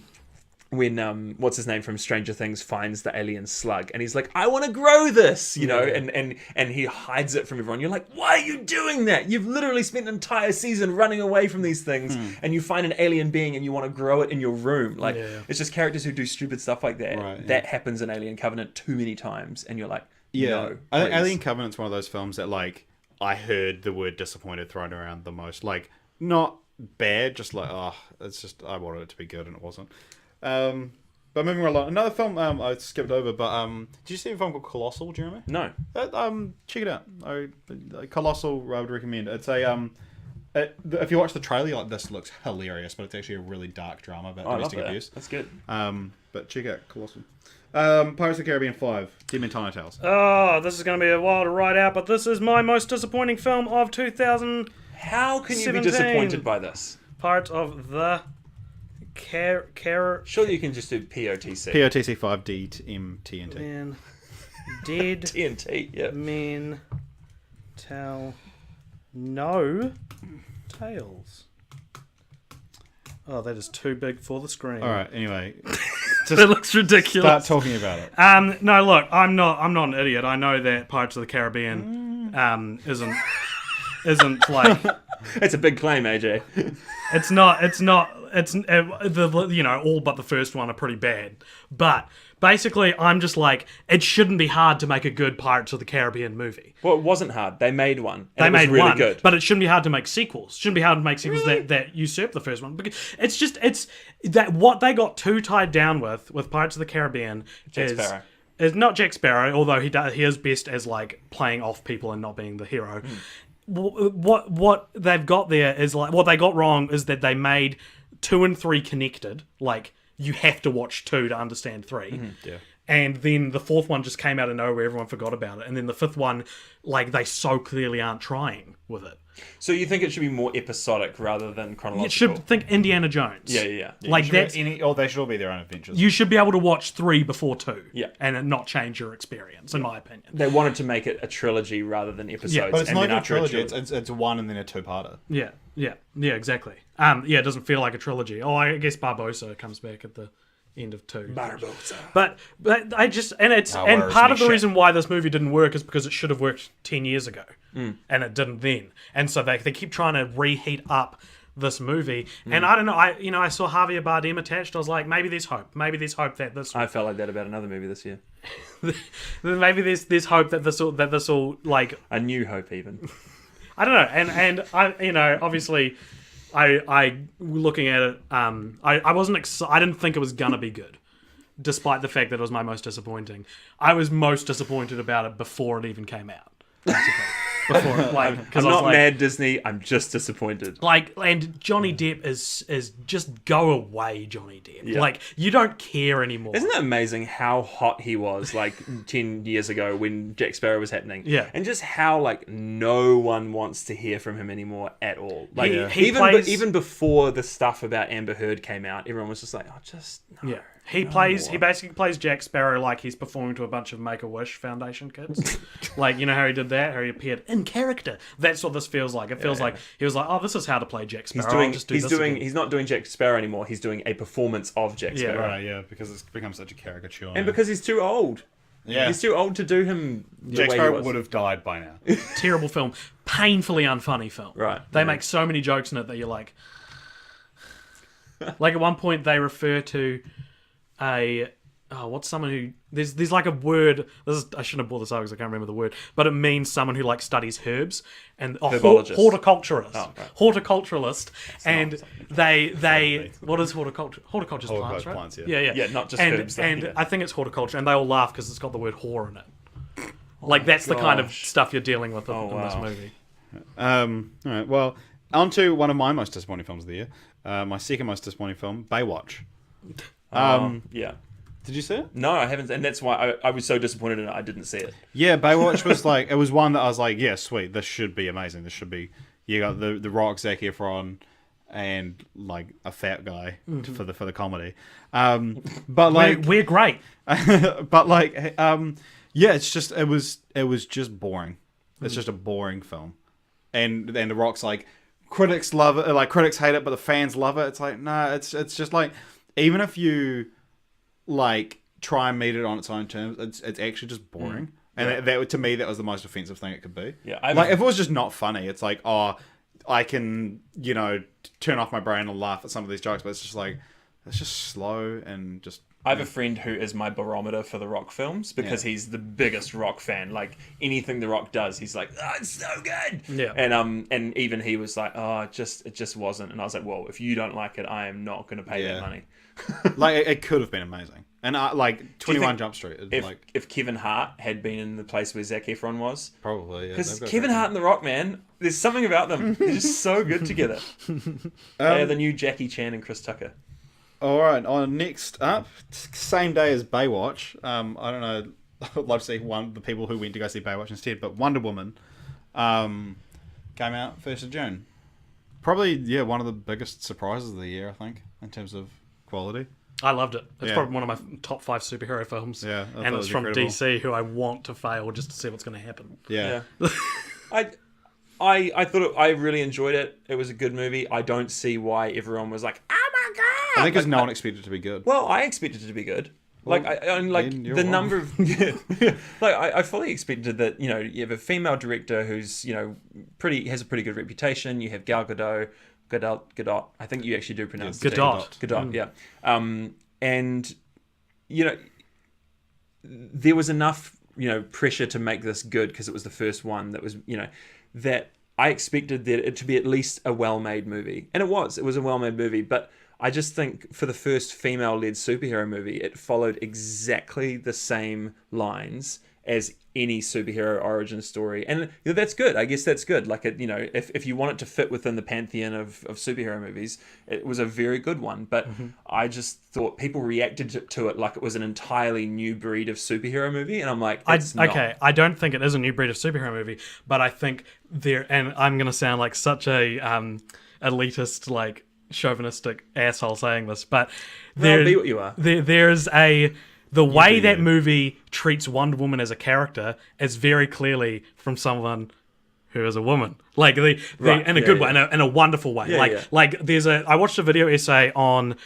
what's his name from Stranger Things finds the alien slug, and he's like, I want to grow this, and he hides it from everyone. You're like, why are you doing that? You've literally spent an entire season running away from these things, and you find an alien being and you want to grow it in your room. Like, it's just characters who do stupid stuff like that. Right, that happens in Alien Covenant too many times, and you're like, no, I think please. Alien Covenant's one of those films that like I heard the word disappointed thrown around the most. Like, not bad, just like it's just I wanted it to be good and it wasn't. But moving along, another film I skipped over. But did you see a film called Colossal, Jeremy? No. Check it out. Colossal, I would recommend. It's a if you watch the trailer, like, this looks hilarious, but it's actually a really dark drama about domestic abuse. That's good. But check out Colossal. Pirates of the Caribbean 5, Dead Men Tell No Tales. Oh, this is going to be a while to write out, but this is my most disappointing film of 2000. How can you be 17. disappointed by this? Pirates of the Surely you can just do POTC. POTC 5, DMTNT. Men Dead TNT, yeah. Men Tell No Tales. Oh, that is too big for the screen. All right. Anyway, It looks ridiculous. start talking about it. No, look, I'm not an idiot. I know that Pirates of the Caribbean isn't like It's a big claim, AJ. it's all but the first one are pretty bad. But basically, I'm just like, it shouldn't be hard to make a good Pirates of the Caribbean movie. Well, it wasn't hard. They made one. They And it was made really one, good. but it shouldn't be hard to make sequels. Shouldn't be hard to make sequels that usurp the first one. Because it's that what they got too tied down with Pirates of the Caribbean Sparrow. is not Jack Sparrow, although he is best as like playing off people and not being the hero. What they've got there is like, what they got wrong is that they made 2 and 3 connected. Like, you have to watch 2 to understand 3. Yeah. And then the 4th one just came out of nowhere. Everyone forgot about it. And then the 5th one, like, they so clearly aren't trying with it. So you think it should be more episodic rather than chronological? You should think Indiana Jones. Yeah. Like, that's... they should all be their own adventures. You should be able to watch 3 before 2. Yeah. And it not change your experience, in my opinion. They wanted to make it a trilogy rather than episodes. Yeah, but it's and not then even a after trilogy. It's one and then a 2-parter. Yeah, exactly. It doesn't feel like a trilogy. Oh, I guess Barbossa comes back at the end of 2. Barbossa. But I just, and it's, and part of the reason why this movie didn't work is because it should have worked 10 years ago. And it didn't then. And so they keep trying to reheat up this movie. And I don't know, I saw Javier Bardem attached. I was like, maybe there's hope. Maybe there's hope that this... I felt like that about another movie this year. maybe there's hope that this will like... A New Hope, even. I don't know. And I, obviously... I looking at it, I wasn't I didn't think it was gonna be good, despite the fact that it was my most disappointing. I was most disappointed about it before it even came out. Basically. Before, like, because I'm I was not like, mad, Disney. I'm just disappointed. like, and Johnny Depp is just go away, Johnny Depp. Yeah. Like, you don't care anymore. Isn't it amazing how hot he was like 10 years ago when Jack Sparrow was happening? Yeah. And just how like no one wants to hear from him anymore at all. Like He even plays- even before the stuff about Amber Heard came out, everyone was just like, oh, just no. Yeah. He basically plays Jack Sparrow like he's performing to a bunch of Make-A-Wish Foundation kids. Like, you know how he did that? How he appeared in character. That's what this feels like. It feels like he was like, oh, this is how to play Jack Sparrow. He's not doing Jack Sparrow anymore. He's doing a performance of Jack Yeah, Sparrow. Right, yeah, because it's become such a caricature. And because he's too old. yeah, He's too old to do him the Jack way he Sparrow was. would have died by now. Terrible film. Painfully unfunny film. Right. They make so many jokes in it that you're like... Like, at one point, they refer to a what's someone who there's like a word. I shouldn't have brought this up because I can't remember the word, but it means someone who like studies herbs and Herbologist. horticulturist, Oh, right. horticulturalist, and they what is horticulture? Horticulture's plants, right? Plants, yeah. yeah, Yeah, not just and, herbs, though, And yeah. I think it's horticulture, and they all laugh because it's got the word whore in it. Like that's the kind of gosh. stuff you're dealing with in this wow. movie. All right. Well, on to one of my most disappointing films of the year. My second most disappointing film, Baywatch. Yeah. Did you see it? No, I haven't, and that's why I was so disappointed in it. I didn't see it. Yeah, Baywatch was like, it was one that I was like, yeah, sweet, this should be amazing. This should be, you got the Rock, Zac Efron, and like a fat guy for the comedy. But like, We're great. but like, yeah, it's just it was just boring. It's just a boring film, and the Rock's like, critics love it, like critics hate it, but the fans love it. It's like, nah, it's just like, even if you like try and meet it on its own terms, it's actually just boring. And that to me, that was the most offensive thing it could be. Yeah, like if it was just not funny, it's like, oh, I can, you know, turn off my brain and laugh at some of these jokes, but it's just like, it's just slow and just. I have a friend who is my barometer for the Rock films because he's the biggest Rock fan. Like anything the Rock does, he's like, "Oh, it's so good." Yeah. And even he was like, "Oh, it just wasn't." And I was like, "Well, if you don't like it, I am not going to pay that money." Like it could have been amazing, and like 21 think Jump Street, If Kevin Hart had been in the place where Zac Efron was, probably because Kevin Hart and the Rock, man, there's something about them. They're just so good together. They are the new Jackie Chan and Chris Tucker. All right, on next up, same day as Baywatch. I don't know. I'd love to see the people who went to go see Baywatch instead, but Wonder Woman came out 1st of June. Probably, one of the biggest surprises of the year, I think, in terms of quality. I loved it. It's Yeah. probably one of my top 5 superhero films. Yeah, I thought and it it's was from incredible. DC, who I want to fail just to see what's going to happen. Yeah. I thought I really enjoyed it. It was a good movie. I don't see why everyone was like, "Oh my god!" I think because no one expected it to be good. Well, I expected it to be good. Like then you're the wrong. number of like I fully expected that, you know, you have a female director who's, you know, has a pretty good reputation. You have Gal Gadot. I think you actually do pronounce it. Gadot, yeah. And you know, there was enough, you know, pressure to make this good because it was the first one that was, you know, that I expected that it to be at least a well-made movie, and it was a well-made movie, but I just think for the first female-led superhero movie, it followed exactly the same lines as any superhero origin story, and you know, that's good. I guess that's good. Like, you know, if you want it to fit within the pantheon of superhero movies, it was a very good one. But I just thought people reacted to it like it was an entirely new breed of superhero movie, and I'm like, it's not. Okay, I don't think it is a new breed of superhero movie, but I think and I'm going to sound like such a elitist, like chauvinistic asshole saying this, but Be what you are. there's the way that movie treats Wonder Woman as a character is very clearly from someone who is a woman, like in a good way, in a wonderful way. Like I watched a video essay on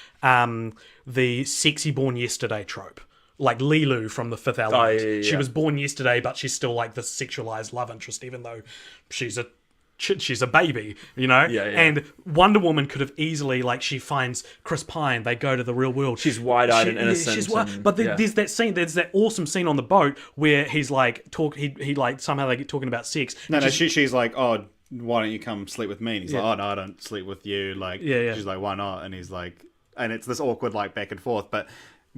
the sexy born yesterday trope. Like Lilu from The Fifth Element. She was born yesterday, but she's still like this sexualized love interest, even though she's a baby, you know? And Wonder Woman could have easily, like, she finds Chris Pine, they go to the real world. She's wide-eyed and innocent. But there's that scene, there's that awesome scene on the boat where he's like, somehow they get talking about sex. No, she's like, oh, why don't you come sleep with me? And he's like, oh, no, I don't sleep with you. Like, she's like, why not? And he's like, and it's this awkward, like, back and forth, but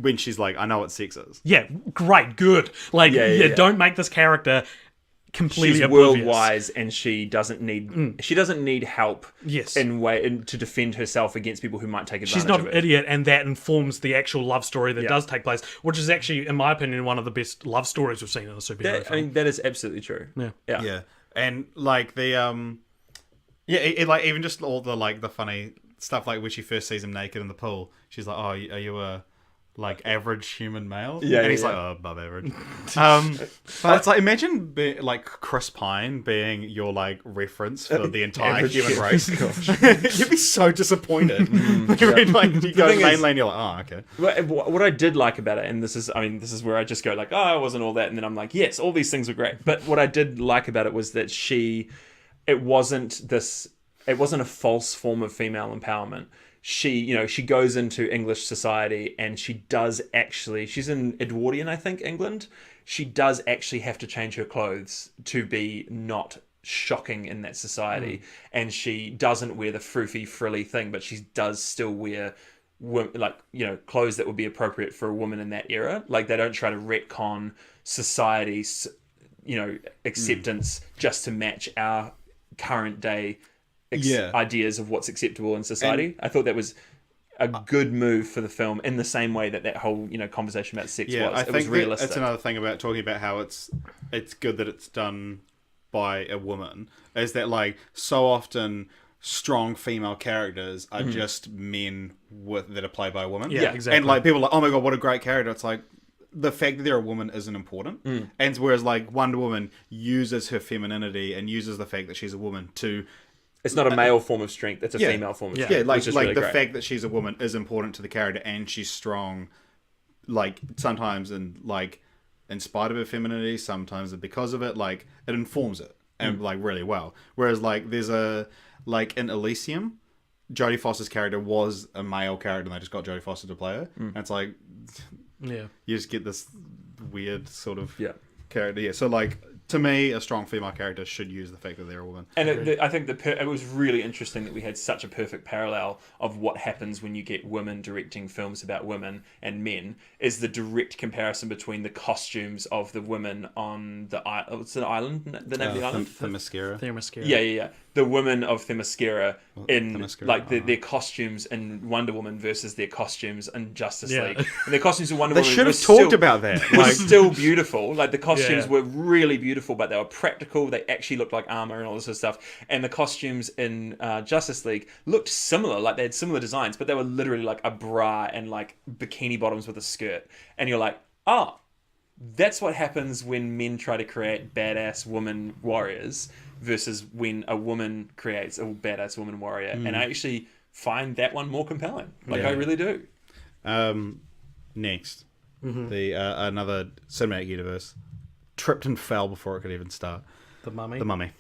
when she's like, I know what sex is. Yeah, great, good. Like, don't make this character completely she's oblivious. world wise, and she doesn't need help. Yes. to defend herself against people who might take advantage She's not of an it. idiot, and that informs the actual love story that does take place, which is actually, in my opinion, one of the best love stories we've seen in a superhero film. I mean, that is absolutely true. Yeah, and like the it like even just all the like the funny stuff, like when she first sees him naked in the pool, she's like, "Oh, are you a like average human male?" And he's like, "Oh, above average." But it's like, imagine like Chris Pine being your like reference for the entire human race. You'd be so disappointed. Like you go mainland, you're like, "Oh, okay." What I did like about it, and this is where I just go like, "Oh, it wasn't all that," and then I'm like, "Yes, all these things were great." But what I did like about it was that it wasn't this it wasn't a false form of female empowerment. She goes into English society and she does actually, she's in Edwardian, I think, England. She does actually have to change her clothes to be not shocking in that society. And she doesn't wear the froofy, frilly thing, but she does still wear clothes that would be appropriate for a woman in that era. Like, they don't try to retcon society's, acceptance just to match our current day ideas of what's acceptable in society. I thought that was a good move for the film, in the same way that whole conversation about sex was. I It think was realistic. that's another thing about talking about how it's good that it's done by a woman, is that like so often strong female characters are just men that are played by a woman. Yeah, exactly. And like people are like, oh my god, what a great character. It's like the fact that they're a woman isn't important. And whereas like Wonder Woman uses her femininity and uses the fact that she's a woman to It's not a male form of strength; it's a female form of strength. yeah, like which is really the great. fact that she's a woman is important to the character, and she's strong. Like sometimes in spite of her femininity, sometimes because of it, like it informs it and like really well. Whereas like there's in Elysium, Jodie Foster's character was a male character, and they just got Jodie Foster to play her, and it's like Yeah. you just get this weird sort of Yeah. character. Yeah, so like to me, a strong female character should use the fact that they're a woman. And I think it was really interesting that we had such a perfect parallel of what happens when you get women directing films about women and men, is the direct comparison between the costumes of the women on the island. What's the island? The name of the island? Themyscira. Themyscira. Yeah. The women of Themyscira in Themyscira, their costumes in Wonder Woman versus their costumes in Justice Yeah. League. And their costumes in Wonder They Woman should were have talked still- about that. were Like, still beautiful. Like the costumes Yeah. were really beautiful, but they were practical. They actually looked like armor and all this sort of stuff. And the costumes in Justice League looked similar. Like they had similar designs, but they were literally like a bra and like bikini bottoms with a skirt. And you're like, oh, that's what happens when men try to create badass woman warriors versus when a woman creates a badass woman warrior. And I actually find that one more compelling. Like I really do. Next, the another cinematic universe tripped and fell before it could even start. The Mummy. The Mummy.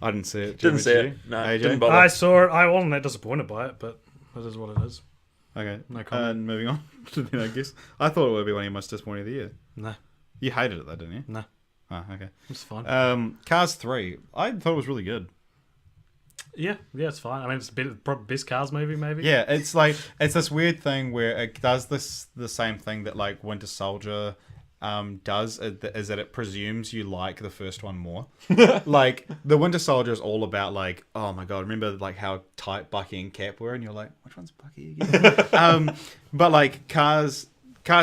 I didn't see it. Didn't see Did it. you? No, AJ? didn't bother. I saw it. I wasn't that disappointed by it, but it is what it is. Okay. No comment. Moving on. Then I guess I thought it would be one of your most disappointing of the year. No, You hated it though, didn't you? no, Oh, okay. it's fine. Cars 3. I thought it was really good. Yeah, it's fine. I mean, it's probably best Cars movie, maybe. Yeah, it's like it's this weird thing where it does the same thing that like Winter Soldier does, is that it presumes you like the first one more. Like the Winter Soldier is all about like, oh my god, remember like how tight Bucky and Cap were, and you're like, which one's Bucky again? But like Cars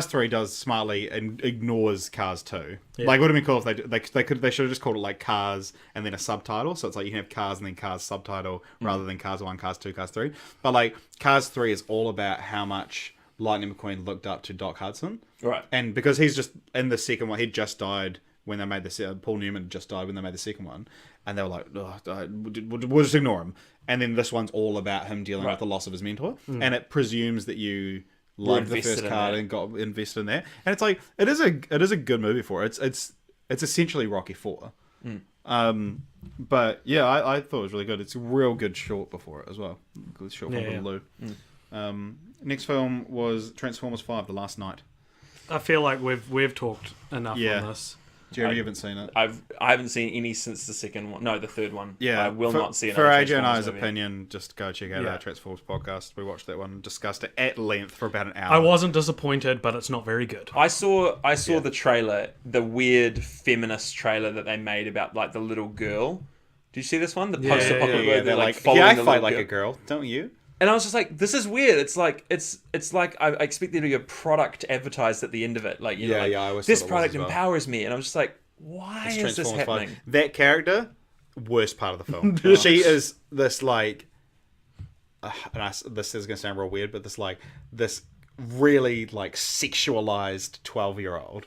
3 does smartly and ignores Cars 2. Yeah. Like, it would have been cool if they should have just called it like Cars and then a subtitle. So it's like you can have Cars and then Cars subtitle rather than Cars 1, Cars 2, Cars 3. But like Cars 3 is all about how much Lightning McQueen looked up to Doc Hudson. Right. And because he's just in the second one, he just died when they made Paul Newman just died when they made the second one. And they were like, we'll just ignore him. And then this one's all about him dealing with the loss of his mentor. And it presumes that you loved the first card and got invested in that. And it's like it is a good movie for it. It's essentially Rocky 4. But yeah, I thought it was really good. It's a real good short before it as well. Good short from Little Lou. Next film was Transformers 5: The Last Night. I feel like we've talked enough Yeah. on this. Jeremy, you haven't seen it. I haven't seen any since the second one. No, the third one. Yeah, I will not see For another AJ and I's Transformers movie. opinion, just go check out Yeah. our Transformers podcast. We watched that one and discussed it at length for about an hour. I wasn't disappointed, but it's not very good. I saw the trailer, the weird feminist trailer that they made about like the little girl. Did you see this one? The post-apocalyptic Yeah, where they're like, following I the fight little like girl. a girl, don't you? And I was just like, this is weird. It's like it's like I expect there to be a product advertised at the end of it, like you know, Yeah, like, yeah, I always this thought it was product as well. empowers me, and I'm just like, why It's is this Transformers 5. happening? That character, worst part of the film. She is this like, this is gonna sound real weird, but this really like sexualized 12-year-old.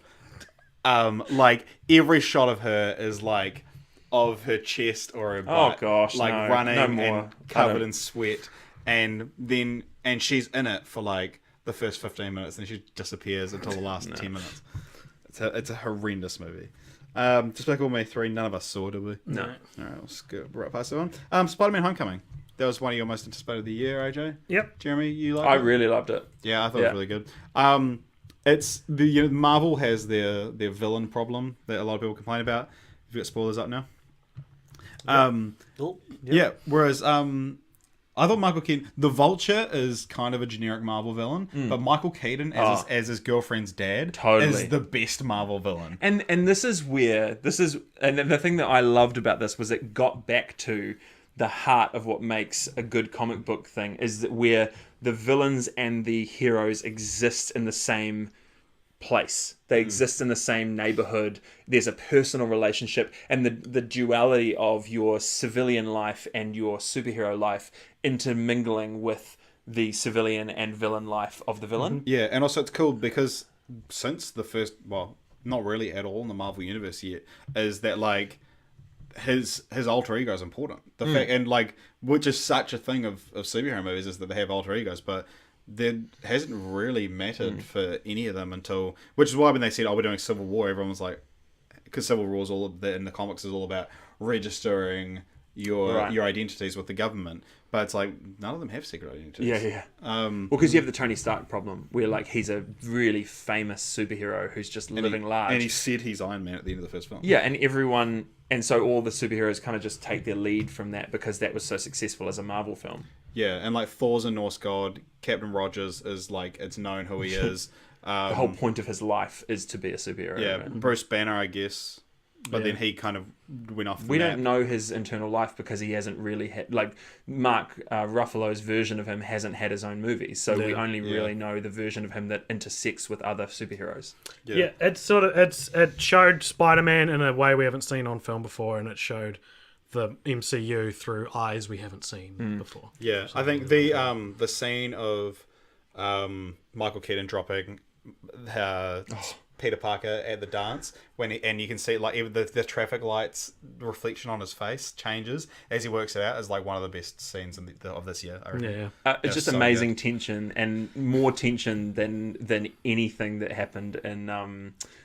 Like every shot of her is like of her chest or her butt, gosh, like no, running no more. and covered I don't- in sweat, and she's in it for like the first 15 minutes, and she disappears until the last 10 minutes. It's a horrendous movie. Despicable Me 3, none of us saw, did we? No. All right, we'll skip right past that one. Spider-Man Homecoming. That was one of your most anticipated of the year, AJ. Yep. Jeremy, you like I it? really loved it. Yeah, I thought it Yeah. was really good. It's the Marvel has their villain problem that a lot of people complain about. Have you got spoilers up now? Yeah. Whereas I thought Michael Keaton, the Vulture is kind of a generic Marvel villain, but Michael Keaton as his girlfriend's dad Totally. is the best Marvel villain. And this is and the thing that I loved about this was it got back to the heart of what makes a good comic book thing, is that where the villains and the heroes exist in the same place. They exist in the same neighborhood. There's a personal relationship, and the duality of your civilian life and your superhero life intermingling with the civilian and villain life of the villain. Yeah, and also it's cool because since the first, well, not really at all in the Marvel universe yet, is that like his alter ego is important. The fact, and like, which is such a thing of superhero movies, is that they have alter egos, but there hasn't really mattered for any of them until, which is why when they said, "Oh, we're doing Civil War," everyone was like, because Civil War is all of the, in the comics is all about registering your identities with the government, but it's like none of them have secret identities. Yeah. Well, because you have the Tony Stark problem, where like he's a really famous superhero who's just living large, and he said he's Iron Man at the end of the first film. yeah, and everyone, and so all the superheroes kind of just take their lead from that because that was so successful as a Marvel film. Yeah, and like Thor's a Norse god. Captain Rogers is like, it's known who he is. The whole point of his life is to be a superhero. Yeah, right? Bruce Banner, I guess. But then he kind of went off the We map. don't know his internal life because he hasn't really had, like, Mark Ruffalo's version of him hasn't had his own movies, so we only really know the version of him that intersects with other superheroes. Yeah, it showed Spider-Man in a way we haven't seen on film before, and it showed the MCU through eyes we haven't seen before. Yeah, I think the scene of Michael Keaton dropping Peter Parker at the dance, and you can see like even the traffic lights reflection on his face changes as he works it out, is like one of the best scenes of this year, I reckon. It's just so amazing tension, and more tension than anything that happened in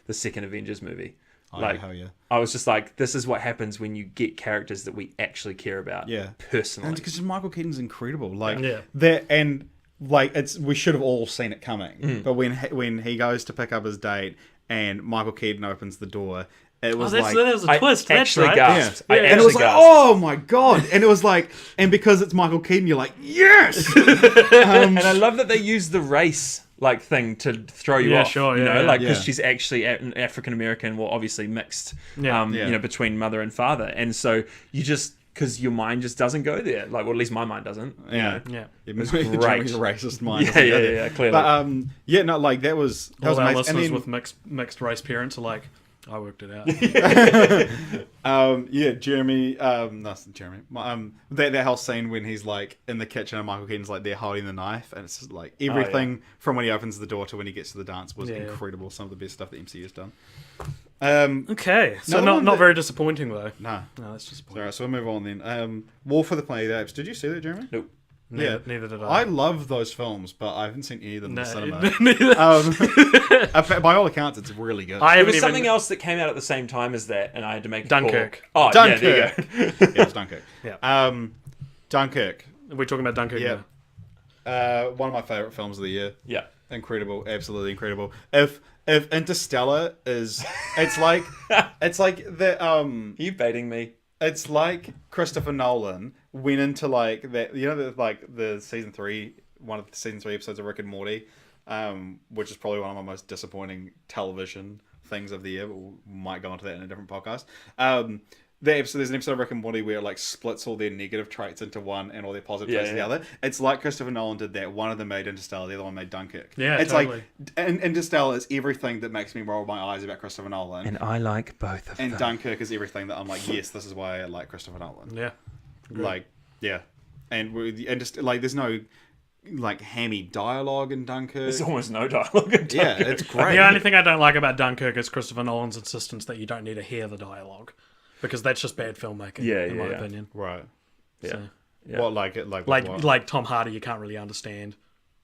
the second Avengers movie. Like, hell yeah. I was just like, this is what happens when you get characters that we actually care about. Yeah. Personally. And because Michael Keaton's incredible, like Yeah. that, and like we should have all seen it coming. But when he goes to pick up his date and Michael Keaton opens the door, it was that was a twist. I That's actually right. gasped. yeah. I And it was like, gasped. oh my god! And it was like, and because it's Michael Keaton, you're like, yes. And I love that they use the race like thing to throw you Yeah, off. sure, you yeah, know, yeah. like because Yeah. she's actually an African American, well, obviously mixed. Yeah. You know, between mother and father, and so you just, because your mind just doesn't go there. Like, well, at least my mind doesn't. you Yeah. know. Yeah. It was Jeremy's great. a racist mind. Yeah, clearly. But yeah, no, like that was All our amazing. listeners And then, with mixed race parents are like, I worked it out. yeah, Jeremy. No, it's not Jeremy. That whole scene when he's like in the kitchen and Michael Keaton's like there holding the knife, and it's just like everything from when he opens the door to when he gets to the dance was incredible. Some of the best stuff that MCU has done. Okay, so Another one not that- very disappointing though. No, No, that's just all right. So we'll move on then. War for the Planet of the Apes. Did you see that, Jeremy? Nope. Yeah, Neither did I I. love those films, but I haven't seen any of them in the cinema. Neither. By all accounts, it's really good. I There haven't was even. something else that came out at the same time as that, and I had to make a Dunkirk. call. Oh, Dunkirk. yeah, there you go. Yeah, it's Dunkirk. Yeah. Dunkirk. We're talking about Dunkirk. Yeah. now. One of my favorite films of the year. Yeah. Incredible, absolutely incredible. If Interstellar is, it's like the Are you baiting me? it's like Christopher Nolan went into like that, you know, the one of the season 3 episodes of Rick and Morty, which is probably one of my most disappointing television things of the year, but we might go into that in a different podcast. There's an episode of Rick and Morty where it like splits all their negative traits into one and all their positive traits into the other. It's like Christopher Nolan did that. One of them made Interstellar, the other one made Dunkirk. Yeah, it's totally. like, and Interstellar is everything that makes me roll my eyes about Christopher Nolan. And I like both of And them. Dunkirk is everything that I'm like, yes, this is why I like Christopher Nolan. Yeah. Like, yeah. And just like, there's no like hammy dialogue in Dunkirk. There's almost no dialogue in Yeah, Dunkirk. it's great. The only thing I don't like about Dunkirk is Christopher Nolan's insistence that you don't need to hear the dialogue, because that's just bad filmmaking. in my opinion. Right. Yeah. So, Yeah. What like what? like Tom Hardy, you can't really understand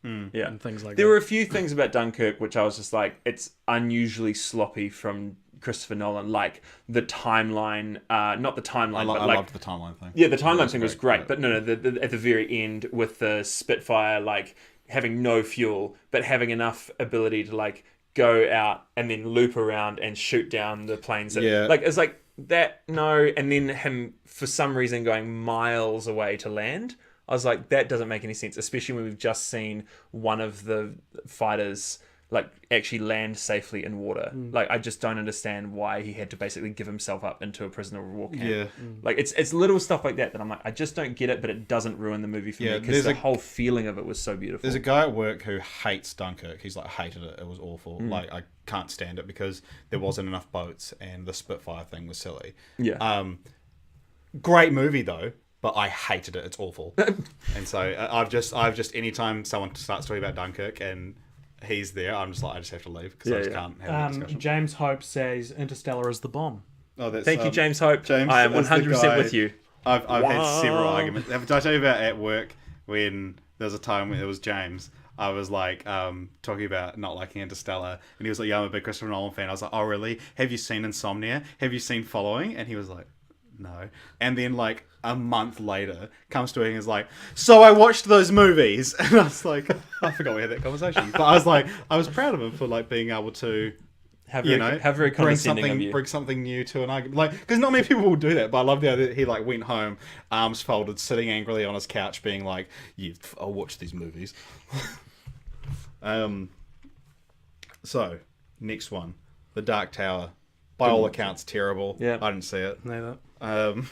Yeah. and things like There that. were a few things about Dunkirk which I was just like, it's unusually sloppy from Christopher Nolan, like the timeline, not the timeline, but I like loved the timeline thing. yeah, the timeline thing was great, yeah. but no, at the very end with the Spitfire, like having no fuel, but having enough ability to like go out and then loop around and shoot down the planes. Yeah. Like it's like that, no, and then him for some reason going miles away to land. I was like, that doesn't make any sense, especially when we've just seen one of the fighters like actually land safely in water. Like I just don't understand why he had to basically give himself up into a prisoner of war camp. Yeah. Like it's little stuff like that I'm like, I just don't get it, but it doesn't ruin the movie for Yeah, me because there's the a- whole feeling of it was so beautiful. There's a guy at work who hates Dunkirk. He's like hated it. It was awful. Mm. Like I can't stand it because there wasn't enough boats and the Spitfire thing was silly. Yeah. Great movie though, but I hated it. It's awful. And so I've just anytime someone starts talking about Dunkirk and he's there, I'm just like, I just have to leave because I Yeah, just yeah. can't have a discussion. James Hope says Interstellar is the bomb. Oh, that's, Thank you, James Hope. James I am is the 100% guy- with you. I've had several Wow. arguments. Did I tell you about at work when there was a time when it was James? I was like talking about not liking Interstellar, and he was like, "Yeah, I'm a big Christopher Nolan fan." I was like, "Oh, really? Have you seen Insomnia? Have you seen Following?" And he was like, "No." And then like a month later, comes to it and is like, "So I watched those movies," and I was like, I forgot we had that conversation, but I was like, I was proud of him for like being able to. Have You very, know, have very bring condescending of you. something new to an argument, like because not many people will do that. But I love the idea that he like went home, arms folded, sitting angrily on his couch, being like, "Yeah, I'll watch these movies." So next one, The Dark Tower. By all accounts, terrible. Yeah. I didn't see it. No, that.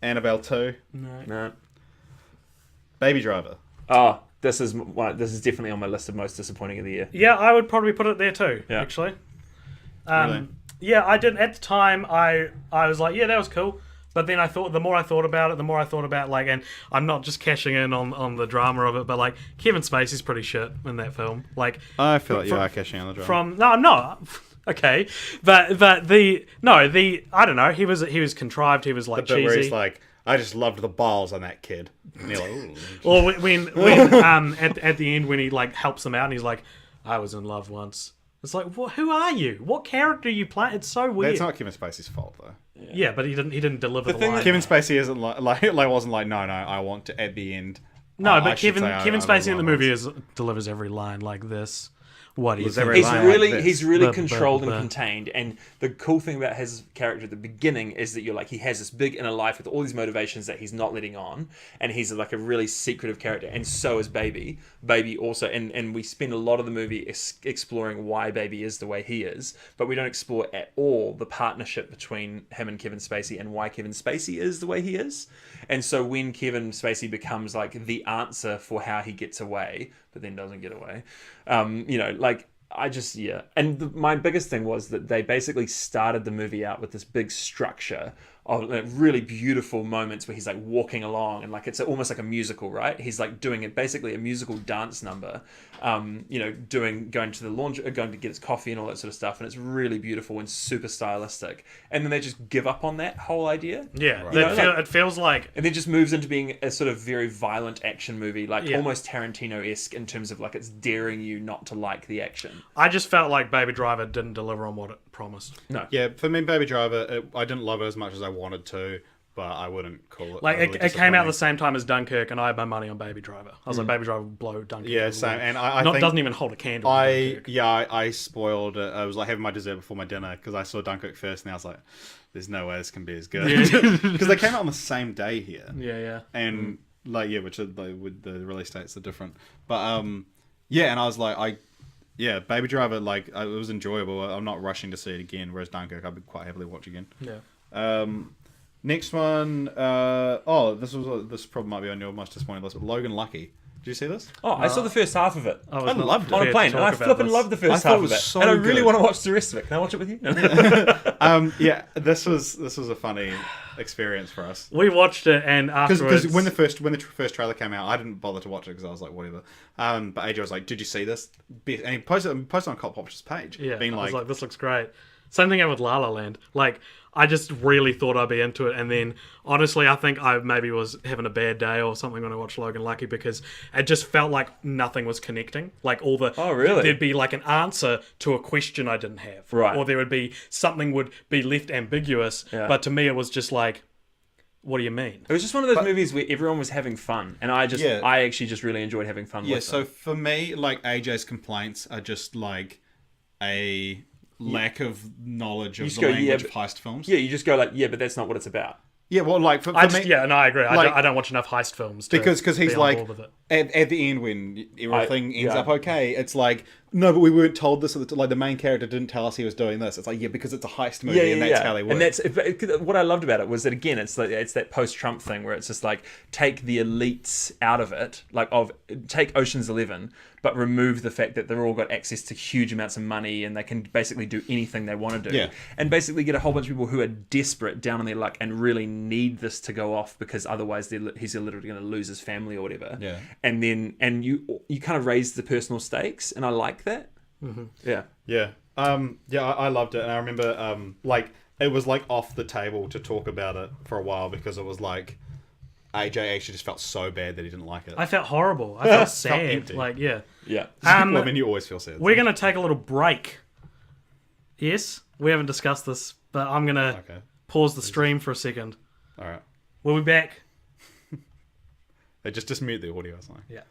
Annabelle 2, No. Baby Driver. Oh, this is definitely on my list of most disappointing of the year. Yeah, I would probably put it there too. Yeah. Actually. Really? Yeah, I did at the time. I was like, yeah, that was cool. But then I thought, the more I thought about it, the more I thought about like, and I'm not just cashing in on the drama of it, but like Kevin Spacey's pretty shit in that film. Like, I feel like you From- are cashing on the drama. from no, I'm not. Okay, but the I don't know. He was contrived. He was like the bit where cheesy. he's like, "I just loved the balls on that kid," and you're like, "Ooh." Or when at the end when he like helps him out and he's like, I was in love once. It's like, who are you? What character are you playing? It's so weird. That's not Kevin Spacey's fault though. Yeah, but he didn't deliver the thing line. that- Kevin Spacey isn't like wasn't like no, I want to at the end. No, I but should Kevin say I Spacey in the love movie this. delivers every line like this. What do you Was think? every He's line really like this. he's really But- controlled and but- contained, and the cool thing about his character at the beginning is that you're like, he has this big inner life with all these motivations that he's not letting on, and he's like a really secretive character, and so is Baby also, and we spend a lot of the movie exploring why Baby is the way he is, but we don't explore at all the partnership between him and Kevin Spacey and why Kevin Spacey is the way he is. And so when Kevin Spacey becomes like the answer for how he gets away but then doesn't get away, like I just, yeah. And my biggest thing was that they basically started the movie out with this big structure of really beautiful moments where he's like walking along and like it's almost like a musical, right? He's like doing it basically a musical dance number, going to the laundry, going to get his coffee and all that sort of stuff. And it's really beautiful and super stylistic. And then they just give up on that whole idea. Yeah, You know, it feels like And then just moves into being a sort of very violent action movie, like Yeah. almost Tarantino-esque in terms of like it's daring you not to like the action. I just felt like Baby Driver didn't deliver on what it promised. No. Yeah, for me, Baby Driver, I didn't love it as much as I wanted to, but I wouldn't call it. Like overly it came out the disappointing. same time as Dunkirk, and I had my money on Baby Driver. I was like, Baby Driver will blow Dunkirk. Yeah, out of the same. water. And I think doesn't even hold a candle. to Dunkirk. I spoiled it. I was like having my dessert before my dinner because I saw Dunkirk first, and I was like, "There's no way this can be as good." Because they came out on the same day here, Yeah. and which are, like, with the release dates are different. But and I was like, Baby Driver, like it was enjoyable. I'm not rushing to see it again. Whereas Dunkirk, I'd quite happily watch again. Yeah. Next one, this probably might be on your most disappointing list, but Logan Lucky. Did you see this? Oh, I saw the first half of it. I was not loved it. On a prepared plane, to and I talk about flipping this. loved the I first thought half it was of it, so and I really good. want to watch the rest of it. Can I watch it with you? This was a funny experience for us. We watched it, and afterwards, Because when the first trailer came out, I didn't bother to watch it because I was like, whatever. But AJ was like, "Did you see this?" And he posted on Cop Pop's page, yeah, being I was like, like, this looks great. Same thing with La La Land. Like, I just really thought I'd be into it, and then honestly, I think I maybe was having a bad day or something when I watched Logan Lucky because it just felt like nothing was connecting. Like all the really? there'd be like an answer to a question I didn't have, Right. Or there would be something would be left ambiguous, Yeah. but to me it was just like, what do you mean? It was just one of those movies where everyone was having fun, and I Yeah. actually just really enjoyed having fun Yeah, with so them. for me, like AJ's complaints are just like a lack of knowledge of just the go, language yeah, of heist films. Yeah, you just go like, yeah, but that's not what it's about. Yeah, well, like for I me, just, yeah, no, I agree. like- I don't watch enough heist films to because be he's on like board with it. at the end when everything ends yeah. up okay, it's like no, but we weren't told this. Like the main character didn't tell us he was doing this. It's like yeah, because it's a heist movie and that's how they work. And that's what I loved about it was that again, it's that post-Trump thing where it's just like take the elites out of it, take Ocean's 11, but remove the fact that they've all got access to huge amounts of money and they can basically do anything they want to do, Yeah. and basically get a whole bunch of people who are desperate, down on their luck, and really need this to go off because otherwise he's literally going to lose his family or whatever. Yeah. And then you kind of raise the personal stakes, and I like that. Mm-hmm. Yeah. Yeah. I loved it, and I remember like it was like off the table to talk about it for a while because it was like AJ actually just felt so bad that he didn't like it. I felt horrible. I felt sad. empty. Like, yeah. Yeah. Well, I mean, you always feel sad. We're going to take a little break. Yes, we haven't discussed this, but I'm going to Okay. pause the stream for a second. All right. We'll be back. They just mute the audio or something. Yeah.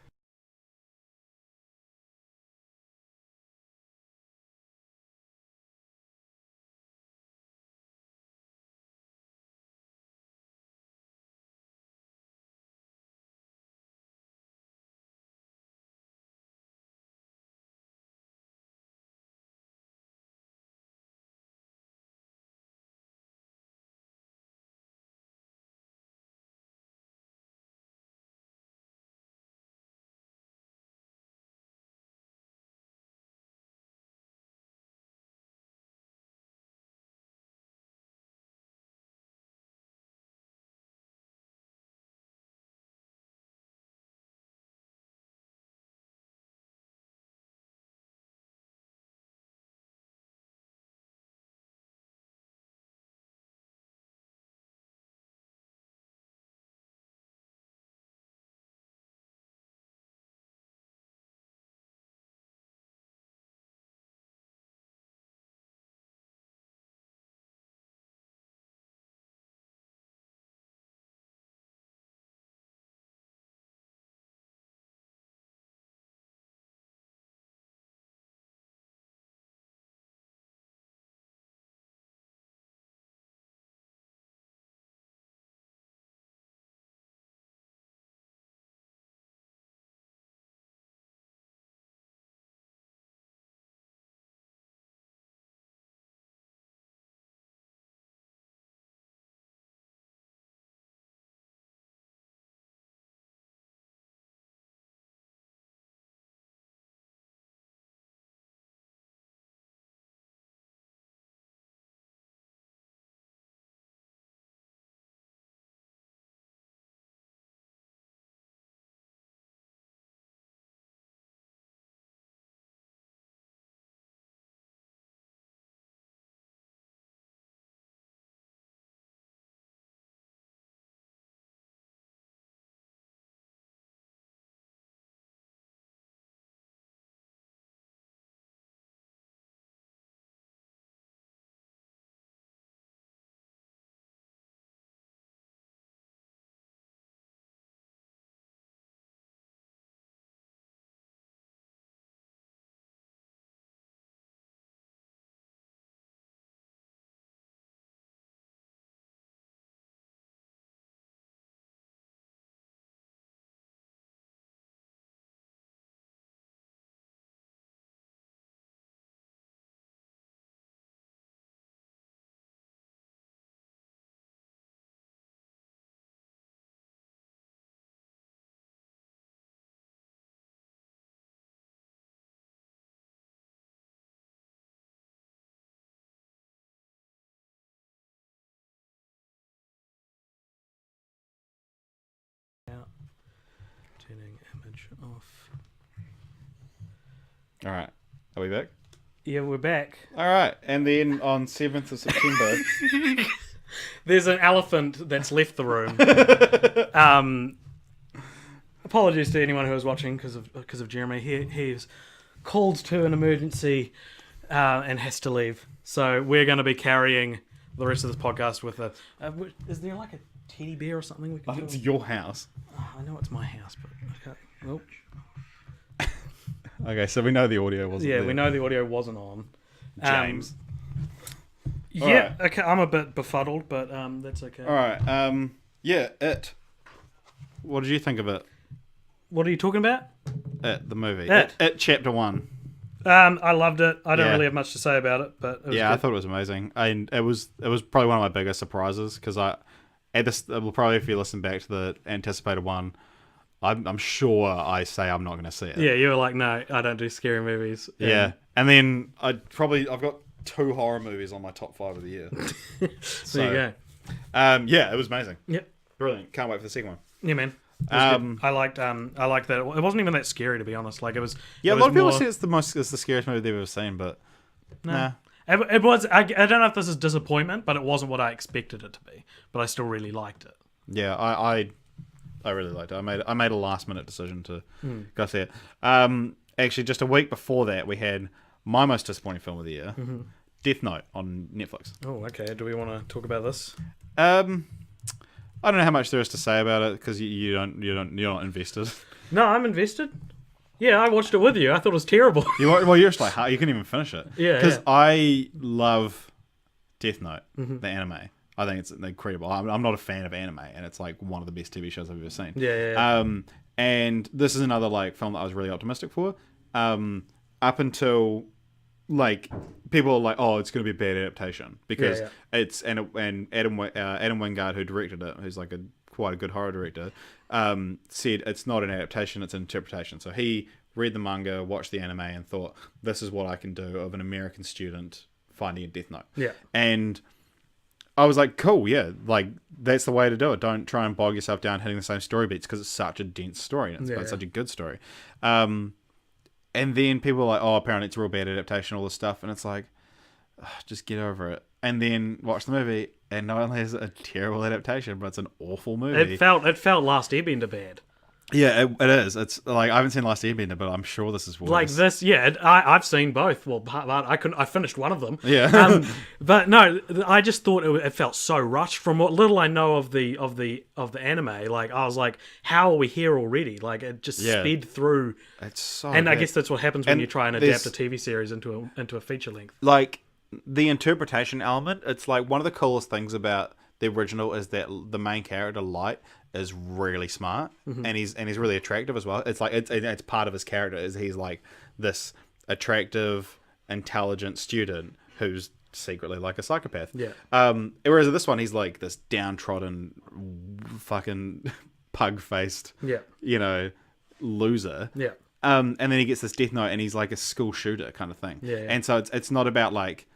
Turning image off. All right. Are we back? Yeah, we're back. All right, and then on 7th of September, There's an elephant that's left the room. Apologies to anyone who was watching because of Jeremy. He's called to an emergency and has to leave. So we're going to be carrying the rest of this podcast with a. Is there like a teddy bear or something we can do? it's your house. Oh, I know it's my house, but okay. Nope. Okay, so we know the audio wasn't Yeah, there. we know the audio wasn't on. James. Yeah, okay. I'm a bit befuddled, but that's okay. All right. Yeah, It. What did you think of it? What are you talking about? It, the movie. It. It Chapter 1. I loved it. I don't Yeah. really have much to say about it, but it was Yeah, I good. thought it was amazing. And it was probably one of my biggest surprises because probably if you listen back to the anticipated one, I'm sure I say I'm not going to see it. Yeah, you were like, no, I don't do scary movies. Yeah. And then I've got 2 horror movies on my top 5 of the year. There you go. Yeah, it was amazing. Yep. Brilliant. Can't wait for the second one. Yeah, man. It was good. I liked that. It wasn't even that scary, to be honest. Like it was. Yeah, it a lot was of people more- say it's the scariest movie they've ever seen, but nah. It was. I don't know if this is disappointment, but it wasn't what I expected it to be. But I still really liked it. Yeah, I really liked it. I made a last minute decision to go see it. Actually, just a week before that, we had my most disappointing film of the year, Death Note on Netflix. Oh, okay. Do we want to talk about this? I don't know how much there is to say about it because you're not invested. No, I'm invested. Yeah, I watched it with you. I thought it was terrible. You're just like, you couldn't even finish it. Yeah, because yeah. I love Death Note, the anime. I think it's incredible. I'm not a fan of anime, and it's like one of the best TV shows I've ever seen. Yeah. And this is another like film that I was really optimistic for. Up until like people are like, oh, it's going to be a bad adaptation because Yeah. it's and Adam Wingard, who directed it, who's like quite a good horror director, said it's not an adaptation, it's an interpretation. So he read the manga, watched the anime, and thought, this is what I can do of an American student finding a Death Note. Yeah. And I was like, cool, yeah, like that's the way to do it. Don't try and bog yourself down hitting the same story beats because it's such a dense story and it's such a good story. And then people are like, oh, apparently it's a real bad adaptation, all this stuff, and it's like, just get over it. And then watch the movie, and not only is it a terrible adaptation, but it's an awful movie. It felt Last Airbender bad. Yeah, it is. It's like I haven't seen Last Airbender, but I'm sure this is worse. Like this, yeah. I've seen both. Well, I finished one of them. Yeah. But no, I just thought it felt so rushed. From what little I know of the anime, like I was like, how are we here already? Like it just sped through. It's so. And I bad. guess that's what happens when And you try and there's- adapt a TV series into a feature length. like the interpretation element. It's like one of the coolest things about the original is that the main character, Light, is really smart and he's really attractive as well. It's like it's part of his character is he's like this attractive, intelligent student who's secretly like a psychopath. Yeah. Whereas in this one he's like this downtrodden, fucking pug-faced, loser. Yeah. And then he gets this Death Note and he's like a school shooter kind of thing. Yeah. And so it's not about like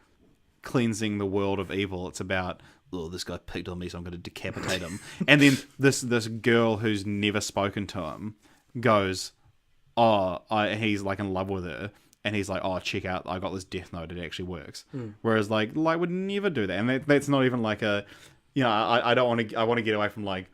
cleansing the world of evil. It's about, oh, this guy picked on me, so I'm going to decapitate him. And then this girl who's never spoken to him goes, he's like in love with her. And he's like, oh, check out, I got this Death Note, it actually works. Whereas like Light would never do that. And that's not even like a, I want to get away from like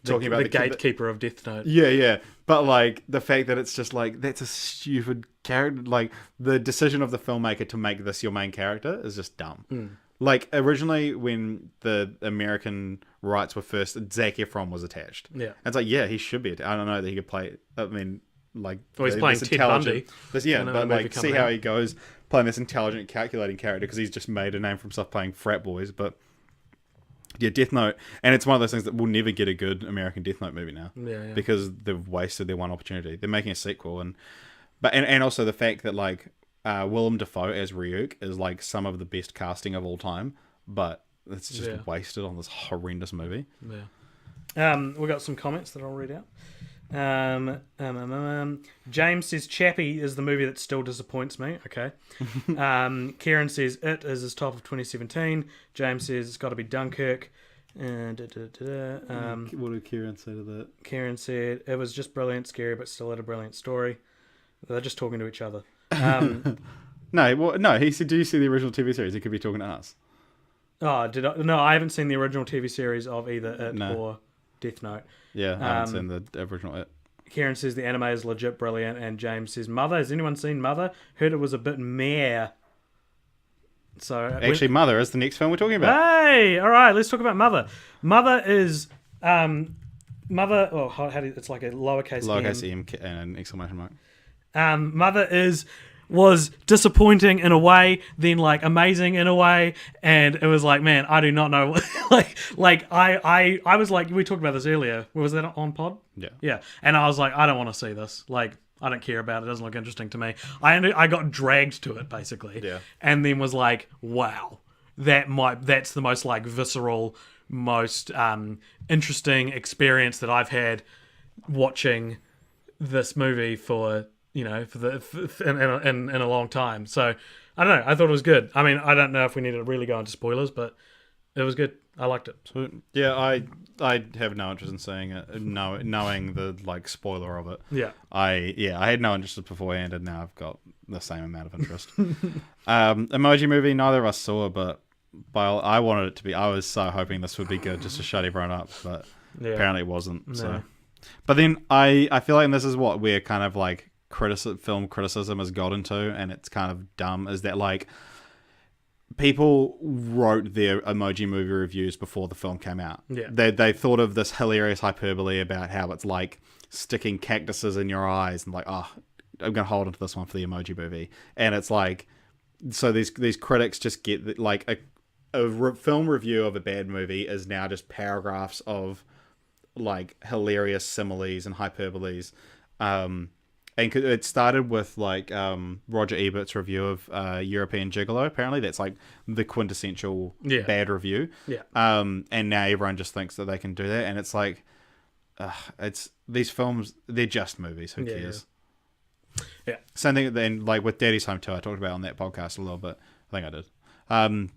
talking about the gatekeeper of Death Note. Yeah. But like the fact that it's just like that's a stupid character. Like the decision of the filmmaker to make this your main character is just dumb. Like originally when the American rights were first, Zac Efron was attached. Yeah. And it's like he should be. I don't know that he could play. I mean, like Well, he's playing Ted Bundy. But in the movie like see coming how out. he goes playing this intelligent, calculating character because he's just made a name for himself playing frat boys. But yeah, Death Note, and it's one of those things that will never get a good American Death Note movie now. Yeah. Because they've wasted their one opportunity. They're making a sequel, and also the fact that like Willem Dafoe as Ryuk is like some of the best casting of all time, but it's just wasted on this horrendous movie. Yeah. We got some comments that I'll read out. James says Chappie is the movie that still disappoints me. Okay. Kieran says It is his top of 2017. James says it's got to be Dunkirk. And What did Kieran say to that? Kieran said it was just brilliant, scary, but still had a brilliant story. They're just talking to each other. No, well, no. He said, "Do you see the original TV series?" He could be talking to us. Oh, did I? No, I haven't seen the original TV series of either it No. or Death Note. Yeah, I haven't seen the original. Kieran says the anime is legit brilliant, and James says Mother. Has anyone seen Mother? Heard it was a bit meh. So Actually, Mother is the next film we're talking about. hey, all right, let's talk about Mother. Mother is Mother. Oh, how do it's like a lowercase Lowercase m. M and an exclamation mark. Mother was disappointing in a way, then like amazing in a way, and it was like, man, I do not know. I was like, we talked about this earlier. Was that on pod? Yeah, and I was like, I don't want to see this. Like, I don't care about it. It doesn't look interesting to me. I got dragged to it basically. Yeah. And then was like, wow, that's the most like visceral, most interesting experience that I've had watching this movie for in a long time. So I don't know. I thought it was good. I mean, I don't know if we need to really go into spoilers, but it was good. I liked it. So, yeah, I have no interest in seeing it, knowing the like spoiler of it. Yeah. I had no interest beforehand, and now I've got the same amount of interest. Emoji Movie, neither of us saw, but I wanted it to be. I was so hoping this would be good, just to shut everyone up, but apparently it wasn't. No. So, but then I feel like this is what we're kind of like film criticism has gotten to, and it's kind of dumb. Is that like people wrote their Emoji Movie reviews before the film came out. Yeah. They thought of this hilarious hyperbole about how it's like sticking cactuses in your eyes and like, oh, I'm going to hold into this one for the Emoji Movie. And it's like, so these critics just get like a film review of a bad movie is now just paragraphs of like hilarious similes and hyperboles. And it started with like Roger Ebert's review of European Gigolo. Apparently, that's like the quintessential bad review. Yeah. And now everyone just thinks that they can do that, and it's like, it's these films. They're just movies. Who cares? Yeah. Same thing. Then like with Daddy's Home 2, I talked about on that podcast a little bit. I think I did.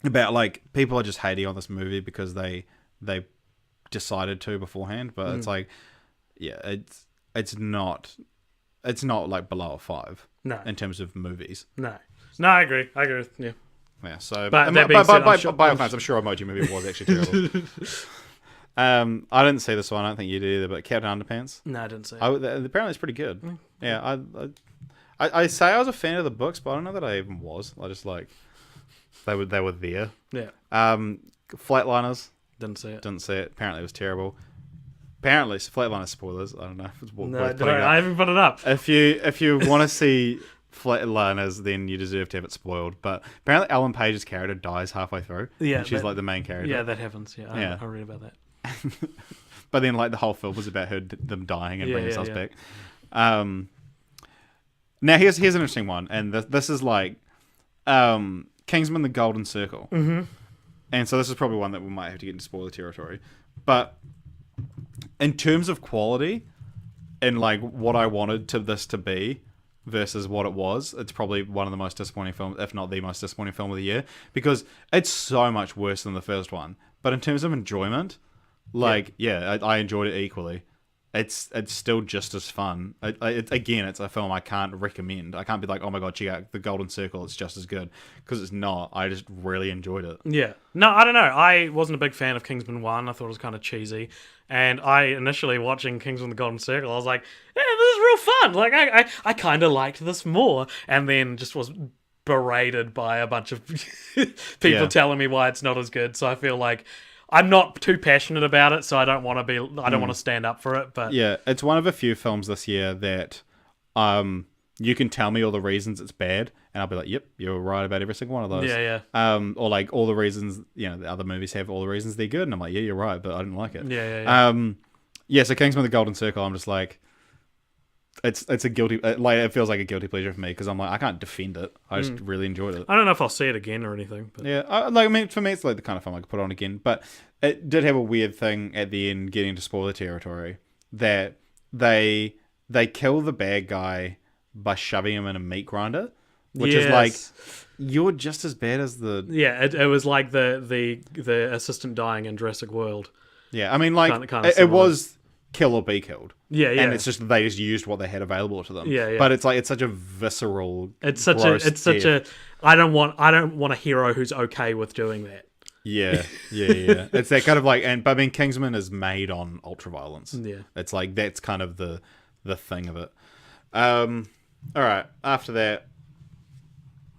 About like people are just hating on this movie because they decided to beforehand, but it's like, yeah, it's not. It's not like below a 5. No. In terms of movies. No, I agree. I agree with you. Yeah. So, But that being said, by all accounts, I'm sure Emoji Movie was actually terrible. I didn't see this one. I don't think you did either. But Captain Underpants. No, I didn't see it. Apparently, it's pretty good. Yeah. I say I was a fan of the books, but I don't know that I even was. I just like they were there. Yeah. Flatliners. Didn't see it. Didn't see it. Apparently, it was terrible. Apparently, Flatliners spoilers. I don't know if it's worth putting up. I haven't put it up. If you want to see Flatliners, then you deserve to have it spoiled. But apparently, Ellen Page's character dies halfway through. Yeah, and she's like the main character. Yeah, that happens. Yeah, I read about that. But then, like the whole film was about them dying and bringing themselves back. Now here's an interesting one, and this is like Kingsman: The Golden Circle. Mm-hmm. And so this is probably one that we might have to get into spoiler territory, but. In terms of quality and like what I wanted this to be versus what it was, it's probably one of the most disappointing films, if not the most disappointing film of the year, because it's so much worse than the first one. But in terms of enjoyment, like I enjoyed it equally. It's still just as fun. Again, it's a film I can't recommend. I can't be like, oh my god, check out The Golden Circle. It's just as good, because it's not. I just really enjoyed it. Yeah. No, I don't know. I wasn't a big fan of Kingsman 1. I thought it was kind of cheesy. And I initially watching Kingsman: The Golden Circle, I was like, yeah, this is real fun. Like, I kind of liked this more. And then just was berated by a bunch of people telling me why it's not as good. So I feel like I'm not too passionate about it, so I don't want to stand up for it. But yeah, it's one of a few films this year that you can tell me all the reasons it's bad, and I'll be like, yep, you're right about every single one of those. Yeah. Or like all the reasons, the other movies have all the reasons they're good, and I'm like, yeah, you're right, but I didn't like it. Yeah. So Kingsman: The Golden Circle, I'm just like, it's a guilty, like it feels like a guilty pleasure for me, because I'm like, I can't defend it. I just really enjoyed it. I don't know if I'll see it again or anything. But. Yeah, I mean, for me, it's like the kind of film I could put on again. But it did have a weird thing at the end, getting to spoiler territory, that they kill the bad guy by shoving him in a meat grinder, which is like, you're just as bad as the... Yeah, it was like the assistant dying in Jurassic World. Yeah, I mean, like, Kinda it was kill or be killed. Yeah, yeah. And it's just they just used what they had available to them. Yeah, yeah. But it's like it's such a visceral. It's such gross a death. I don't want a hero who's okay with doing that. Yeah. It's that kind of like, but I mean, Kingsman is made on ultraviolence. Yeah. It's like that's kind of the thing of it. All right. After that,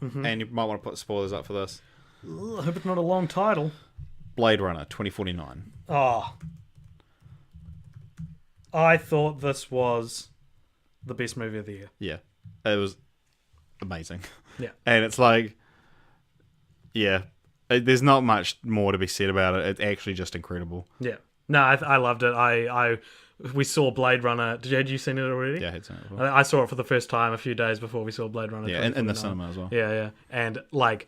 and you might want to put spoilers up for this. Ugh, I hope it's not a long title. Blade Runner 2049. Oh. I thought this was the best movie of the year. Yeah, it was amazing. Yeah. And it's like, yeah, there's not much more to be said about it. It's actually just incredible. Yeah. No, I loved it. We saw Blade Runner. Had you seen it already? Yeah, I had seen it before. I saw it for the first time a few days before we saw Blade Runner. Yeah, in the 2049. cinema as well. Yeah, yeah. And like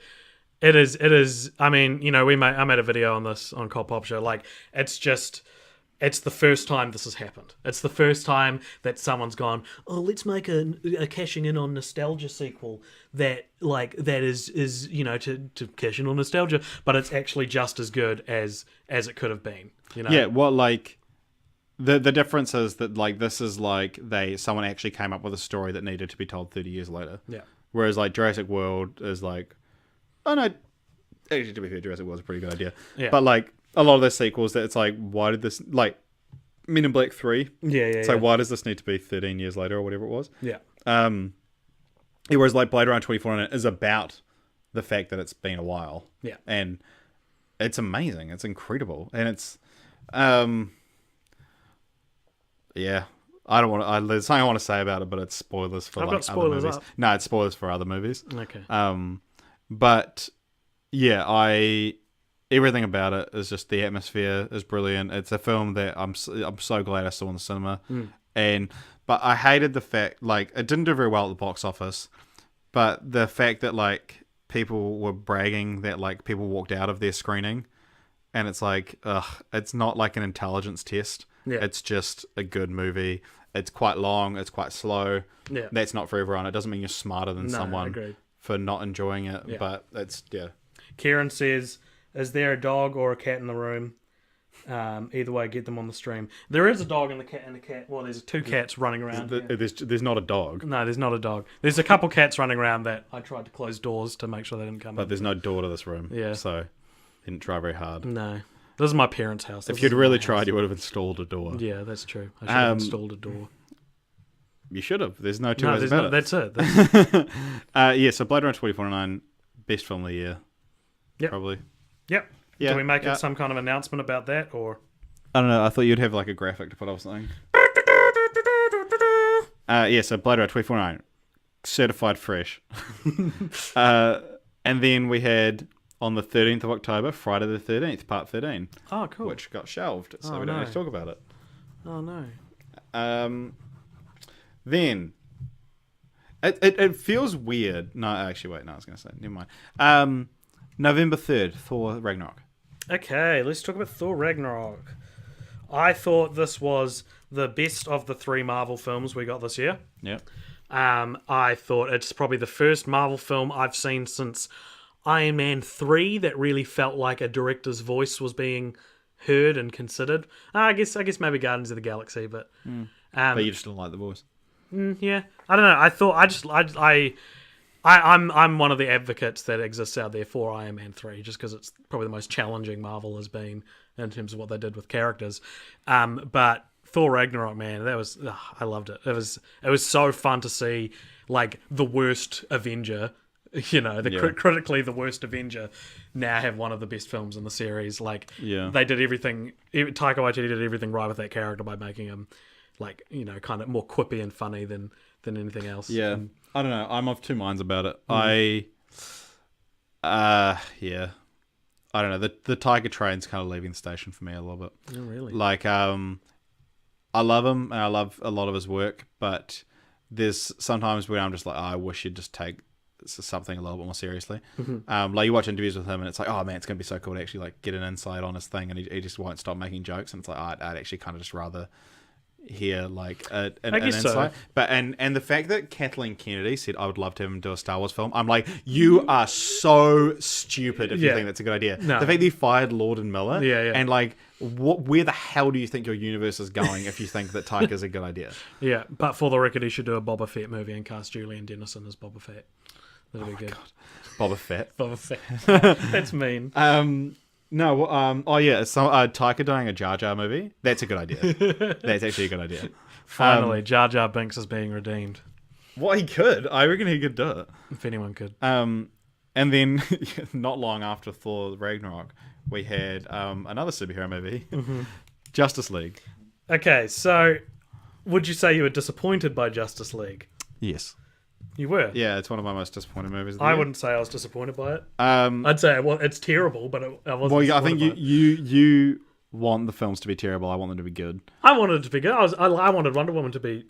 it is I mean, you know, I made a video on this on Cult Pop Show. Like it's the first time this has happened. It's the first time that someone's gone, oh, let's make a cashing in on nostalgia sequel that is you know to cash in on nostalgia, but it's actually just as good as it could have been. You know? Yeah, well, like the difference is that like this is like someone actually came up with a story that needed to be told 30 years later. Yeah. Whereas like Jurassic World is like, oh no, actually to be fair, Jurassic World is a pretty good idea. Yeah. But like a lot of those sequels, that it's like, why did this like Men in Black 3? Yeah. So why does this need to be 13 years later or whatever it was? Yeah. Whereas like Blade Runner 2049 is about the fact that it's been a while. Yeah. And it's amazing. It's incredible. And it's yeah. I don't want to. There's something I want to say about it, but it's spoilers for I've like got spoilers other movies. up. No, it's spoilers for other movies. Okay. But yeah, everything about it is just the atmosphere is brilliant. It's a film that I'm so glad I saw in the cinema. But I hated the fact like it didn't do very well at the box office, but the fact that like people were bragging that like people walked out of their screening, and it's like, it's not like an intelligence test. Yeah. It's just a good movie. It's quite long. It's quite slow. Yeah. That's not for everyone. It doesn't mean you're smarter than No, someone agreed. for not enjoying it. Yeah. But it's Kieran says, is there a dog or a cat in the room? Either way, get them on the stream. There is a dog and a cat. Well, there's two cats running around. here. There's not a dog, No, there's not a dog. There's a couple cats running around that I tried to close doors to make sure they didn't come but in. there's no door to this room. Yeah. So didn't try very hard. No. This is my parents' house. This If you'd is really my tried, house. you would have installed a door. Yeah, that's true. I should have Um, installed a door. You should have. There's no two No, ways there's about not. it. That's it. Yeah, so Blade Runner 2049, best film of the year. Yep. Probably. Yep. Yeah, Do we make yeah. it some kind of announcement about that, or? I don't know. I thought you'd have like a graphic to put up something. Yeah, so Blade Runner 2049, certified fresh. And then we had on the 13th of October, Friday the 13th, part 13, Oh, cool. which got shelved, so Oh, we don't no. need to talk about it. Oh no. Then it feels weird. No, actually, wait. No, I was going to say. Never mind. November 3rd, Thor Ragnarok. Okay, let's talk about Thor Ragnarok. I thought this was the best of the 3 Marvel films we got this year. Yep. I thought it's probably the first Marvel film I've seen since Iron Man 3 that really felt like a director's voice was being heard and considered. I guess maybe Guardians of the Galaxy, but But you just didn't like the voice. yeah, I don't know. I thought I'm one of the advocates that exists out there for Iron Man 3, just because it's probably the most challenging Marvel has been in terms of what they did with characters. But Thor Ragnarok, man, that was I loved it. It was so fun to see like the worst Avenger, you know, critically the worst Avenger, now have one of the best films in the series. Like, Yeah. they did everything. Taika Waititi did everything right with that character by making him like, you know, kind of more quippy and funny than anything else. Yeah. And, I don't know. I'm of two minds about it. Yeah. I don't know. The Tiger train's kind of leaving the station for me a little bit. oh, really? Like, I love him and I love a lot of his work, but there's sometimes where I'm just like, I wish you'd just take something a little bit more seriously. Like you watch interviews with him and it's like, oh man, it's gonna be so cool to actually like get an insight on his thing, and he just won't stop making jokes, and it's like, I'd actually kind of just rather hear like an guess so. insight. But and the fact that Kathleen Kennedy said I would love to have him do a Star Wars film, I'm like, you are so stupid if you Yeah. think that's a good idea. No. The fact that you fired Lord and Miller, Yeah. and like, where the hell do you think your universe is going if you think that Taika's a good idea? Yeah, but for the record, he should do a Boba Fett movie and cast Julian Dennison as Boba Fett. That'd be good. Boba Fett. Boba Fett. That's mean. No, oh yeah, Taika doing a Jar Jar movie. That's a good idea. That's actually a good idea. Finally, Jar Jar Binks is being redeemed. Well, he could. I reckon he could do it. If anyone could. And then not long after Thor Ragnarok, we had another superhero movie, Justice League. Okay, so would you say you were disappointed by Justice League? Yes. You were? Yeah, it's one of my most disappointing movies. Of the I year. wouldn't say I was disappointed by it. Um, I'd say it's terrible, but I wasn't. well, yeah, I disappointed think by you it. you want the films to be terrible. I want them to be good. I wanted it to be good. I wanted Wonder Woman to be.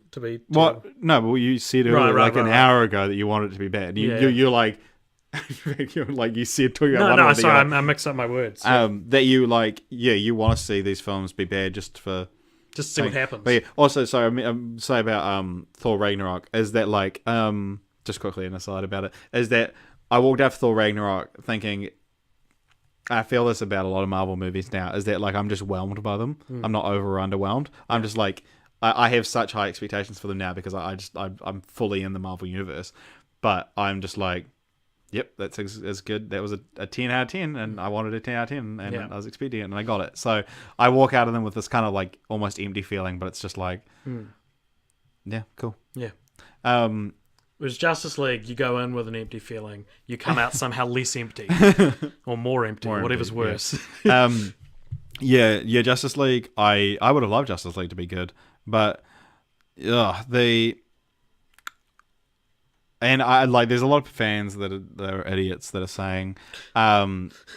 What? No, but you said earlier, Right, like an right. hour ago, that you wanted it to be bad. Yeah. You're like, you're like you said talking about No, Wonder no, Woman, that sorry, you're like, I mixed up my words. that you like, yeah, you want to see these films be bad just for. Just see what happens. But yeah, also, sorry, say about Thor Ragnarok is that like just quickly an aside about it is that I walked out of Thor Ragnarok thinking I feel this about a lot of Marvel movies now is that like I'm just whelmed by them. I'm not over or underwhelmed. I'm just like I have such high expectations for them now because I'm fully in the Marvel universe, but I'm just like. Yep, that's as good. That was a 10 out of 10, and I wanted a 10 out of 10, and Yeah. I was expecting it, and I got it. So I walk out of them with this kind of like almost empty feeling, but it's just like, yeah, cool. Yeah. Whereas Justice League, you go in with an empty feeling, you come out somehow less empty or more empty, More whatever's empty, yeah. worse. yeah, Justice League. I would have loved Justice League to be good, but and I like. There's a lot of fans that are idiots that are saying,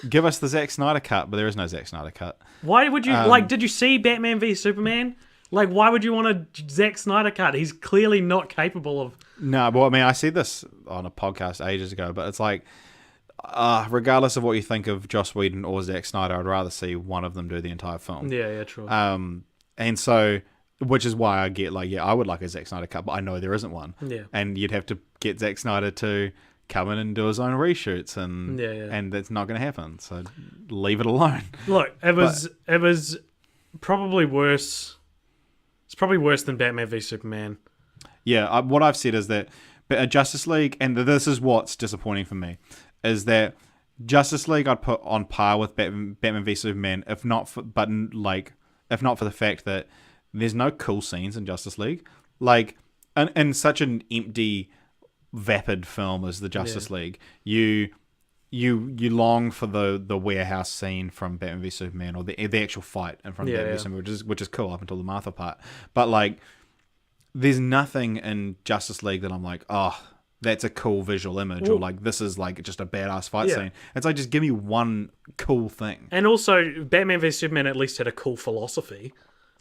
"Give us the Zack Snyder cut," but there is no Zack Snyder cut. Why would you did you see Batman v Superman? Like, why would you want a Zack Snyder cut? He's clearly not capable of. No, well, I mean, I said this on a podcast ages ago, but it's like, regardless of what you think of Joss Whedon or Zack Snyder, I'd rather see one of them do the entire film. Yeah, true. And so, which is why I get like, yeah, I would like a Zack Snyder cut, but I know there isn't one. Yeah. And you'd have to get Zack Snyder to come in and do his own reshoots, and and that's not going to happen. So leave it alone. Look, it was probably worse. It's probably worse than Batman v Superman. Yeah, what I've said is that Justice League, and this is what's disappointing for me, is that Justice League I'd put on par with Batman v Superman, if not for the fact that there's no cool scenes in Justice League. Like, in such an empty, vapid film as the Justice League, you long for the warehouse scene from Batman v Superman, or the actual fight in front of Batman v Superman, which is cool up until the Martha part. But like, there's nothing in Justice League that I'm like, oh, that's a cool visual image, or like this is like just a badass fight scene. It's like, just give me one cool thing. And also, Batman v Superman at least had a cool philosophy.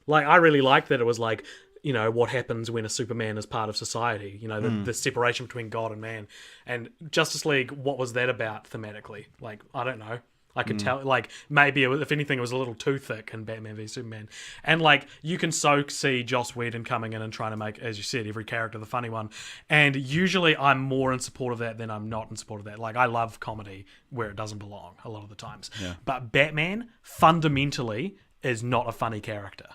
Like, I really liked that it was like, you know, what happens when a Superman is part of society, you know, the separation between God and man. And Justice League, what was that about thematically? Like, I don't know. I could tell, like, maybe, if anything, it was a little too thick in Batman v Superman. And, like, you can so see Joss Whedon coming in and trying to make, as you said, every character the funny one. And usually I'm more in support of that than I'm not in support of that. Like, I love comedy where it doesn't belong a lot of the times. Yeah. But Batman, fundamentally, is not a funny character.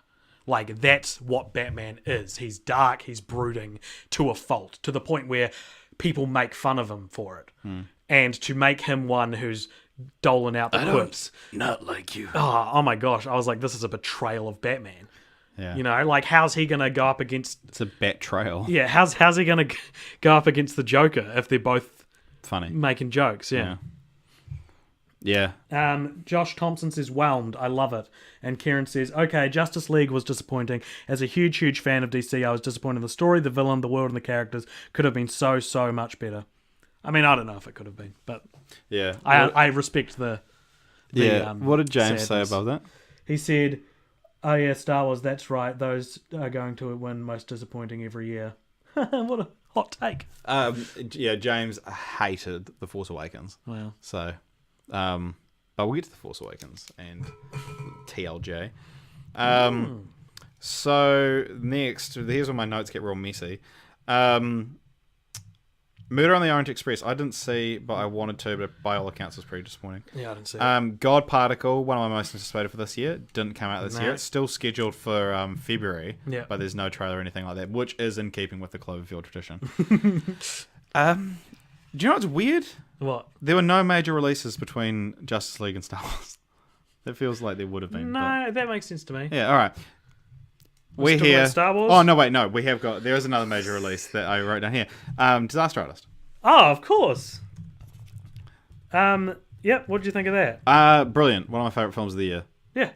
Like, that's what Batman is. He's dark, he's brooding to a fault, to the point where people make fun of him for it. And to make him one who's doling out the quips. Not like you. Oh my gosh. I was like, this is a betrayal of Batman. Yeah. You know, like, how's he going to go up against... It's a bat trail. Yeah, how's he going to go up against the Joker if they're both Funny. making jokes? Yeah. Josh Thompson says, whelmed. I love it. And Kieran says, okay, Justice League was disappointing. As a huge fan of DC, I was disappointed in the story, the villain, the world, and the characters could have been so much better. I mean, I don't know if it could have been, but Yeah. I respect the what did James sadness. say about that? He said, oh yeah, Star Wars, that's right. Those are going to win most disappointing every year. What a hot take. James hated The Force Awakens. Wow. So, but we'll get to The Force Awakens and TLJ. So next, here's where my notes get real messy. Murder on the Orient Express. I didn't see, but I wanted to, but by all accounts, was pretty disappointing. Yeah, I didn't see it. God Particle, one of my most anticipated for this year, didn't come out this No. year. It's still scheduled for February, Yeah. but there's no trailer or anything like that, which is in keeping with the Cloverfield tradition. Do you know what's weird? What? There were no major releases between Justice League and Star Wars. It feels like there would have been. No, that makes sense to me. But, yeah, all right. We're talking about here. Star Wars? Oh no, wait, no. We have got. There is another major release that I wrote down here. Disaster Artist. Oh, of course. Yep. What did you think of that? Brilliant. One of my favorite films of the year. Yeah.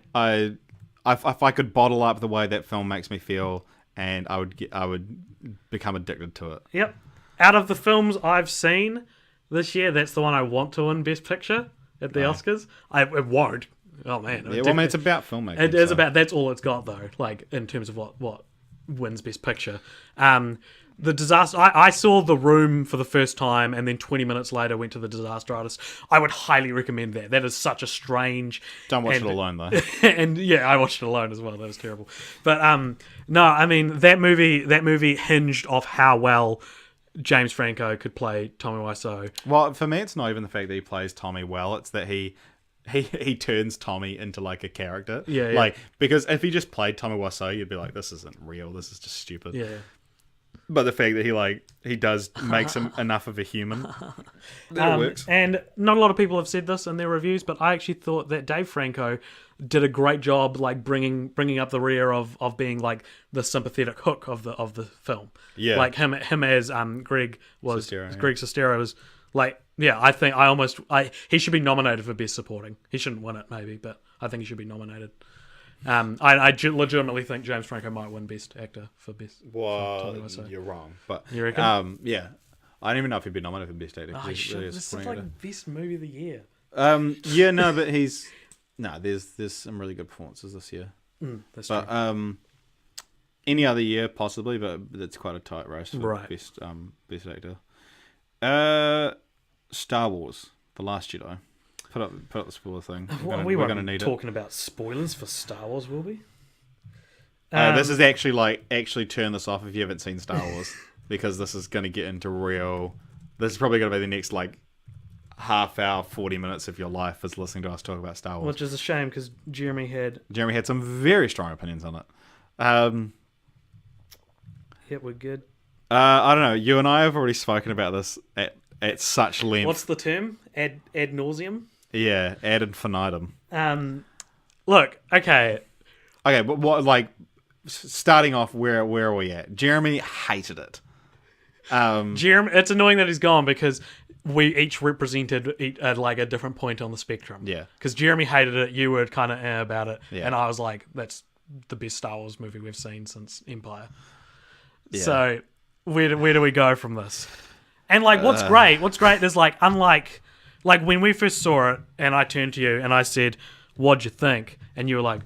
If I could bottle up the way that film makes me feel, and I would become addicted to it. Yep. Out of the films I've seen this year, that's the one I want to win Best Picture at the Oscars. It won't. Oh man. Yeah, well, I mean, it's about filmmaking. It is so. about. That's all it's got though. Like in terms of what wins Best Picture. The disaster. I saw The Room for the first time, and then 20 minutes later went to The Disaster Artist. I would highly recommend that. That is such a strange. Don't watch and- it alone though. and yeah, I watched it alone as well. That was terrible. But no, I mean that movie hinged off how well James Franco could play Tommy Wiseau. Well, for me, it's not even the fact that he plays Tommy well. It's that he turns Tommy into like a character. Yeah. Like, because if he just played Tommy Wiseau, you'd be like, this isn't real. This is just stupid. Yeah. But the fact that he does makes him enough of a human, that it works. And not a lot of people have said this in their reviews, but I actually thought that Dave Franco did a great job, like bringing up the rear of being like the sympathetic hook of the film. Yeah. like him as Greg Sestero, yeah. Greg Sestero was like, yeah, I think he should be nominated for Best Supporting. He shouldn't win it maybe, but I think he should be nominated. I legitimately think James Franco might win Best Actor for Best. Well, Tommy Wiseau. you're wrong. But You reckon? yeah, I don't even know if he'd be nominated for Best Actor. Oh, He's shit, really a this is supporting like Best Movie of the Year. actor. Yeah, no, but there's some really good performances this year. That's But true. any other year possibly, but it's quite a tight race for Right. best actor. Star Wars: The Last Jedi. Put up the spoiler thing. We we're won't gonna be need talking about spoilers for Star Wars, will we? it. This is actually turn this off if you haven't seen Star Wars, because this is going to get into real. This is probably going to be the next like half hour, 40 minutes of your life is listening to us talk about Star Wars. Which is a shame because Jeremy had. Jeremy had some very strong opinions on it. Yeah, we're good. I don't know. You and I have already spoken about this at such length. What's the term? Ad nauseum. Yeah, ad infinitum. Look, okay. Okay, but what, like, starting off, where are we at? Jeremy hated it. Jeremy, it's annoying that he's gone because we each represented at like a different point on the spectrum. Yeah. Because Jeremy hated it, you were kind of about it, Yeah. and I was like, that's the best Star Wars movie we've seen since Empire. Yeah. So where do we go from this? And like, what's great is like, unlike like when we first saw it, and I turned to you and I said, "What'd you think?" And you were like,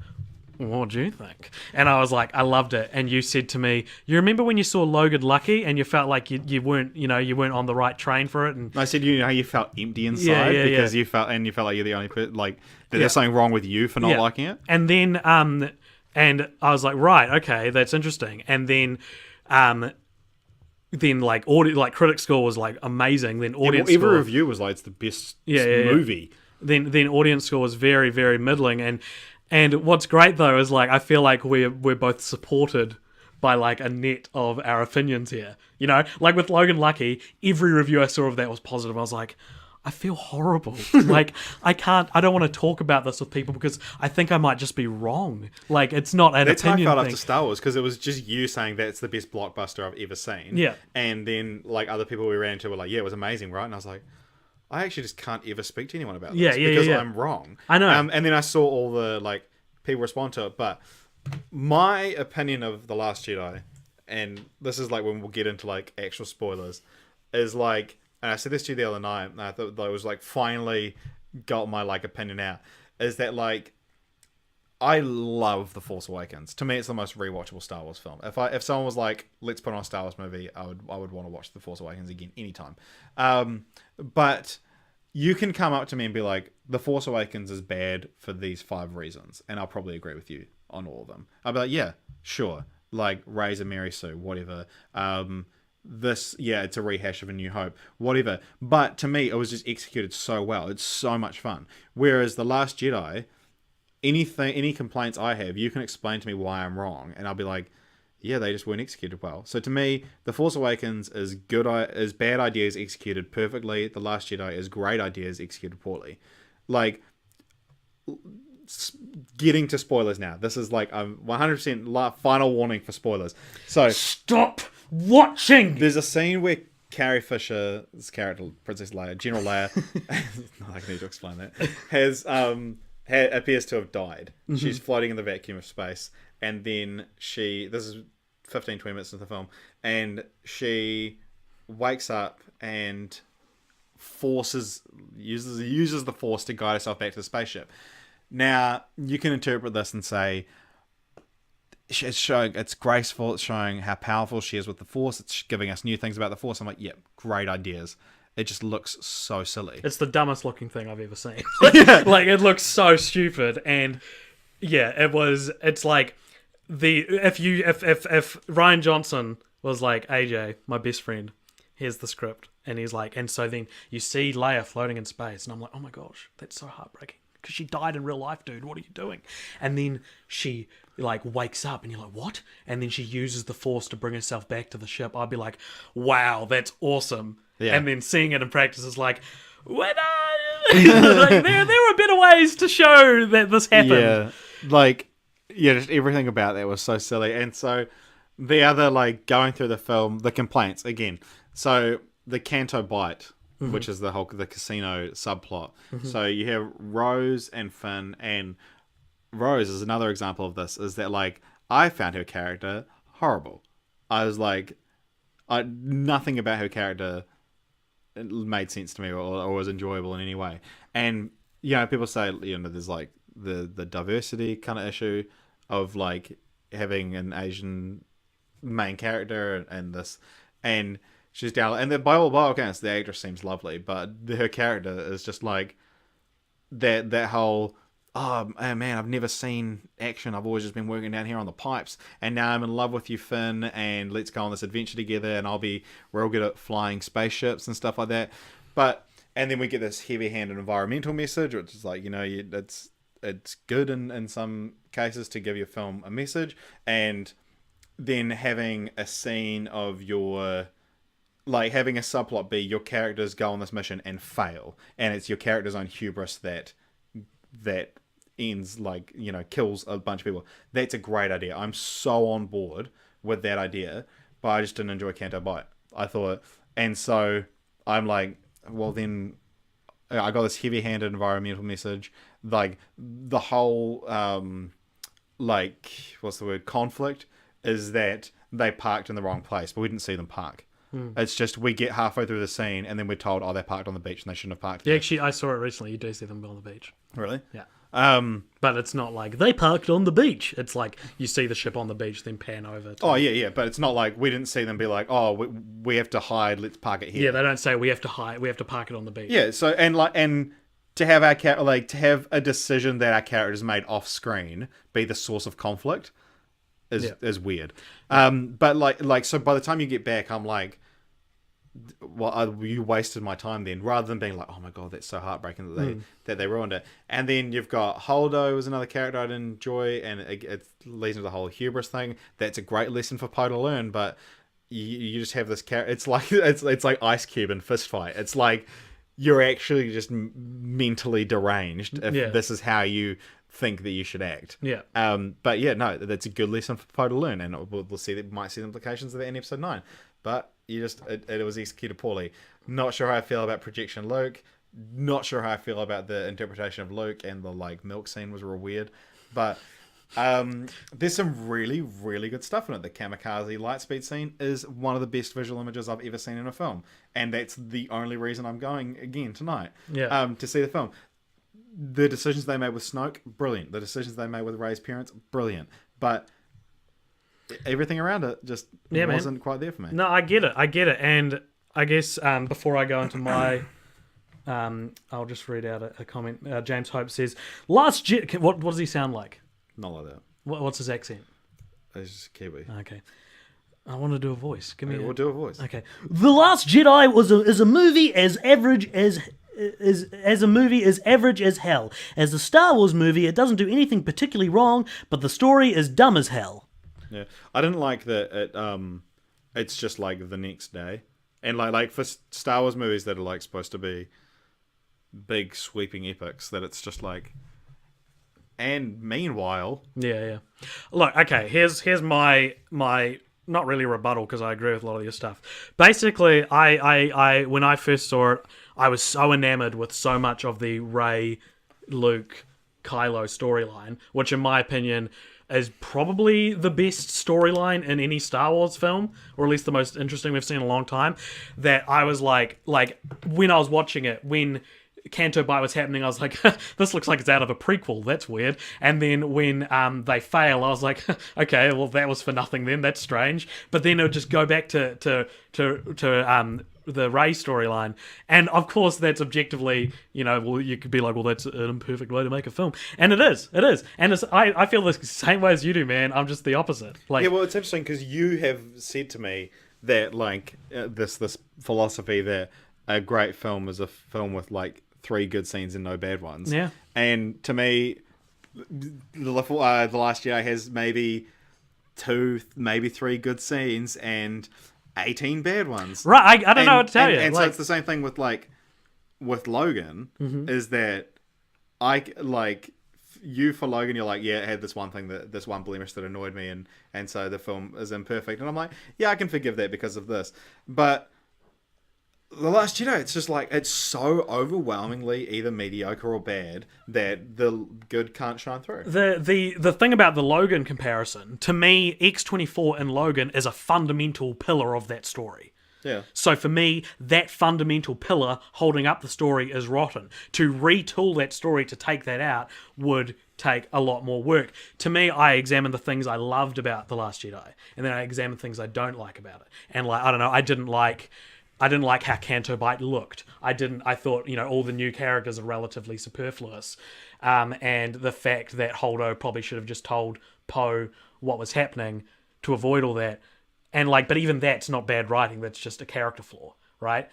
"What do you think?" And I was like, "I loved it." And you said to me, "You remember when you saw Logan Lucky and you felt like you weren't on the right train for it?" And I said, you know how you felt empty inside Yeah, because yeah. you felt like you're the only person, like, that Yeah. there's something wrong with you for not Yeah. liking it. And then and I was like, right, okay, that's interesting. And then like audio, like critic score was like amazing. Then audience Every score, review was like, it's the best Yeah. movie. then audience score was very, very middling. And what's great though is like I feel like we're both supported by like a net of our opinions here. You know, like with Logan Lucky, every review I saw of that was positive. I was like, I feel horrible. Like I don't want to talk about this with people because I think I might just be wrong. Like it's not an That's how I opinion felt thing. after Star Wars, because it was just you saying that's the best blockbuster I've ever seen. Yeah. And then like other people we ran into were like, yeah, it was amazing, right? And I was like, I actually just can't ever speak to anyone about this because yeah. I'm wrong. I know. And then I saw all the like people respond to it, but my opinion of The Last Jedi, and this is like when we'll get into like actual spoilers, is like, and I said this to you the other night, and I thought that was like finally got my like opinion out, is that like I love The Force Awakens. To me, it's the most rewatchable Star Wars film. If someone was like, let's put on a Star Wars movie, I would want to watch The Force Awakens again anytime. But you can come up to me and be like, The Force Awakens is bad for these 5 reasons, and I'll probably agree with you on all of them. I'd be like, yeah, sure. Like Rey's a Mary Sue, whatever. This, yeah, it's a rehash of A New Hope, whatever. But to me, it was just executed so well. It's so much fun. Whereas The Last Jedi, any complaints I have, you can explain to me why I'm wrong, and I'll be like, yeah, they just weren't executed well. So to me, The Force Awakens is bad ideas executed perfectly. The Last Jedi is great ideas executed poorly. Like, getting to spoilers now. This is like a 100% final warning for spoilers. So Stop watching. there's a scene where Carrie Fisher's character, Princess Leia, General Leia, I need to explain that, appears to have died. She's floating in the vacuum of space, and then this is 15-20 minutes into the film, and she wakes up and uses the Force to guide herself back to the spaceship. Now, you can interpret this and say, it's graceful, it's showing how powerful she is with the Force, it's giving us new things about the Force. I'm like, yep, great ideas. It just looks so silly. It's the dumbest looking thing I've ever seen. Like, it looks so stupid, and yeah, it's like if Ryan Johnson was like, AJ, my best friend, here's the script, and he's like, and so then you see Leia floating in space, and I'm like, oh my gosh, that's so heartbreaking, because she died in real life, dude, what are you doing? And then she like wakes up and you're like, what? And then she uses the Force to bring herself back to the ship. I'd be like, wow, that's awesome. Yeah. And then seeing it in practice is like, like, there are better ways to show that this happened. Just everything about that was so silly. And so the other, like, going through the film, the complaints again. So the Canto Bight, which is the casino subplot. So you have Rose and Finn, and Rose is another example of this, is that, like, I found her character horrible. I was like, nothing about her character made sense to me or was enjoyable in any way. And, you know, people say, you know, there's, like, the diversity kind of issue of, like, having an Asian main character and this, and she's down, and by all accounts, the actress seems lovely, but her character is just like that whole, oh man, I've never seen action. I've always just been working down here on the pipes, and now I'm in love with you, Finn, and let's go on this adventure together, and we're all good at flying spaceships and stuff like that. And then we get this heavy-handed environmental message, which is like, you know, it's good in some cases to give your film a message, and then having a scene of having a subplot be your characters go on this mission and fail, and it's your character's own hubris that ends, like, you know, kills a bunch of people. That's a great idea. I'm so on board with that idea, but I just didn't enjoy Canto Bight, I thought. And so I'm like, well, then I got this heavy-handed environmental message, like the whole conflict is that they parked in the wrong place, but we didn't see them park. It's just we get halfway through the scene and then we're told, oh, they parked on the beach and they shouldn't have parked there. Yeah, actually, I saw it recently. You do see them on the beach. Really? Yeah. But it's not like they parked on the beach. It's like you see the ship on the beach, then pan over. Oh, yeah. But it's not like we didn't see them be like, oh, we have to hide, let's park it here. Yeah, they don't say we have to hide, we have to park it on the beach. Yeah, so, and to have to have a decision that our characters made off screen be the source of conflict is weird. But so by the time you get back, I'm like, well, you wasted my time then, rather than being like, oh my god, that's so heartbreaking that they ruined it. And then you've got Holdo was another character I didn't enjoy, and it leads into the whole hubris thing. That's a great lesson for Poe to learn, but you just have this character. It's like it's like Ice Cube in Fist Fight. It's like you're actually just mentally deranged if this is how you think that you should act. Yeah. But yeah, no, that's a good lesson for Poe to learn, and we'll see that might see the implications of that in episode 9. But it was executed poorly. Not sure how I feel about Projection Luke. Not sure how I feel about the interpretation of Luke, and the like milk scene was real weird. But there's some really, really good stuff in it. The kamikaze lightspeed scene is one of the best visual images I've ever seen in a film, and that's the only reason I'm going again tonight. Yeah. To see the film. The decisions they made with Snoke, brilliant. The decisions they made with Rey's parents, brilliant. But everything around it just wasn't quite there for me. No, I get it. And I guess before I go into my... I'll just read out a comment. James Hope says, what does he sound like? Not like that. What's his accent? It's just Kiwi. Okay. I want to do a voice. Give me We'll do a voice. Okay. The Last Jedi is a movie as average as a movie as average as hell. As a Star Wars movie, it doesn't do anything particularly wrong, but the story is dumb as hell. Yeah, I didn't like that. It's just like the next day, and like for Star Wars movies that are like supposed to be big sweeping epics, that it's just like. And meanwhile, Yeah. Look, okay, here's my not really rebuttal because I agree with a lot of your stuff. Basically, I when I first saw it, I was so enamored with so much of the Rey, Luke, Kylo storyline, which in my opinion is probably the best storyline in any Star Wars film, or at least the most interesting we've seen in a long time. That I was like when I was watching it, when Canto Bight was happening, I was like, this looks like it's out of a prequel. That's weird. And then when they fail, I was like, okay, well that was for nothing then. That's strange. But then it would just go back to the Rey storyline, and of course that's objectively, well, you could be like, well, that's an imperfect way to make a film, and it is, and I feel the same way as you do, man. I'm just the opposite. Like, yeah, well, it's interesting because you have said to me that like this philosophy that a great film is a film with like 3 good scenes and no bad ones. Yeah. And to me, the Last Jedi has maybe 2, maybe 3 good scenes and 18 bad ones. right? I don't know what to tell you. And Like, so it's the same thing with like with Logan. Is that I like you for Logan? You're like, yeah, it had this one blemish that annoyed me, and so the film is imperfect. And I'm like, yeah, I can forgive that because of this, but. The Last Jedi, it's just like, it's so overwhelmingly either mediocre or bad that the good can't shine through. the thing about the Logan comparison, to me, X-24 and Logan is a fundamental pillar of that story. Yeah. So for me, that fundamental pillar holding up the story is rotten. To retool that story to take that out would take a lot more work. To me, I examine the things I loved about The Last Jedi, and then I examine things I don't like about it. And like, I don't know, I didn't like how Canto Bight looked. I thought, all the new characters are relatively superfluous. And the fact that Holdo probably should have just told Poe what was happening to avoid all that. And but even that's not bad writing. That's just a character flaw, right?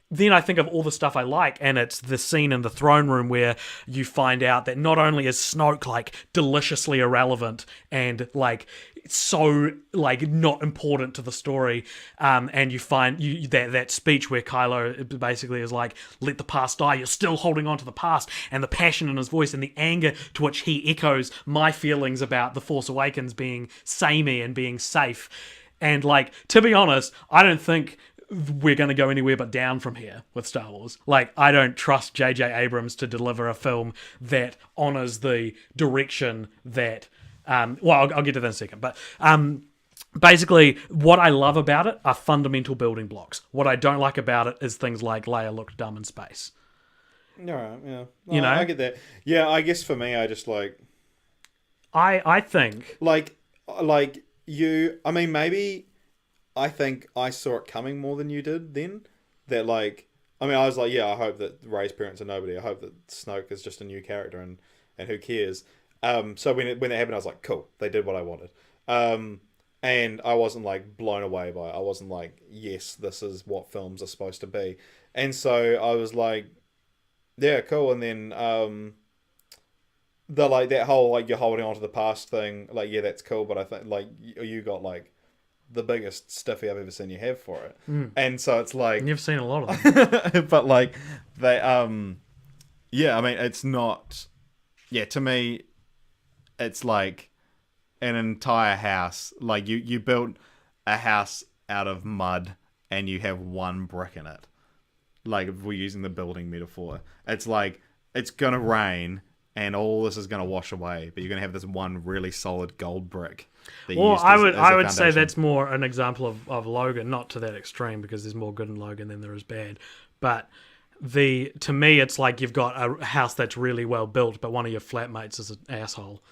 Then I think of all the stuff I like, and it's the scene in the throne room where you find out that not only is Snoke deliciously irrelevant and so not important to the story, and you find that speech where Kylo basically is like, let the past die, you're still holding on to the past, and the passion in his voice and the anger to which he echoes my feelings about The Force Awakens being samey and being safe. And to be honest, I don't think we're going to go anywhere but down from here with Star Wars. I don't trust J.J. Abrams to deliver a film that honors the direction that... I'll get to that in a second. But basically, what I love about it are fundamental building blocks. What I don't like about it is things like Leia looked dumb in space. Alright, yeah. I get that. Yeah, I guess for me, I just I think... you... I mean, maybe... I think I saw it coming more than you did then. That I was like, yeah, I hope that Rey's parents are nobody. I hope that Snoke is just a new character and who cares. So when that happened, I was like, cool, they did what I wanted. And I wasn't blown away by it. I wasn't like, yes, this is what films are supposed to be. And so I was like, yeah, cool. And then that whole you're holding on to the past thing, yeah, that's cool. But I think you got the biggest stiffy I've ever seen you have for it. And so it's You've seen a lot of them. but they yeah, I mean, it's not, yeah, to me it's like an entire house. You built a house out of mud and you have one brick in it. If we're using the building metaphor, it's it's gonna rain and all this is gonna wash away, but you're gonna have this one really solid gold brick. Well, I would say that's more an example of Logan, not to that extreme, because there's more good in Logan than there is bad. But to me, it's you've got a house that's really well built, but one of your flatmates is an asshole.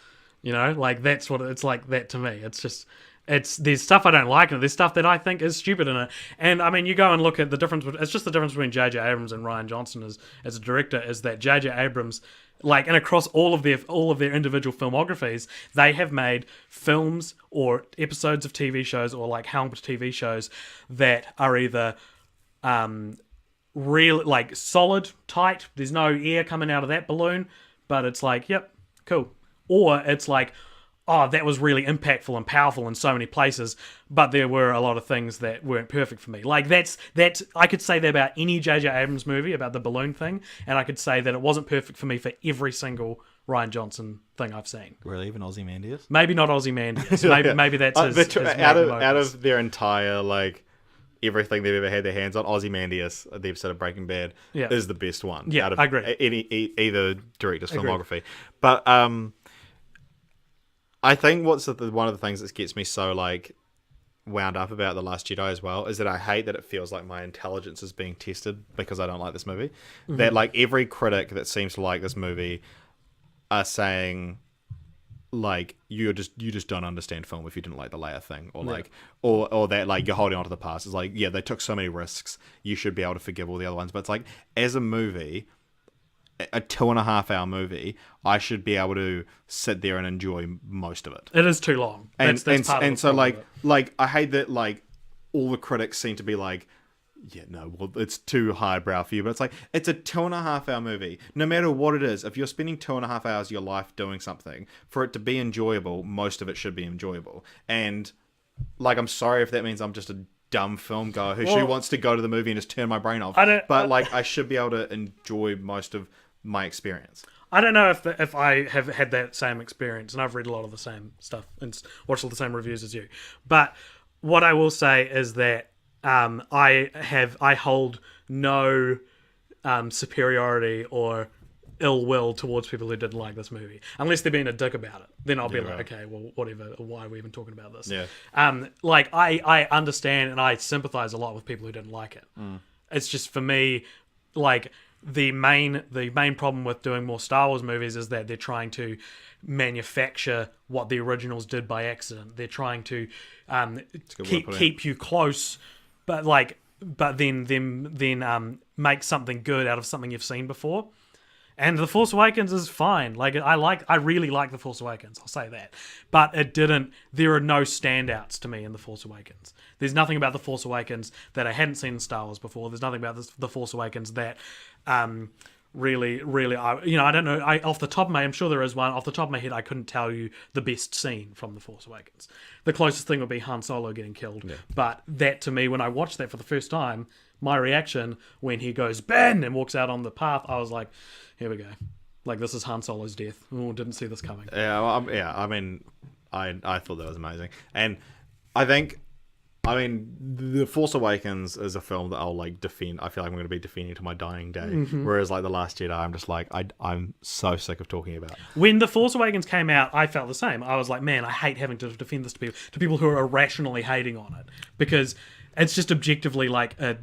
That's what it's like. That to me, it's just there's stuff I don't like in it. There's stuff that I think is stupid in it. And I mean, you go and look at the difference. It's just the difference between J.J. Abrams and Rian Johnson as a director is that J.J. Abrams, like, and across all of their individual filmographies, they have made films or episodes of TV shows or like helmed TV shows that are either real, like solid, tight. There's no air coming out of that balloon, but it's like, yep, cool. Or it's like, oh, that was really impactful and powerful in so many places, but there were a lot of things that weren't perfect for me. Like that's I could say that about any J.J. Abrams movie about the balloon thing, and I could say that it wasn't perfect for me for every single Rian Johnson thing I've seen. Really, even Ozymandias? Maybe not Ozymandias. Maybe that's his out of their entire like everything they've ever had their hands on. Ozymandias, the episode of Breaking Bad, is the best one. Yeah, out of I agree. Either director's filmography, but I think one of the things that gets me so like wound up about The Last Jedi as well is that I hate that it feels like my intelligence is being tested because I don't like this movie. Mm-hmm. That like every critic that seems to like this movie are saying like you just don't understand film if you didn't like the Leia thing, or like or that like you're holding on to the past. It's like, yeah, they took so many risks, you should be able to forgive all the other ones. But it's like, as a movie, a 2.5 hour movie, I should be able to sit there and enjoy most of it. It is too long. That's part of the and so problem like I hate that like all the critics seem to be like, yeah, no, well, it's too highbrow for you. But it's like, it's a 2.5 hour movie. No matter what it is, if you're spending 2.5 hours of your life doing something, for it to be enjoyable, most of it should be enjoyable. And like, I'm sorry if that means I'm just a dumb film goer who wants to go to the movie and just turn my brain off. But like, I should be able to enjoy most of my experience. I don't know if I have had that same experience, and I've read a lot of the same stuff and watched all the same reviews as you. But what I will say is that I hold no superiority or ill will towards people who didn't like this movie, unless they're being a dick about it. Then I'll be like, okay, well, whatever. Why are we even talking about this? Yeah. Like I understand and I sympathize a lot with people who didn't like it. It's just, for me, like, the main problem with doing more Star Wars movies is that they're trying to manufacture what the originals did by accident. They're trying to keep you close, but then make something good out of something you've seen before. And The Force Awakens is fine. Like, I really like The Force Awakens. I'll say that. But there are no standouts to me in The Force Awakens. There's nothing about The Force Awakens that I hadn't seen in Star Wars before. There's nothing about The Force Awakens that really, I don't know. Off the top of my, I'm sure there is one. Off the top of my head, I couldn't tell you the best scene from The Force Awakens. The closest thing would be Han Solo getting killed. Yeah. But that, to me, when I watched that for the first time, my reaction when he goes, Ben, and walks out on the path, I was like, here we go. Like, this is Han Solo's death. Oh, didn't see this coming. Yeah, I mean, I thought that was amazing. And I think, The Force Awakens is a film that I'll, like, defend. I feel like I'm going to be defending to my dying day. Mm-hmm. Whereas, like, The Last Jedi, I'm just like, I'm so sick of talking about. When The Force Awakens came out, I felt the same. I was like, man, I hate having to defend this to people who are irrationally hating on it. Because it's just objectively, like, a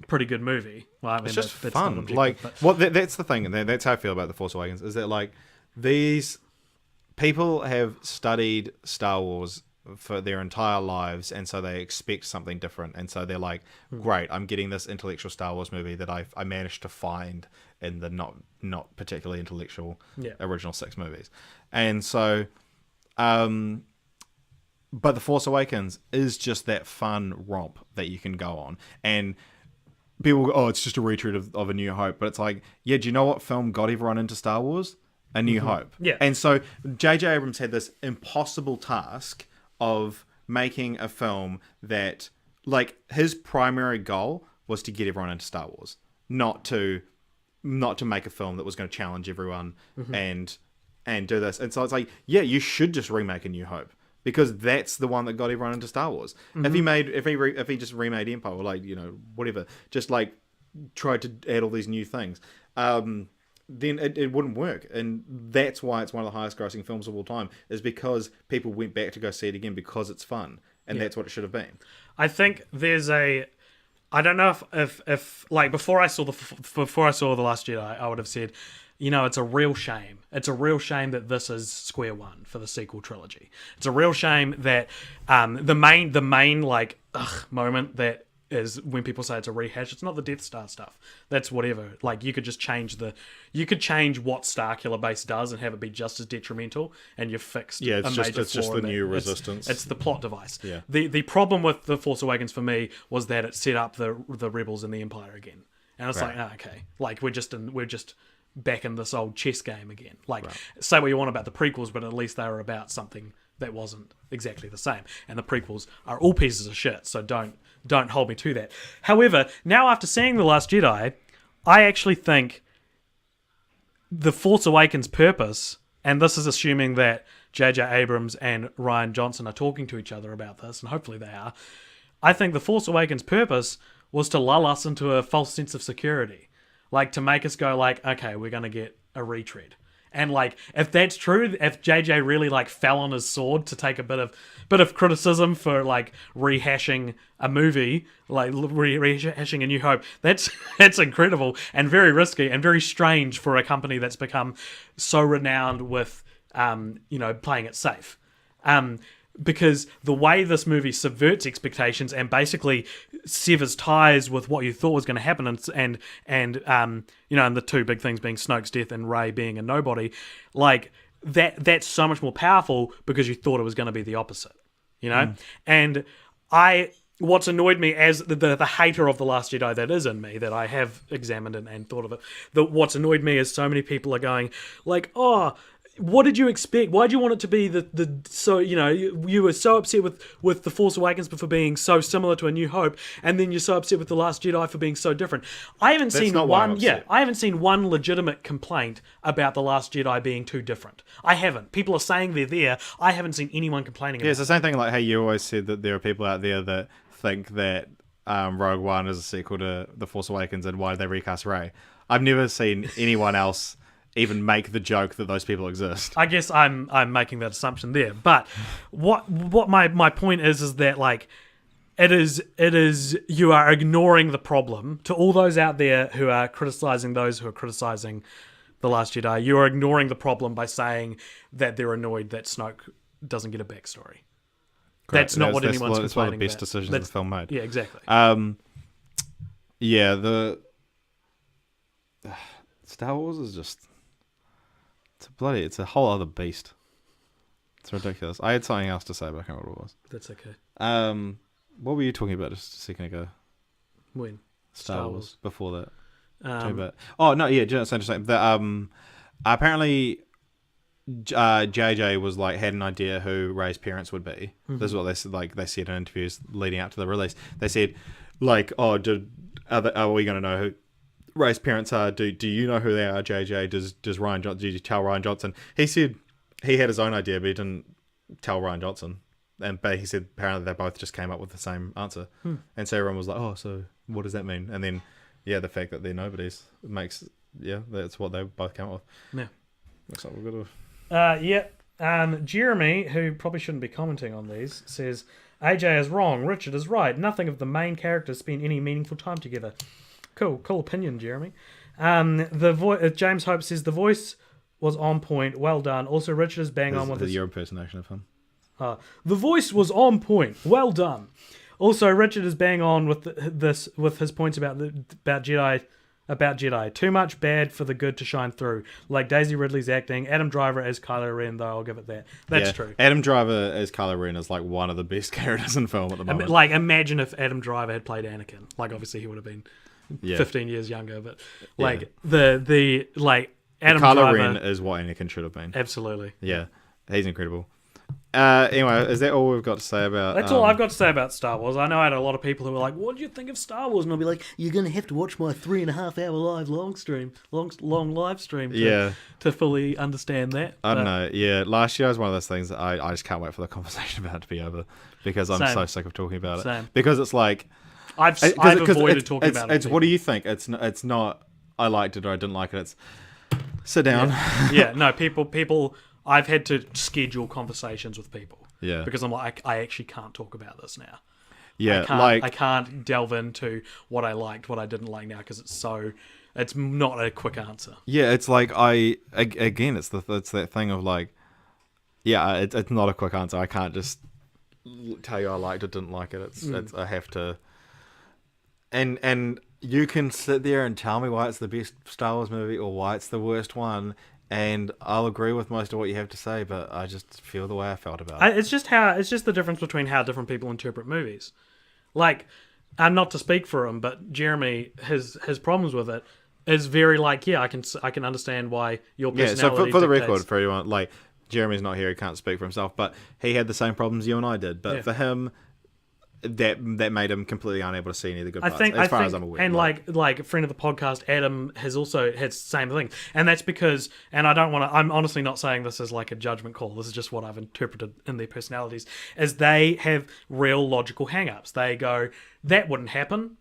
pretty good movie. Well, I mean, it's just that's fun. That's the thing, and that's how I feel about The Force Awakens, is that, like, these people have studied Star Wars for their entire lives, and so they expect something different, and so they're like, great, I'm getting this intellectual Star Wars movie that I managed to find in the not particularly intellectual original 6 movies. And so but The Force Awakens is just that fun romp that you can go on, and people go, oh, it's just a retread of A New Hope. But it's like, yeah, do you know what film got everyone into Star Wars? A New Hope. Yeah. And so J.J. Abrams had this impossible task of making a film that, like, his primary goal was to get everyone into Star Wars, not to make a film that was going to challenge everyone and do this. And so it's like, yeah, you should just remake A New Hope, because that's the one that got everyone into Star Wars. Mm-hmm. If he just remade Empire, or, like, whatever, just, like, tried to add all these new things, then it wouldn't work. And that's why it's one of the highest grossing films of all time, is because people went back to go see it again because it's fun, and that's what it should have been. I think there's I don't know if like, before I saw The Last Jedi, I would have said, it's a real shame. It's a real shame that this is square one for the sequel trilogy. It's a real shame that the main moment that is when people say it's a rehash. It's not the Death Star stuff. That's whatever. Like, you could just change what Starkiller Base does and have it be just as detrimental, and you've fixed Yeah, a it's major just flaw the in new that. resistance. It's the plot device. Yeah. The problem with The Force Awakens for me was that it set up the Rebels and the Empire again. And it's Right. like, okay. Like, we're just back in this old chess game again. Like, say what you want about the prequels, but at least they were about something that wasn't exactly the same. And the prequels are all pieces of shit, so don't hold me to that. However, now after seeing The Last Jedi, I actually think The Force Awakens' purpose, and this is assuming that J.J. Abrams and Rian Johnson are talking to each other about this, and hopefully they are, I think The Force Awakens' purpose was to lull us into a false sense of security. Like, to make us go like, okay, we're going to get a retread. And like, if that's true, if JJ really like fell on his sword to take a bit of criticism for like rehashing a movie, like rehashing A New Hope, that's incredible and very risky and very strange for a company that's become so renowned with playing it safe. Because the way this movie subverts expectations and basically severs ties with what you thought was going to happen, and the two big things being Snoke's death and Rey being a nobody, like that's so much more powerful because you thought it was going to be the opposite, And what's annoyed me as the hater of The Last Jedi that is in me, that I have examined and thought of it, what's annoyed me is so many people are going like, oh, what did you expect? Why did you want it to be you were so upset with The Force Awakens for being so similar to A New Hope, and then you're so upset with The Last Jedi for being so different. I haven't seen one legitimate complaint about The Last Jedi being too different. I haven't. People are saying they're there. I haven't seen anyone complaining about Yeah, it's the same thing like how you always said that there are people out there that think that Rogue One is a sequel to The Force Awakens, and why did they recast Rey? I've never seen anyone else even make the joke that those people exist. I guess I'm making that assumption there. But what my point is that like it is you are ignoring the problem. To all those out there who are criticizing those who are criticizing The Last Jedi, you are ignoring the problem by saying that they're annoyed that Snoke doesn't get a backstory. That's not what anyone's complaining about. That's one of the best decisions the film made. Yeah, exactly. The Star Wars is just it's a whole other beast. It's ridiculous. I had something else to say, but I can't remember what it was. That's okay. What were you talking about just a second ago? When? Star Wars. Before that. It's interesting. Apparently JJ was like had an idea who Rey's parents would be. Mm-hmm. This is what they said. Like they said in interviews leading up to the release. They said, like, "Oh, are we going to know who Rey's parents are? Do you know who they are, JJ? Does Rian Johnson? Did you tell Rian Johnson?" He said he had his own idea, but he didn't tell Rian Johnson. But he said apparently they both just came up with the same answer. And so everyone was like, "Oh, so what does that mean?" And then, the fact that they're nobodies makes that's what they both came up with. Yeah, looks like we're good. Jeremy, who probably shouldn't be commenting on these, says AJ is wrong, Richard is right. Nothing of the main characters spend any meaningful time together. Cool opinion, Jeremy. James Hope says the voice was on point. Well done. Also, Richard is bang on with your impersonation of him. The voice was on point. Well done. Also, Richard is bang on with with his points about Jedi. Too much bad for the good to shine through. Like Daisy Ridley's acting, Adam Driver as Kylo Ren, though, I'll give it that. That's true. Adam Driver as Kylo Ren is like one of the best characters in film at the moment. Like, imagine if Adam Driver had played Anakin. Like, obviously he would have been 15 years younger, but like Adam Kylo Driver, Ren is what Anakin should have been. Absolutely. Yeah, he's incredible. Anyway, is that all we've got to say about... That's all I've got to say about Star Wars. I know I had a lot of people who were like, what do you think of Star Wars? And I'll be like, you're going to have to watch my 3.5-hour long live stream to fully understand that. I don't know. Yeah, last year was one of those things that I just can't wait for the conversation about it to be over because I'm so sick of talking about it. Same. Because it's like... I've avoided talking about it. It's what do you think? It's not I liked it or I didn't like it. It's sit down. No, people... I've had to schedule conversations with people. Yeah. Because I'm like, I actually can't talk about this now. Yeah, I can't delve into what I liked, what I didn't like now because it's so It's not a quick answer. Yeah, it's like again, it's that thing of like, yeah, it's not a quick answer. I can't just tell you I liked it, didn't like it. It's I have to, and you can sit there and tell me why it's the best Star Wars movie or why it's the worst one, and I'll agree with most of what you have to say, but I just feel the way I felt about it. It's just the difference between how different people interpret movies. Like, not to speak for him, but Jeremy, his problems with it is very like, yeah, I can understand why your personality. Yeah, so for the dictates. record, for everyone, like Jeremy's not here, he can't speak for himself, but he had the same problems you and I did. But for him, that made him completely unable to see any of the good parts, as far as I'm aware. And like a friend of the podcast, Adam, has also had the same thing, and that's because, and I don't want to. I'm honestly not saying this as like a judgment call. This is just what I've interpreted in their personalities, is they have real logical hang-ups. They go, that wouldn't happen.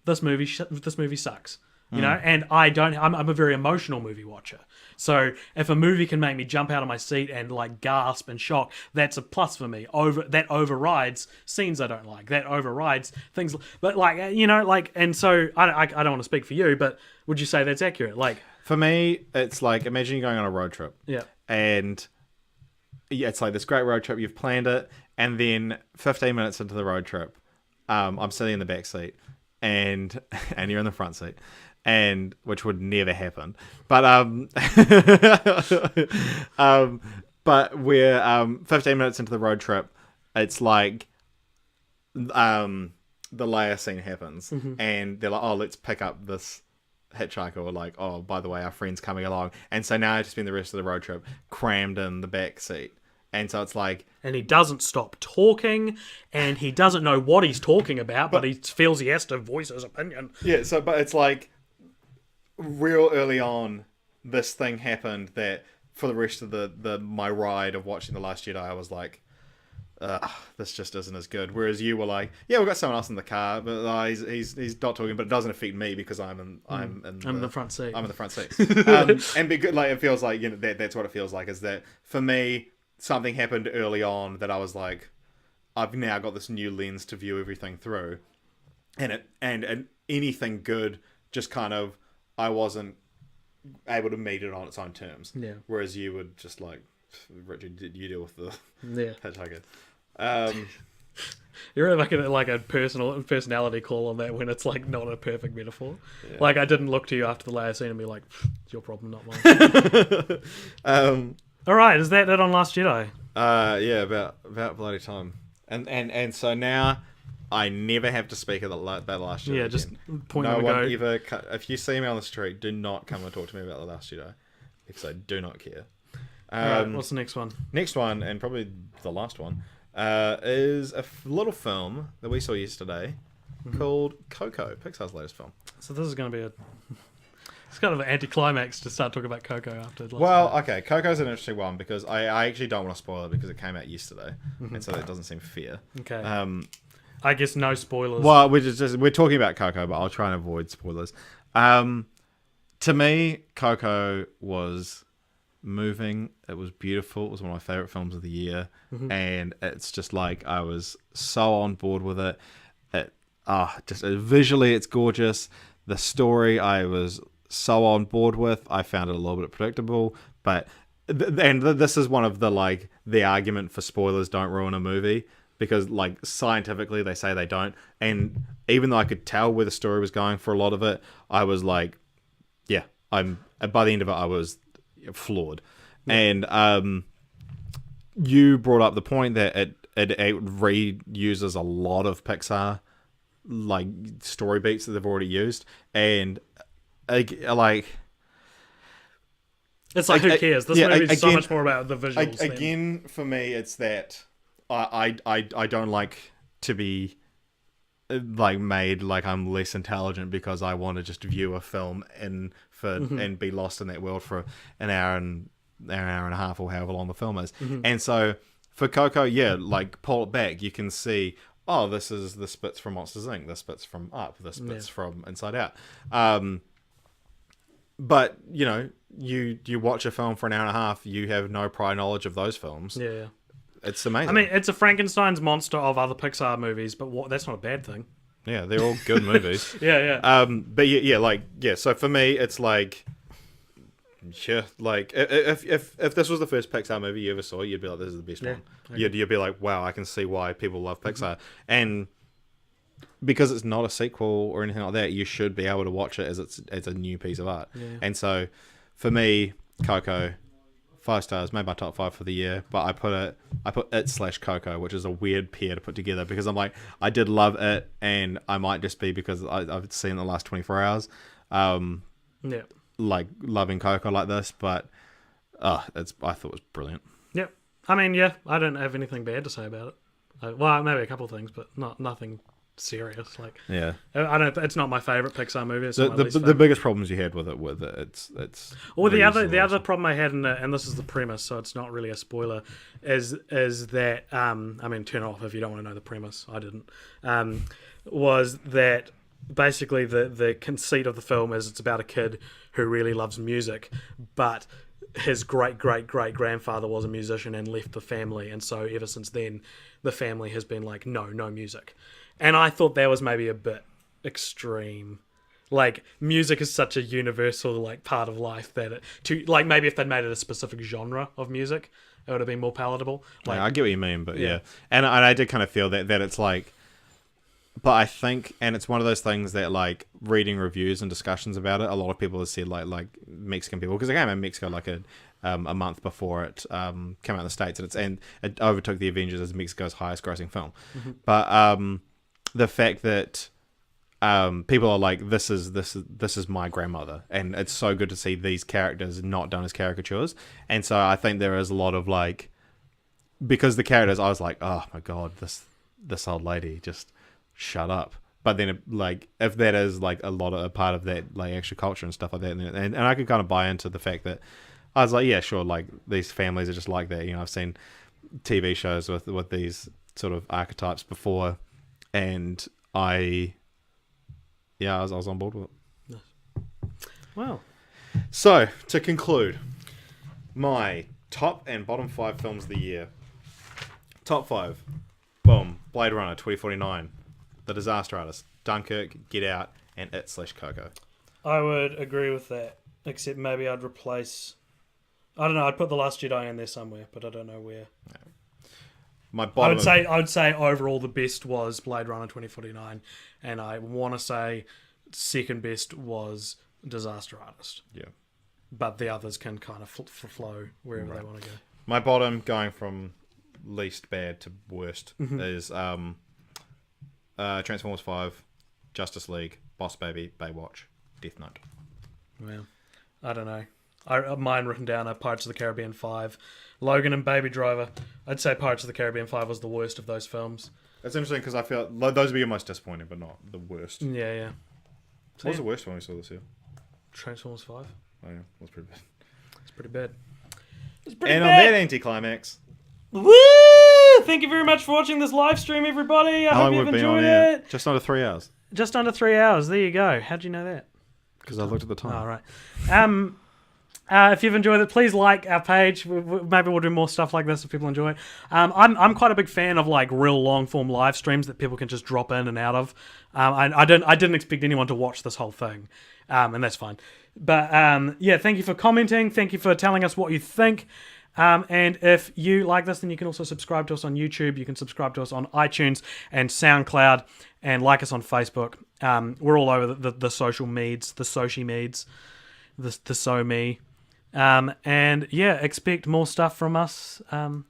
This movie sucks. You know, and I don't. I'm a very emotional movie watcher. So if a movie can make me jump out of my seat and like gasp and shock, that's a plus for me. That overrides scenes I don't like. That overrides things. But like, you know, like, and so I don't want to speak for you, but would you say that's accurate? Like, for me, it's like, imagine you're going on a road trip. Yeah. And yeah, it's like this great road trip. You've planned it, and then 15 minutes into the road trip, I'm sitting in the back seat, and you're in the front seat. And which would never happen, but but we're 15 minutes into the road trip. It's like the Leia scene happens, and they're like, "Oh, let's pick up this hitchhiker," or like, "Oh, by the way, our friend's coming along," and so now I have to spend the rest of the road trip crammed in the back seat. And so it's like... And he doesn't stop talking, and he doesn't know what he's talking about, but he feels he has to voice his opinion. Yeah, so, but it's like... real early on, this thing happened that for the rest of my ride of watching The Last Jedi, I was like, this just isn't as good. Whereas you were like, yeah, we've got someone else in the car, but he's not talking, but it doesn't affect me because I'm in the front seat. I'm in the front seat. And like it feels like, you know, that's what it feels like, is that for me, something happened early on that I was like, I've now got this new lens to view everything through, and anything good just kind of, I wasn't able to meet it on its own terms. Yeah. Whereas you would just like, Richard, did you deal with the hitchhiker? You're really making it like a personality call on that when it's like not a perfect metaphor. Yeah. Like I didn't look to you after the Leia scene and be like, it's your problem, not mine. All right, is that it on Last Jedi? Yeah, about bloody time. And so now I never have to speak about The Last Jedi. Yeah, again. just point no them one and go. ever. If you see me on the street, do not come and talk to me about The Last Jedi, because I do not care. Right, what's the next one? Next one, and probably the last one, is a little film that we saw yesterday called Coco, Pixar's latest film. So this is going to be it's kind of an anticlimax to start talking about Coco after. Okay, Coco's an interesting one because I actually don't want to spoil it because it came out yesterday, and so that doesn't seem fair. Okay. I guess no spoilers. Well, we're talking about Coco, but I'll try and avoid spoilers. To me, Coco was moving. It was beautiful. It was one of my favorite films of the year, and it's just like I was so on board with it. Visually, it's gorgeous. The story, I was so on board with. I found it a little bit predictable, but this is one of the argument for spoilers don't ruin a movie, because like scientifically they say they don't, and even though I could tell where the story was going for a lot of it, I was like, yeah, by the end of it I was floored. And you brought up the point that it reuses a lot of Pixar like story beats that they've already used, and like it's like, who cares? This movie is so much more about the visuals. Again, for me, it's that I don't like to be like made like I'm less intelligent because I want to just view a film and be lost in that world for an hour and a half or however long the film is. And so for Coco, yeah, like pull it back, you can see, oh, this is the bits from Monsters Inc., this bits from Up, this bits from Inside Out. But you know, you watch a film for an hour and a half, you have no prior knowledge of those films. Yeah. It's amazing. I mean, it's a Frankenstein's monster of other Pixar movies, but that's not a bad thing. Yeah, they're all good movies. Yeah. But yeah. So for me, it's like, yeah, like if this was the first Pixar movie you ever saw, you'd be like, this is the best one. You'd be like, wow, I can see why people love Pixar. And because it's not a sequel or anything like that, you should be able to watch it as a new piece of art. Yeah. And so for me, Coco, 5 stars, made my top 5 for the year, but I put it / Coco, which is a weird pair to put together because I'm like, I did love it, and I might just be because I've seen the last 24 hours, Yeah. like loving Coco like this, but I thought it was brilliant. Yep. I mean, yeah, I don't have anything bad to say about it. Well, maybe a couple of things, but nothing serious. Like, Yeah. I don't. It's not my favorite Pixar movie. It's not my least The favorite. biggest problems you had with it, it's. Well, the reasonable. other problem I had, and this is the premise, so it's not really a spoiler, is that I mean, turn it off if you don't want to know the premise. I didn't. Was that basically the conceit of the film is it's about a kid who really loves music, but his great grandfather was a musician and left the family, and so ever since then, the family has been like, no music, and I thought that was maybe a bit extreme. Like, music is such a universal like part of life that maybe if they'd made it a specific genre of music, it would have been more palatable. Like, I get what you mean, but Yeah. yeah. And I did kind of feel that it's like, but I think, and it's one of those things that like reading reviews and discussions about it, a lot of people have said like Mexican people, because it came out in Mexico like a month before it came out in the States, and it overtook The Avengers as Mexico's highest grossing film. But the fact that people are like, this is my grandmother, and it's so good to see these characters not done as caricatures. And so I think there is a lot of like, because the characters, I was like, oh my god, this old lady, just shut up. But then like, if that is like a part of that like actual culture and stuff like that, and I could kind of buy into the fact that I was like, yeah, sure, like these families are just like that. You know, I've seen TV shows with these sort of archetypes before, and I was on board with it. wow. So, to conclude, my top and bottom 5 films of the year. Top 5. Boom. Blade Runner 2049. The Disaster Artist. Dunkirk, Get Out, and It / Coco. I would agree with that, except maybe I'd replace. I don't know. I'd put The Last Jedi in there somewhere, but I don't know where. My bottom I would say overall the best was Blade Runner 2049, and I want to say second best was Disaster Artist. Yeah. But the others can kind of flow wherever they want to go. My bottom, going from least bad to worst, is Transformers 5, Justice League, Boss Baby, Baywatch, Death Note. Well, I don't know. Mine written down are Pirates of the Caribbean 5, Logan and Baby Driver. I'd say Pirates of the Caribbean 5 was the worst of those films. That's interesting because I feel like those would be your most disappointing, but not the worst. Yeah. What was the worst one we saw this year? Transformers 5. Oh yeah, that's pretty bad. It's pretty bad. And on that anticlimax, Woo! Thank you very much for watching this live stream, everybody. I how hope long you've we've been on enjoyed air? it. Just under 3 hours. Just under 3 hours. There you go. How'd you know that? Because I looked at the time. All right. If you've enjoyed it, please like our page. Maybe we'll do more stuff like this if people enjoy it. I'm quite a big fan of like real long form live streams that people can just drop in and out of. I didn't expect anyone to watch this whole thing, and that's fine. But yeah, thank you for commenting. Thank you for telling us what you think. And if you like this, then you can also subscribe to us on YouTube. You can subscribe to us on iTunes and SoundCloud, and like us on Facebook. We're all over the social meds, the soci meds, the so me. And yeah, expect more stuff from us in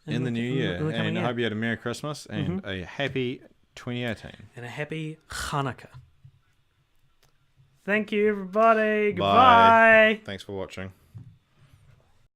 the new year. in the coming And I year. hope you had a Merry Christmas and a happy 2018. And a happy Hanukkah. Thank you, everybody. Bye. Goodbye. Thanks for watching.